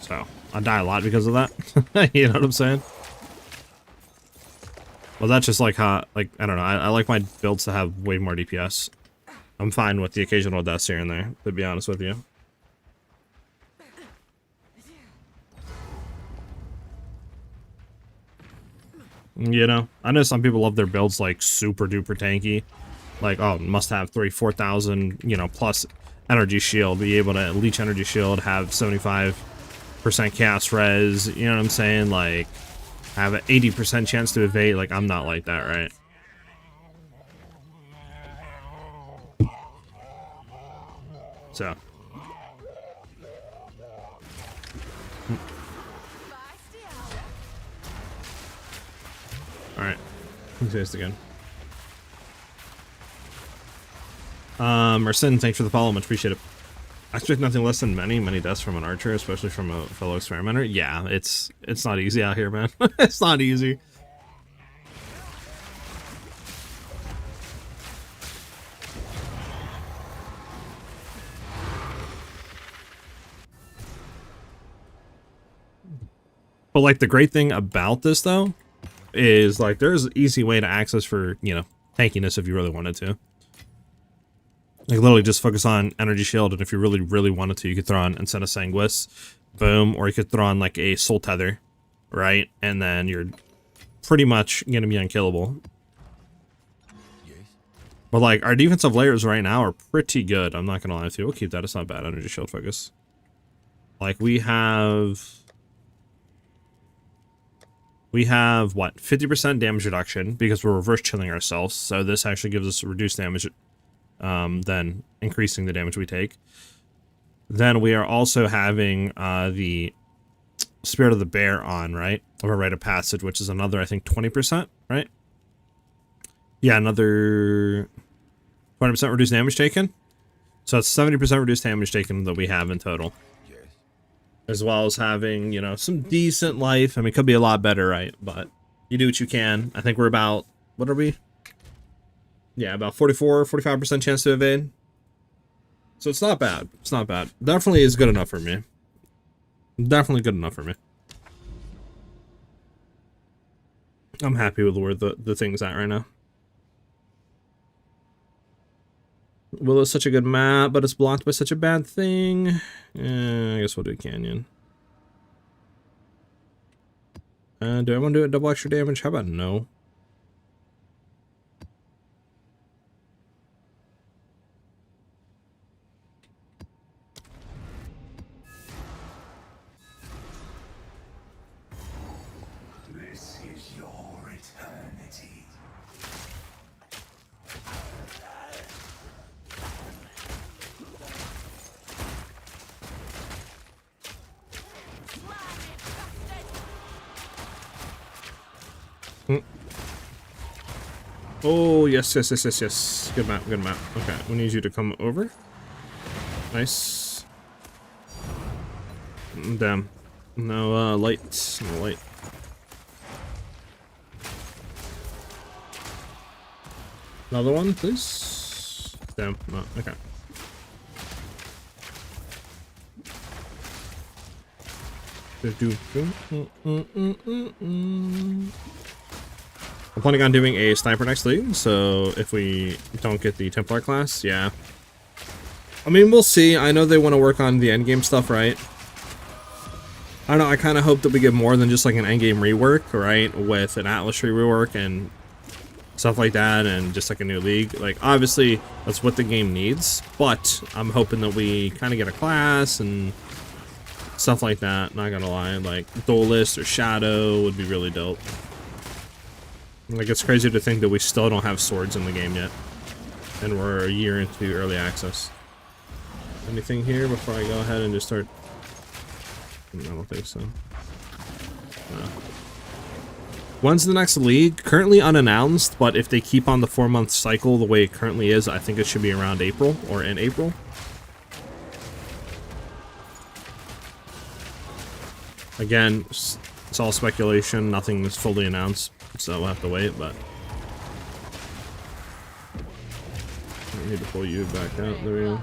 So I die a lot because of that. You know what I'm saying? Well, that's just like how, like, I don't know. I like my builds to have way more DPS. I'm fine with the occasional deaths here and there, to be honest with you. You know, I know some people love their builds like super duper tanky. Like, oh, must have 4,000, you know, plus energy shield, be able to leech energy shield, have 75% cast res, you know what I'm saying? Like, have an 80% chance to evade. Like, I'm not like that, right? So. Alright. Let's do this again. Mersin, thanks for the follow, much appreciate it. I expect nothing less than many deaths from an archer, especially from a fellow experimenter. Yeah, it's not easy out here, man. It's not easy. But like the great thing about this though is like there's an easy way to access for, you know, tankiness if you really wanted to. Like literally just focus on energy shield, and if you really wanted to, you could throw on instead of Sanguis, boom, or you could throw on like a soul tether, right? And then you're pretty much gonna be unkillable. Yes. But like our defensive layers right now are pretty good. I'm not gonna lie to you. We'll keep that. It's not bad. Energy shield focus. Like we have what, 50% damage reduction because we're reverse chilling ourselves. So this actually gives us reduced damage, then increasing the damage we take. Then we are also having the Spirit of the Bear on, right? Of a rite of passage, which is another, I think, 20%, right? Yeah, another 20% reduced damage taken. So it's 70% reduced damage taken that we have in total. Yes. As well as having, you know, some decent life. I mean, it could be a lot better, right? But you do what you can. I think we're about, what are we? Yeah, about 45% chance to evade. So it's not bad. It's not bad. Definitely is good enough for me. Definitely good enough for me. I'm happy with where the thing's at right now. Willow is such a good map, but it's blocked by such a bad thing. I guess we'll do Canyon. Do I want to do a double extra damage? How about no? This is your eternity. Oh, yes, yes, yes, yes, yes. Good map, good map. Okay, we need you to come over. Nice. Damn. No, light. No light. Another one, please. Damn, no, okay. I'm planning on doing a sniper next league, so if we don't get the Templar class, yeah. I mean, we'll see. I know they want to work on the endgame stuff, right? I don't know, I kind of hope that we get more than just like an endgame rework, right? With an Atlas tree rework and stuff like that, and just like a new league. Like, obviously, that's what the game needs, but I'm hoping that we kind of get a class and stuff like that. Not gonna lie, like Duelist or Shadow would be really dope. Like, it's crazy to think that we still don't have swords in the game yet, and we're a year into early access. Anything here before I go ahead and just start? I don't think so. No. When's the next league? Currently unannounced, but if they keep on the 4-month cycle the way it currently is, I think it should be around April, or in April. Again, it's all speculation, nothing is fully announced, so we'll have to wait, but I need to pull you back out. There we go.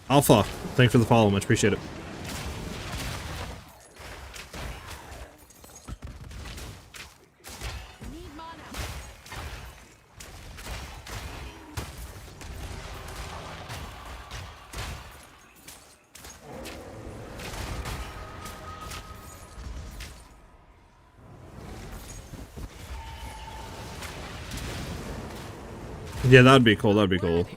Alpha, thanks for the follow, much appreciate it. Yeah, that'd be cool, that'd be cool.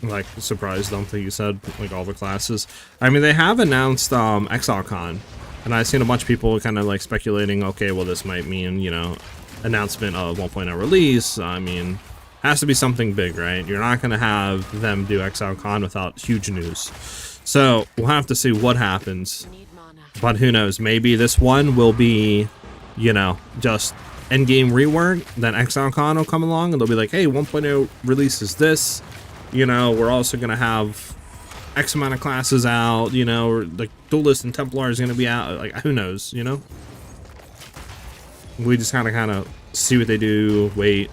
Like, surprised, don't think you said, like, all the classes. I mean, they have announced, Exile, and I've seen a bunch of people kind of, like, speculating, okay, well, this might mean, you know, announcement of 1.0 release. I mean, has to be something big, right? You're not gonna have them do Exile without huge news. So, we'll have to see what happens. But who knows, maybe this one will be, you know, just endgame rework, then Exile will come along, and they'll be like, hey, 1.0 release is this. You know, we're also gonna have X amount of classes out, you know, or like Duelist and Templar is gonna be out, like, who knows, you know? We just kind of see what they do, wait,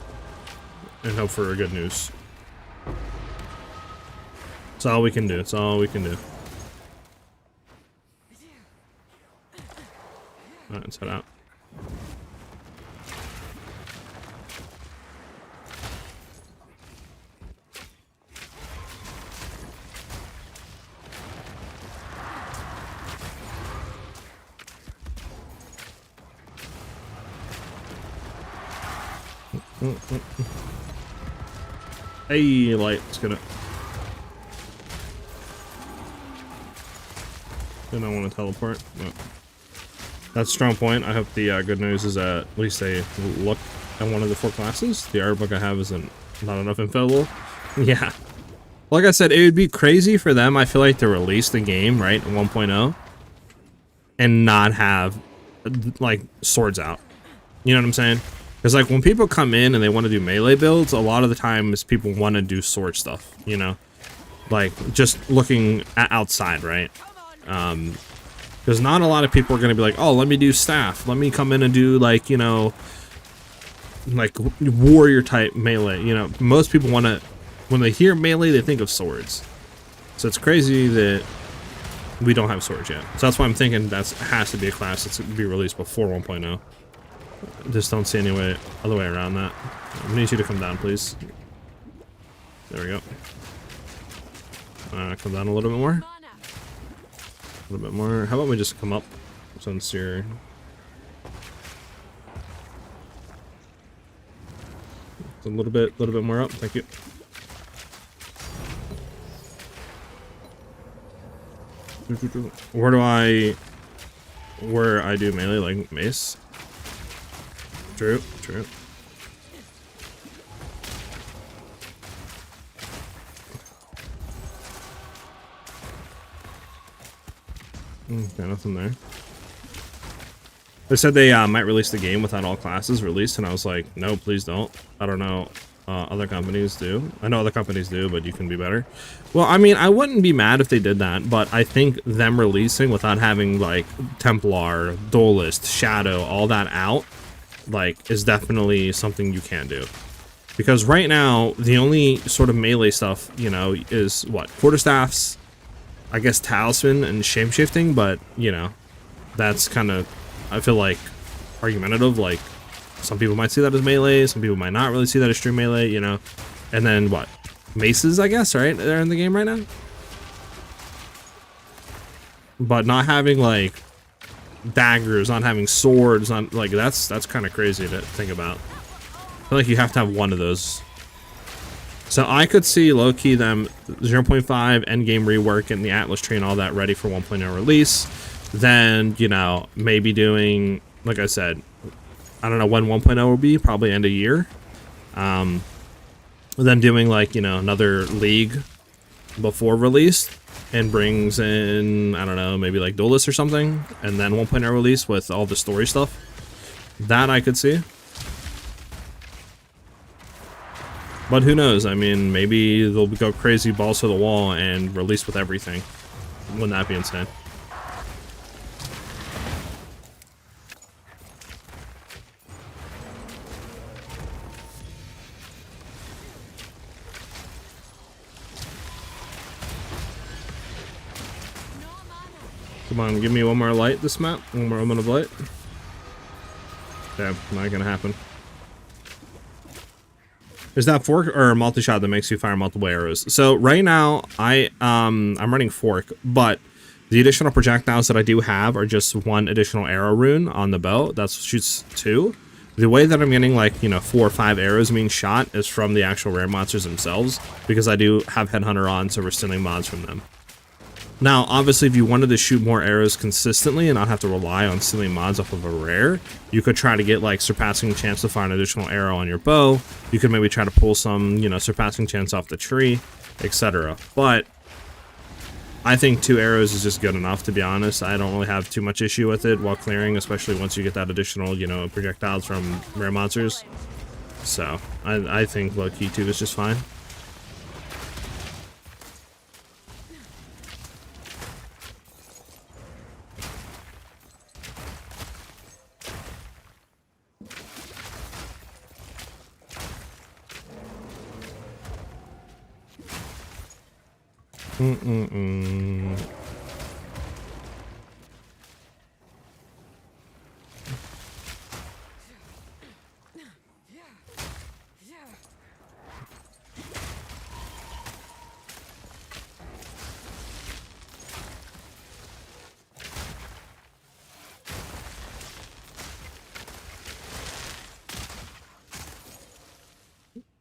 and hope for good news. That's all we can do, it's all we can do. Alright, let's head out. Hey, light. Let's get it. Didn't want to teleport. No. That's a strong point. I hope the good news is that at least they look at one of the 4 classes. The art book I have isn't not enough info. Yeah. Like I said, it would be crazy for them, I feel like, to release the game, right, 1.0, and not have, like, swords out. You know what I'm saying? Because, like, when people come in and they want to do melee builds, a lot of the times people want to do sword stuff, you know? Like, just looking at outside, right? Because not a lot of people are going to be like, oh, let me do staff. Let me come in and do, like, you know, like, warrior type melee. You know, most people want to, when they hear melee, they think of swords. So it's crazy that we don't have swords yet. So that's why I'm thinking that has to be a class that's going to be released before 1.0. Just don't see any way, other way around that. I need you to come down, please. There we go. Come down a little bit more. A little bit more. How about we just come up since you're... A little bit more up. Thank you. Where I do melee, like mace? True. Okay, nothing there. They said they might release the game without all classes released, and I was like, no, please don't. I don't know. Other companies do. I know other companies do, but you can be better. Well, I mean, I wouldn't be mad if they did that, but I think them releasing without having, like, Templar, Duelist, Shadow, all that out, like, is definitely something you can do. Because right now, the only sort of melee stuff, you know, is, what, quarterstaffs, I guess Talisman and Shapeshifting, but, you know, that's kind of, I feel like, argumentative. Like, some people might see that as melee, some people might not really see that as true melee, you know. And then, what, maces, I guess, right? They're in the game right now. But not having, like, daggers, not having swords, not, like, that's kind of crazy to think about. I feel like you have to have one of those. So I could see low-key them 0.5 endgame rework and the Atlas tree and all that ready for 1.0 release. Then, you know, maybe doing, like I said, I don't know when 1.0 will be, probably end of year. Then doing, like, you know, another league before release and brings in, I don't know, maybe like Duelist or something. And then 1.0 release with all the story stuff. That I could see. But who knows? I mean, maybe they'll go crazy balls to the wall and release with everything. Wouldn't that be insane? Come on, give me one more light this map. One more moment of light. Yeah, not gonna happen. Is that fork or multi-shot that makes you fire multiple arrows? So right now, I'm running fork, but the additional projectiles that I do have are just one additional arrow rune on the bow. That shoots 2. The way that I'm getting, like, you know, 4 or 5 arrows being shot is from the actual rare monsters themselves, because I do have Headhunter on, so we're stealing mods from them. Now, obviously, if you wanted to shoot more arrows consistently and not have to rely on stealing mods off of a rare, you could try to get, like, surpassing chance to fire an additional arrow on your bow. You could maybe try to pull some, you know, surpassing chance off the tree, etc. But I think 2 arrows is just good enough, to be honest. I don't really have too much issue with it while clearing, especially once you get that additional, you know, projectiles from rare monsters. So, I think low-key 2 is just fine.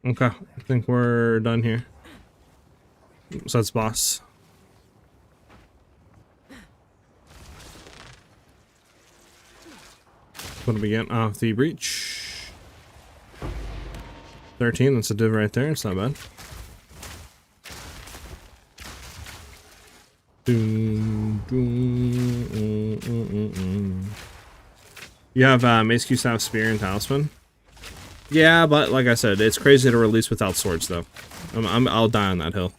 Okay, I think we're done here. So that's boss. What do we get off the breach? 13, that's a div right there, it's not bad. You have Mace Q Staff, Spear, and Talisman? Yeah, but like I said, it's crazy to release without swords, though. I'll die on that hill.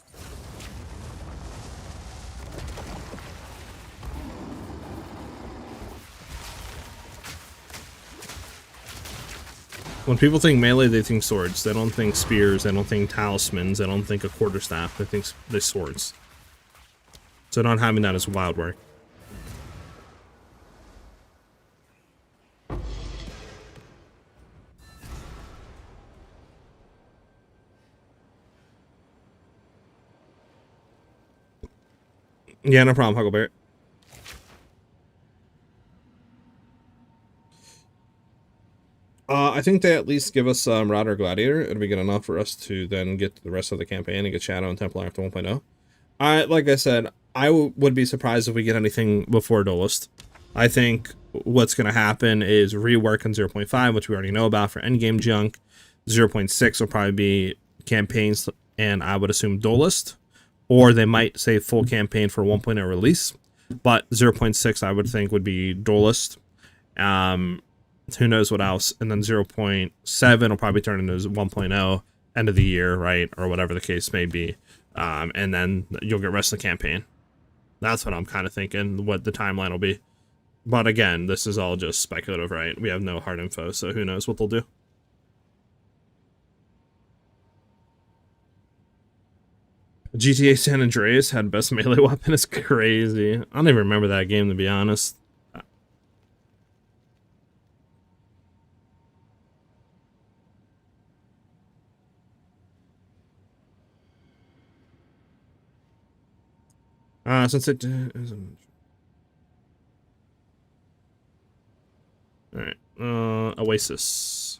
When people think melee, they think swords. They don't think spears. They don't think talismans. They don't think a quarterstaff. They think they're swords. So not having that is wild work. Yeah, no problem, Huckleberry. I think they at least give us Router Gladiator. It'll be good enough for us to then get the rest of the campaign and get Shadow and Templar after 1.0. Like I said, I would be surprised if we get anything before Duelist. I think what's going to happen is rework on 0.5, which we already know about for endgame junk. 0.6 will probably be campaigns, and I would assume Duelist. Or they might say full campaign for 1.0 release. But 0.6, I would think, would be Duelist. Who knows what else, and then 0.7 will probably turn into 1.0 end of the year, right, or whatever the case may be, and then you'll get rest of the campaign. That's what I'm kind of thinking, what the timeline will be. But again, this is all just speculative, right? We have no hard info, so who knows what they'll do. GTA San Andreas had best melee weapon. It's crazy. I don't even remember that game, to be honest. Since it isn't. Alright, Oasis.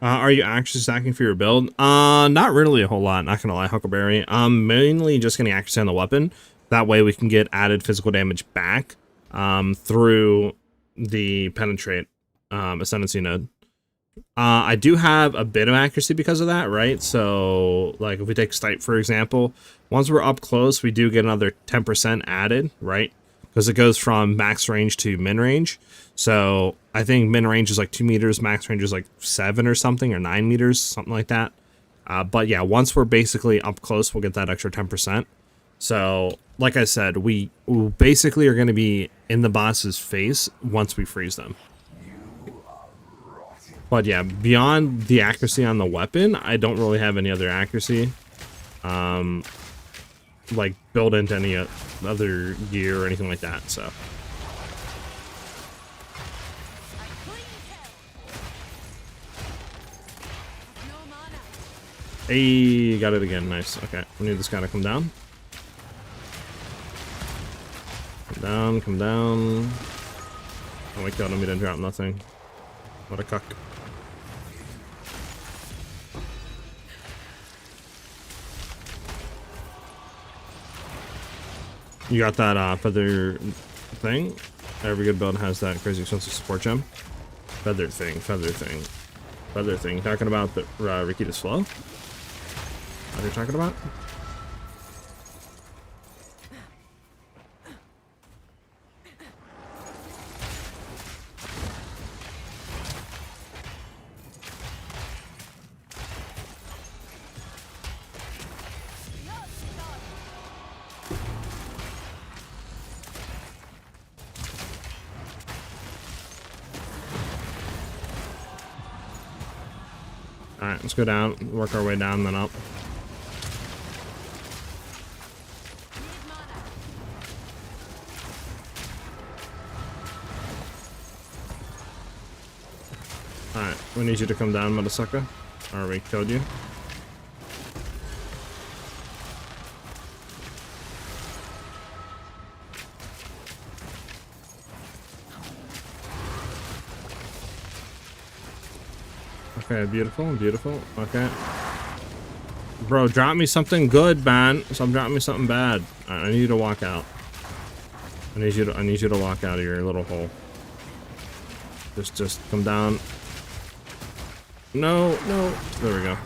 Are you actually stacking for your build? Not really a whole lot, not gonna lie, Huckleberry. I'm mainly just getting accuracy on the weapon. That way we can get added physical damage back through the penetrate ascendancy node. I do have a bit of accuracy because of that, right? So, like, if we take Stipe, for example, once we're up close, we do get another 10% added, right? Because it goes from max range to min range. So I think min range is like 2 meters, max range is like 7 or something, or 9 meters, something like that. But yeah, once we're basically up close, we'll get that extra 10%. So, like I said, we basically are going to be in the boss's face once we freeze them. But yeah, beyond the accuracy on the weapon, I don't really have any other accuracy. Like, built into any other gear or anything like that, so. Hey, got it again, nice. Okay, we need this guy to come down. Come down, come down. Oh my god, I'm gonna drop nothing. What a cuck. You got that feather thing? Every good build has that crazy expensive support gem. Feather thing, feather thing, feather thing. Talking about the Rikita's Flow? What are you talking about? Alright, let's go down, work our way down, then up. Alright, we need you to come down, Mothersucker. Or we killed you. Okay, beautiful, beautiful. Okay. Bro, drop me something good, man. Stop dropping me something bad. Alright, I need you to walk out. I need you to walk out of your little hole. Just come down. No, no. There we go.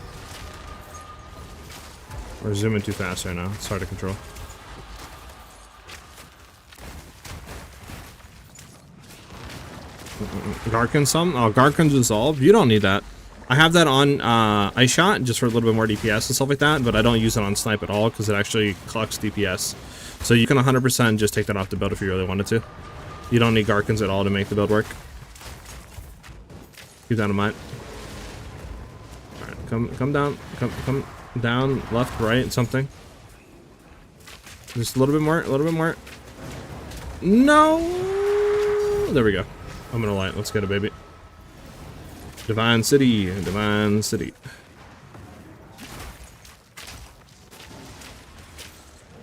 We're zooming too fast right now. It's hard to control. Garkin some? Oh, Garkin's Resolve? You don't need that. I have that on Ice Shot just for a little bit more DPS and stuff like that, but I don't use it on Snipe at all because it actually collects DPS. So you can 100% just take that off the build if you really wanted to. You don't need Garkins at all to make the build work. Keep that in mind. Alright, come down. Come down, left, right, something. Just a little bit more, a little bit more. No! There we go. I'm gonna light. Let's get it, baby. Divine City, Divine City.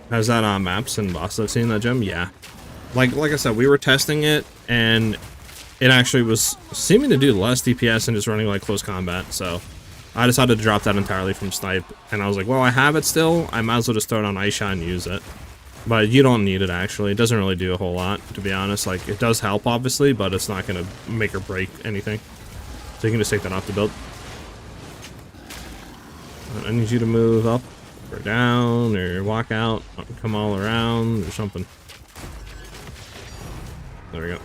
How's that on maps and boss I've seen that gem? Yeah. Like I said, we were testing it and it actually was seeming to do less DPS and just running like close combat, so I decided to drop that entirely from Snipe, and I was like, well, I have it still, I might as well just throw it on Ice Shot and use it. But you don't need it, actually. It doesn't really do a whole lot, to be honest. Like, it does help, obviously, but it's not going to make or break anything. So you can just take that off the build. I need you to move up or down or walk out, come all around or something. There we go.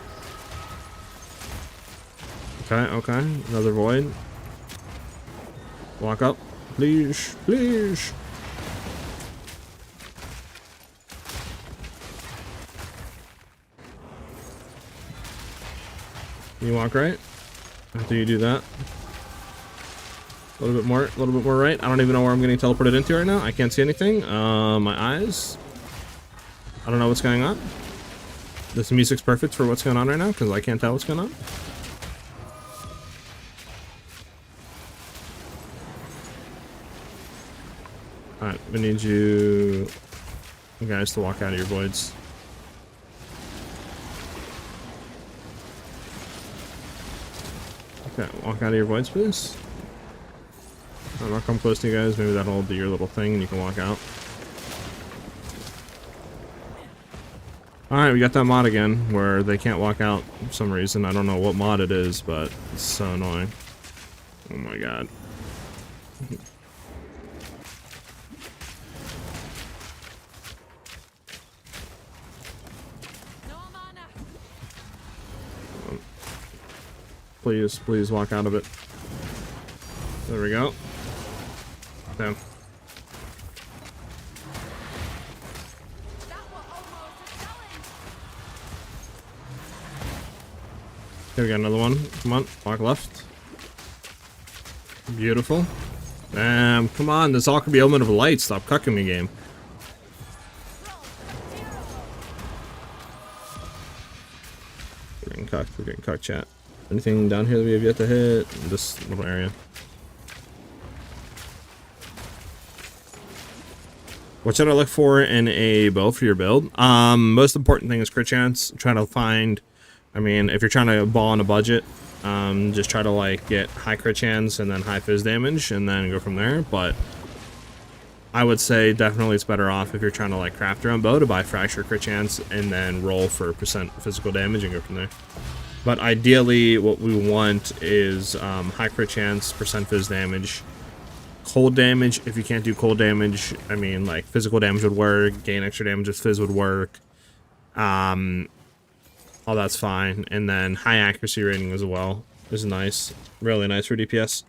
Okay, okay. Another void. Walk up. Please, please. You walk right. After you do that. A little bit more right. I don't even know where I'm getting teleported into right now. I can't see anything. My eyes. I don't know what's going on. This music's perfect for what's going on right now because I can't tell what's going on. Alright, we need you guys to walk out of your voids. Okay, walk out of your voids, please. I'll come close to you guys. Maybe that'll do your little thing and you can walk out. Alright, we got that mod again where they can't walk out for some reason. I don't know what mod it is, but it's so annoying. Oh my god. Please, please walk out of it. There we go. Damn. Okay, we got another one. Come on, walk left. Beautiful. Damn, come on, this all could be Omen of Light. Stop cucking me, game. We're getting cucked, chat. Anything down here that we have yet to hit? This little area. What should I look for in a bow for your build? Most important thing is crit chance. Try to find, I mean, if you're trying to ball on a budget, just try to like get high crit chance and then high fizz damage and then go from there. But I would say definitely it's better off if you're trying to like craft your own bow to buy fracture crit chance and then roll for percent physical damage and go from there. But ideally, what we want is high crit chance, percent fizz damage, cold damage. If you can't do cold damage, I mean, like physical damage would work, gain extra damage with fizz would work. All that's fine. And then high accuracy rating as well is nice, really nice for DPS.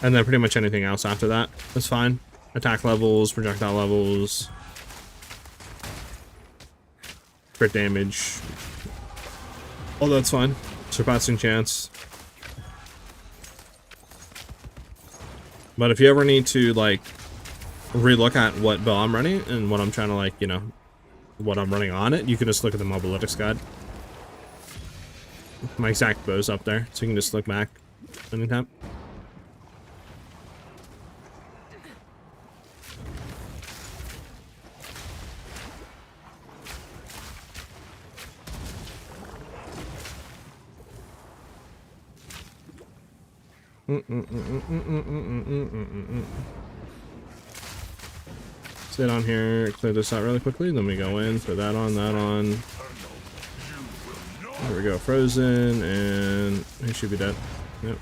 And then pretty much anything else after that is fine. Attack levels, projectile levels. Crit damage. Oh, that's fine. Surpassing chance. But if you ever need to, like, relook at what build I'm running and what I'm trying to, like, you know, what I'm running on it, you can just look at the Mobalytics guide. My exact bow's up there, so you can just look back anytime. Sit on here, clear this out really quickly, then we go in, put that on, that on. There we go, frozen, and he should be dead. Yep.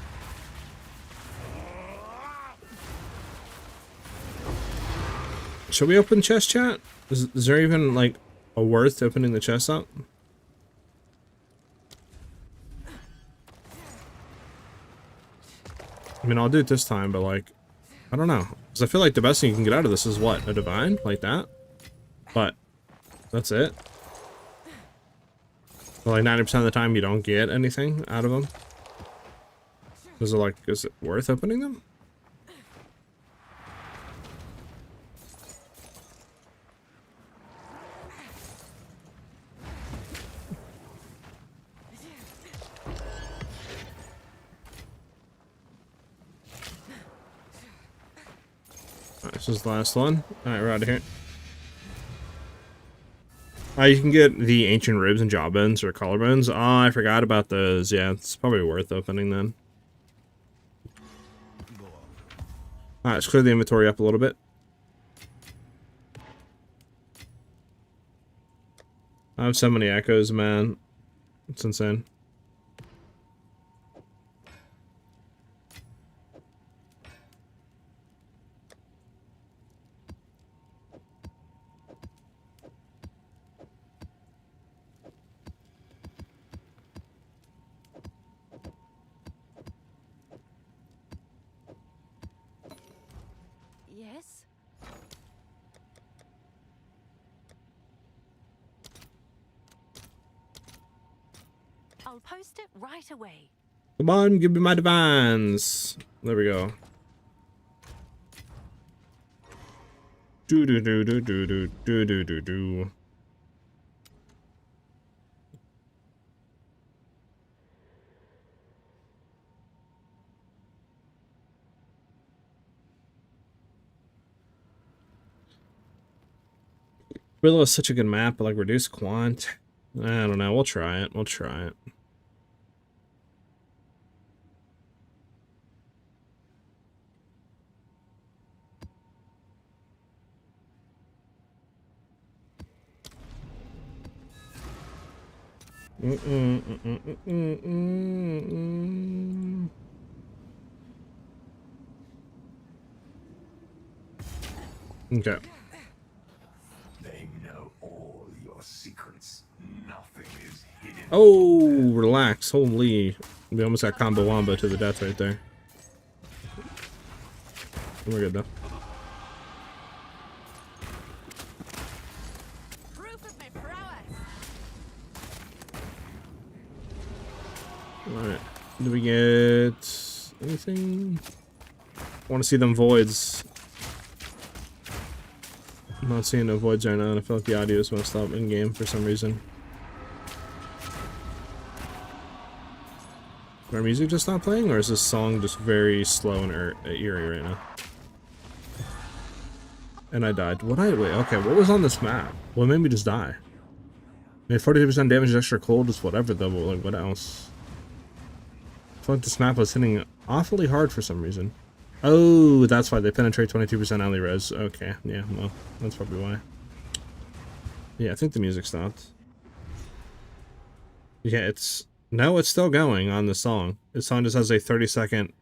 Should we open chest, chat? Is there even, like, a worth opening the chest up? I mean, I'll do it this time, but, like, I don't know. Because I feel like the best thing you can get out of this is what? A divine? Like that? But, that's it. But like 90% of the time you don't get anything out of them. Is it worth opening them? Alright, this is the last one. Alright, we're out of here. You can get the ancient ribs and jawbones or collarbones. Oh, I forgot about those. Yeah, it's probably worth opening then. Alright, let's clear the inventory up a little bit. I have so many echoes, man. It's insane. Yes? I'll post it right away. Come on, give me my divines. There we go. Do do do do do do do do do do. Willow is such a good map, but like reduced quant. I don't know. We'll try it. We'll try it. Okay. They know all your secrets. Nothing is hidden. Oh, relax. Holy. We almost got combo wombo to the death right there. We're good though. Proof of my prowess. Alright. Do we get anything? I want to see them voids. I'm not seeing no voids right now, and I feel like the audio is messed up in game for some reason. Our music just not playing, or is this song just very slow and eerie right now? And I died. Wait, okay, what was on this map? What made me just die? I mean, 42% damage is extra cold, just whatever though, but like, what else? I feel like this map was hitting awfully hard for some reason. Oh, that's why they penetrate 22% ally res. Okay, yeah, well, that's probably why. Yeah, I think the music stopped. Yeah, no, it's still going on the song. This song just has a 30-second,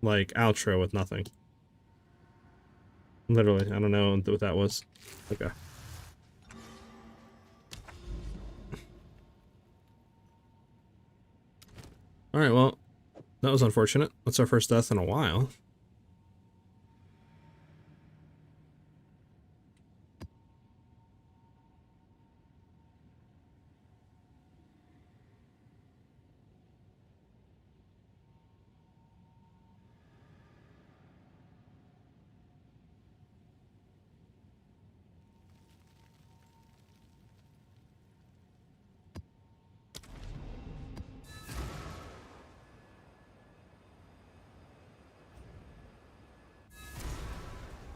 like, outro with nothing. Literally, I don't know what that was. Okay. Alright, well, that was unfortunate. That's our first death in a while.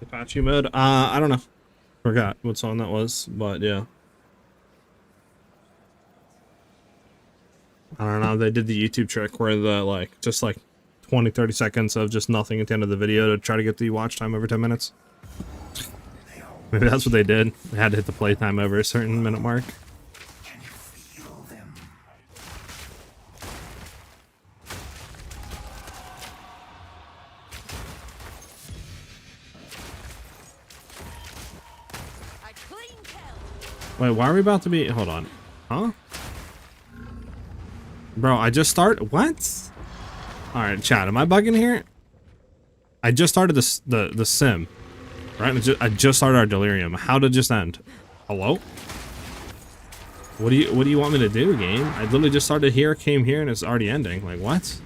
Apache mode? I don't know. Forgot what song that was, but yeah. I don't know. They did the YouTube trick where the like just like 20-30 seconds of just nothing at the end of the video to try to get the watch time over 10 minutes. Maybe that's what they did. They had to hit the playtime over a certain minute mark. Can you feel them? I clean kill. Wait, why are we about to be? Hold on. Huh? Bro, I just start. What? All right, chat. Am I bugging here? I just started the sim, right? I just started our delirium. How did it just end? Hello? What do you want me to do, game? I literally just started here, came here, and it's already ending. Like what?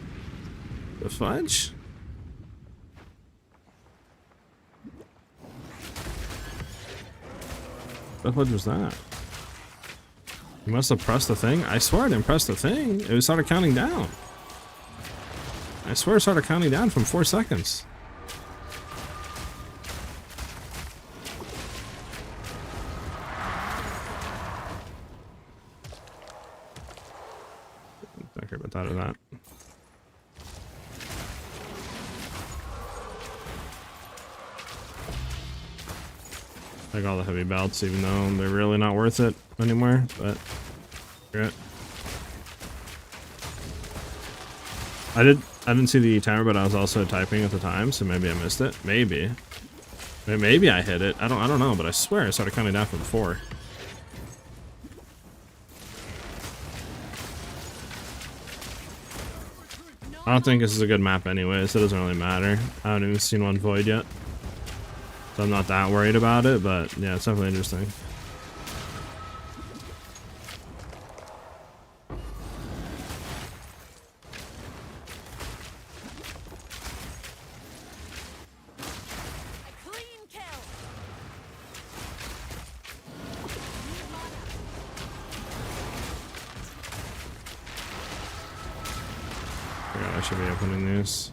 The fudge? What the fudge was that? You must have pressed the thing. I swear I didn't press the thing. It started counting down. I swear it started counting down from 4 seconds. Don't care about that or that. Take all the heavy belts, even though they're really not worth it anymore, but yeah. I didn't see the timer, but I was also typing at the time, so maybe I missed it. Maybe I hit it. I don't know, but I swear I started counting down from 4. I don't think this is a good map anyway, so it doesn't really matter. I haven't even seen one void yet, so I'm not that worried about it, but yeah, it's definitely interesting. Clean kill. I should be opening these.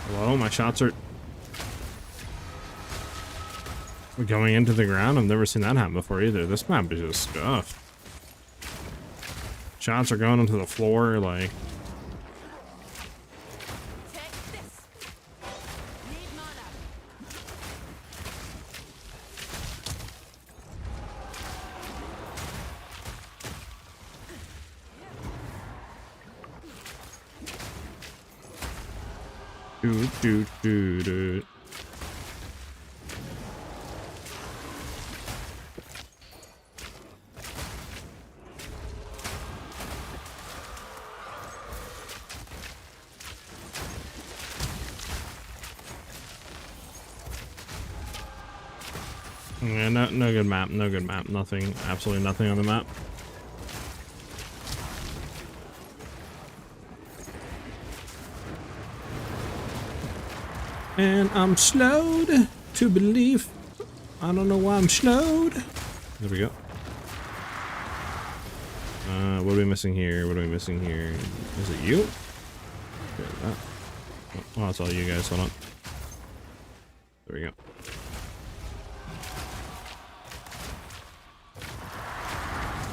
Hello, my shots are going into the ground. I've never seen that happen before either. This map is just scuffed. Shots are going into the floor, like. Take this. Need mana. Do. Yeah, no good map, no good map. Nothing, absolutely nothing on the map. And I'm slowed to believe. I don't know why I'm slowed. There we go. What are we missing here? What are we missing here? Is it you? Okay, that. Oh, it's all you guys. Hold on. There we go.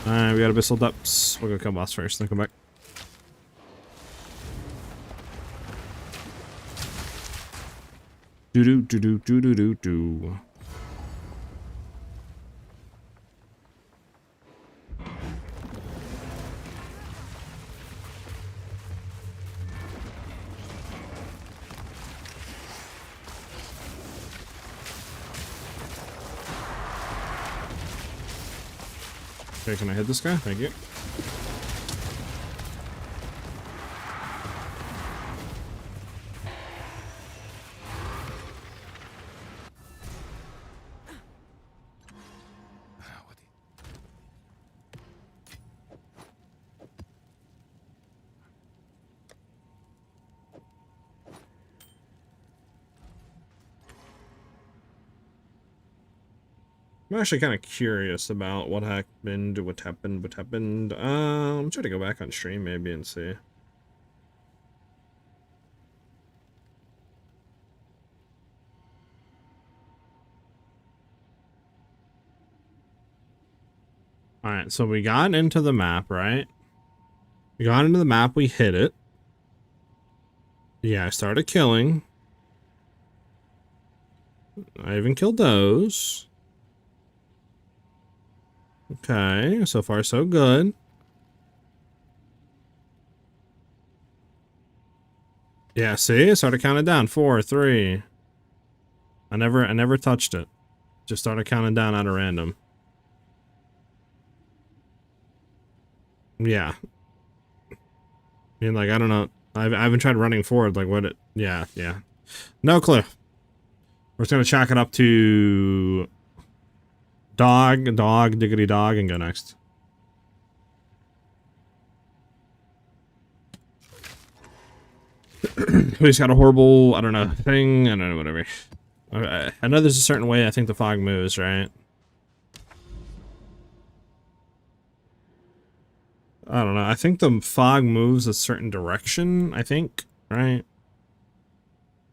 Alright, we got Abyssal Depths. We'll go kill boss first, then come back. Do. Okay, can I hit this guy? Thank you. I'm actually kind of curious about what happened. What happened. I'm trying to go back on stream maybe and see. Alright, so we got into the map, right? We got into the map, we hit it. Yeah, I started killing. I even killed those. Okay, so far so good. Yeah, see? I started counting down. 4, 3. I never touched it. Just started counting down at a random. Yeah. I mean, like, I don't know. I haven't tried running forward, like, what it... Yeah. No clue. We're just gonna chalk it up to... Dog, diggity dog, and go next. We just got a horrible, I don't know, thing. I don't know, whatever. I know there's a certain way I think the fog moves, right? I don't know. I think the fog moves a certain direction, I think, right?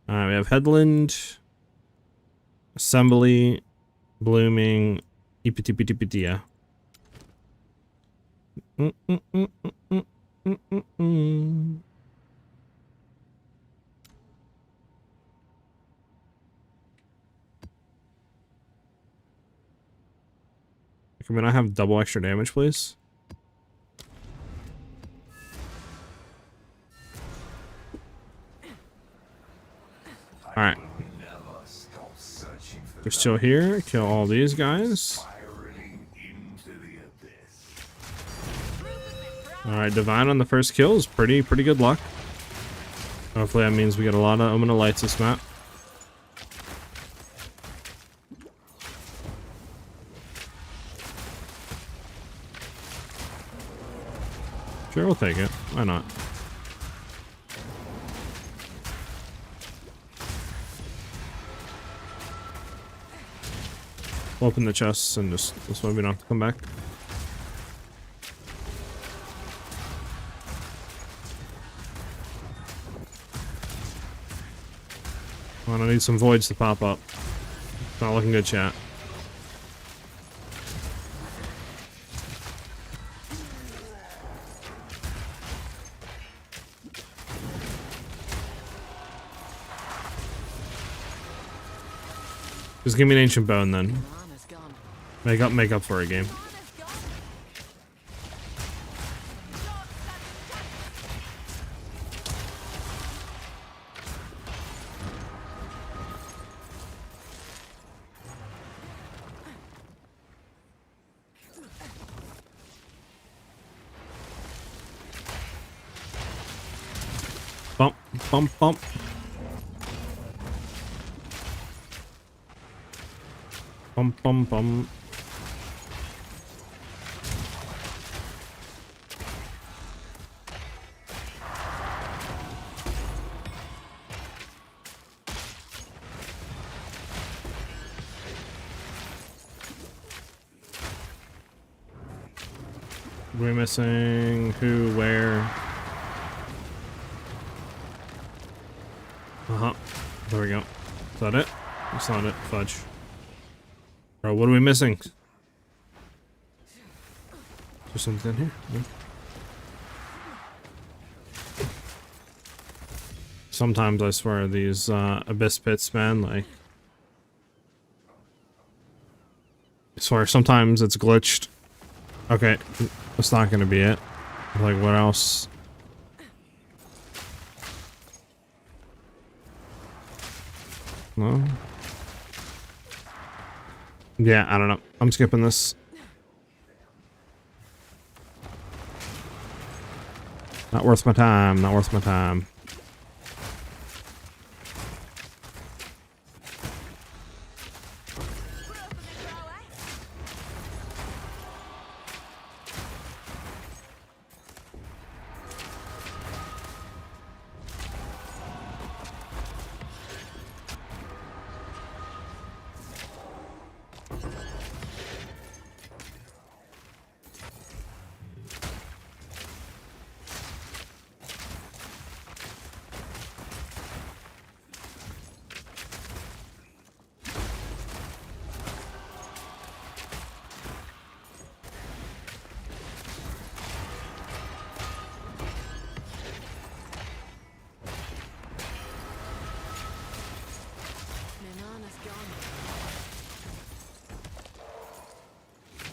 We have Headland, Assembly, Blooming, Ipitipitia. Can we not have double extra damage, please? Alright. We're still here. Kill all these guys. Alright, Divine on the first kill is pretty good luck. Hopefully that means we get a lot of Omen of Lights this map. Sure, we'll take it. Why not? We'll open the chests and just this way we don't have to come back. Well, I need some voids to pop up. Not looking good, chat. Just give me an ancient bone then. Make up for a game. Bump, bump, bump. Bum bum bum. We're missing who, where? There we go. Is that it? That's not it. Fudge. Bro, what are we missing? Is there something in here? No? Sometimes I swear these abyss pits, man, like I swear sometimes it's glitched. Okay, that's not gonna be it. Like what else? No? Yeah, I don't know. I'm skipping this. Not worth my time. Not worth my time.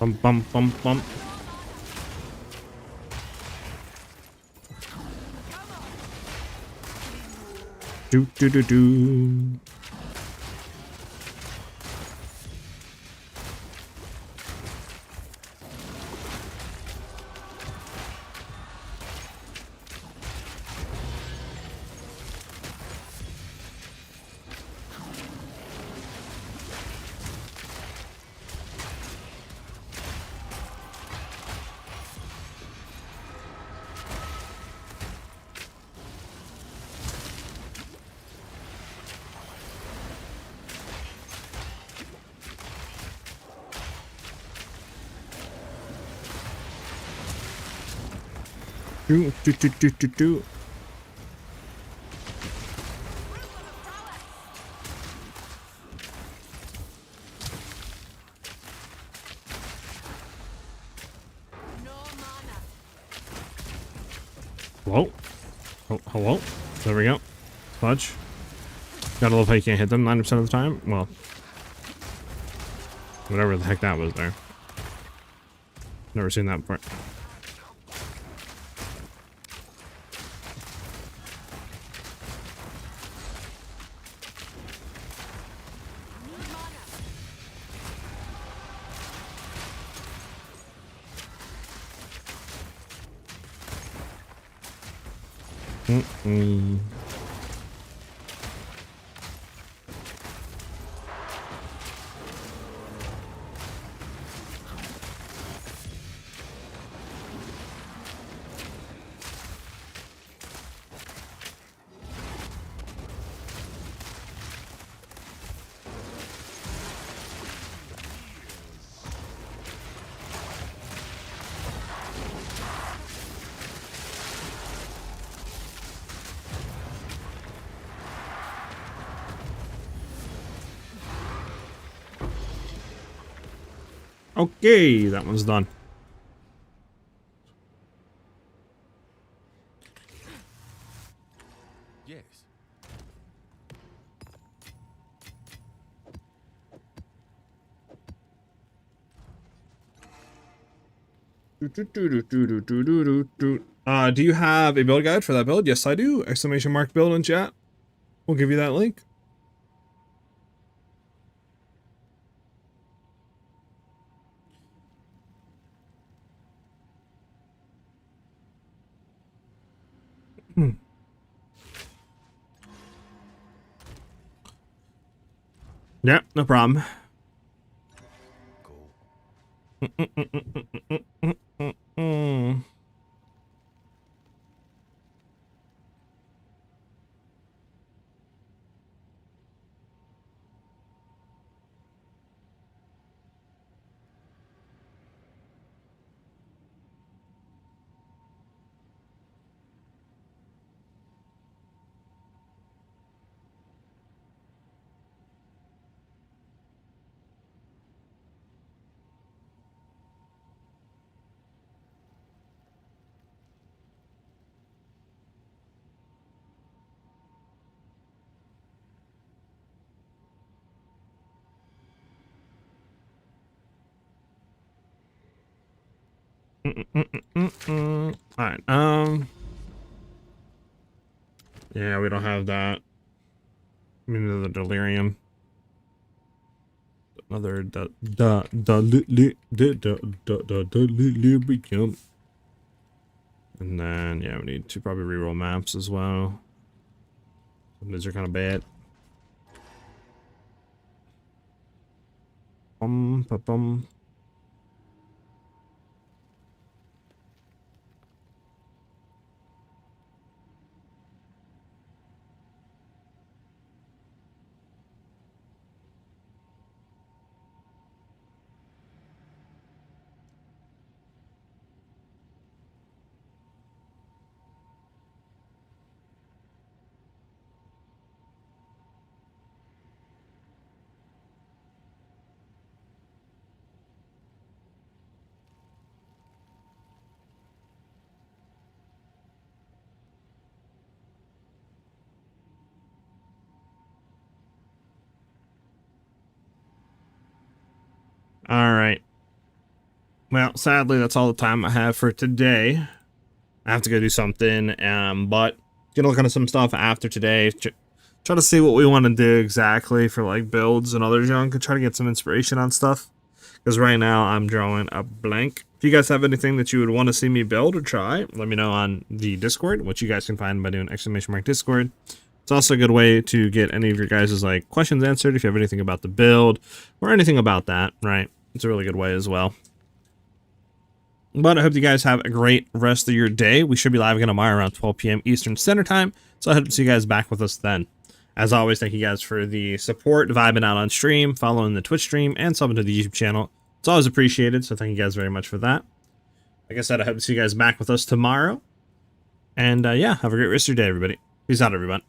Bum bum bum bum. Do do do do. Do do do do do do. Whoa. Oh, hello. There we go. Fudge. Gotta love how you can't hit them 90% of the time. Well, whatever the heck that was there. Never seen that before. Mm-mm. Okay, that one's done. Yes. Do you have a build guide for that build? Yes, I do. Exclamation mark build in chat. We'll give you that link. Yeah, no problem. Cool. Alright, yeah, we don't have that. I mean, the delirium. Another delirium. And then, yeah, we need to probably reroll maps as well. These are kind of bad. Bum, ba, bum. All right. Well, sadly, that's all the time I have for today. I have to go do something, but gonna look into some stuff after today. Try to see what we want to do exactly for like builds and other junk, and try to get some inspiration on stuff. Because right now I'm drawing a blank. If you guys have anything that you would want to see me build or try, let me know on the Discord, which you guys can find by doing !Discord. It's also a good way to get any of your guys' like questions answered if you have anything about the build or anything about that, right? It's a really good way as well. But I hope you guys have a great rest of your day. We should be live again tomorrow around 12 p.m. Eastern Standard Time, so I hope to see you guys back with us then. As always, thank you guys for the support, vibing out on stream, following the Twitch stream, and subbing to the YouTube channel. It's always appreciated, so thank you guys very much for that. Like I said, I hope to see you guys back with us tomorrow. And yeah, have a great rest of your day, everybody. Peace out, everyone.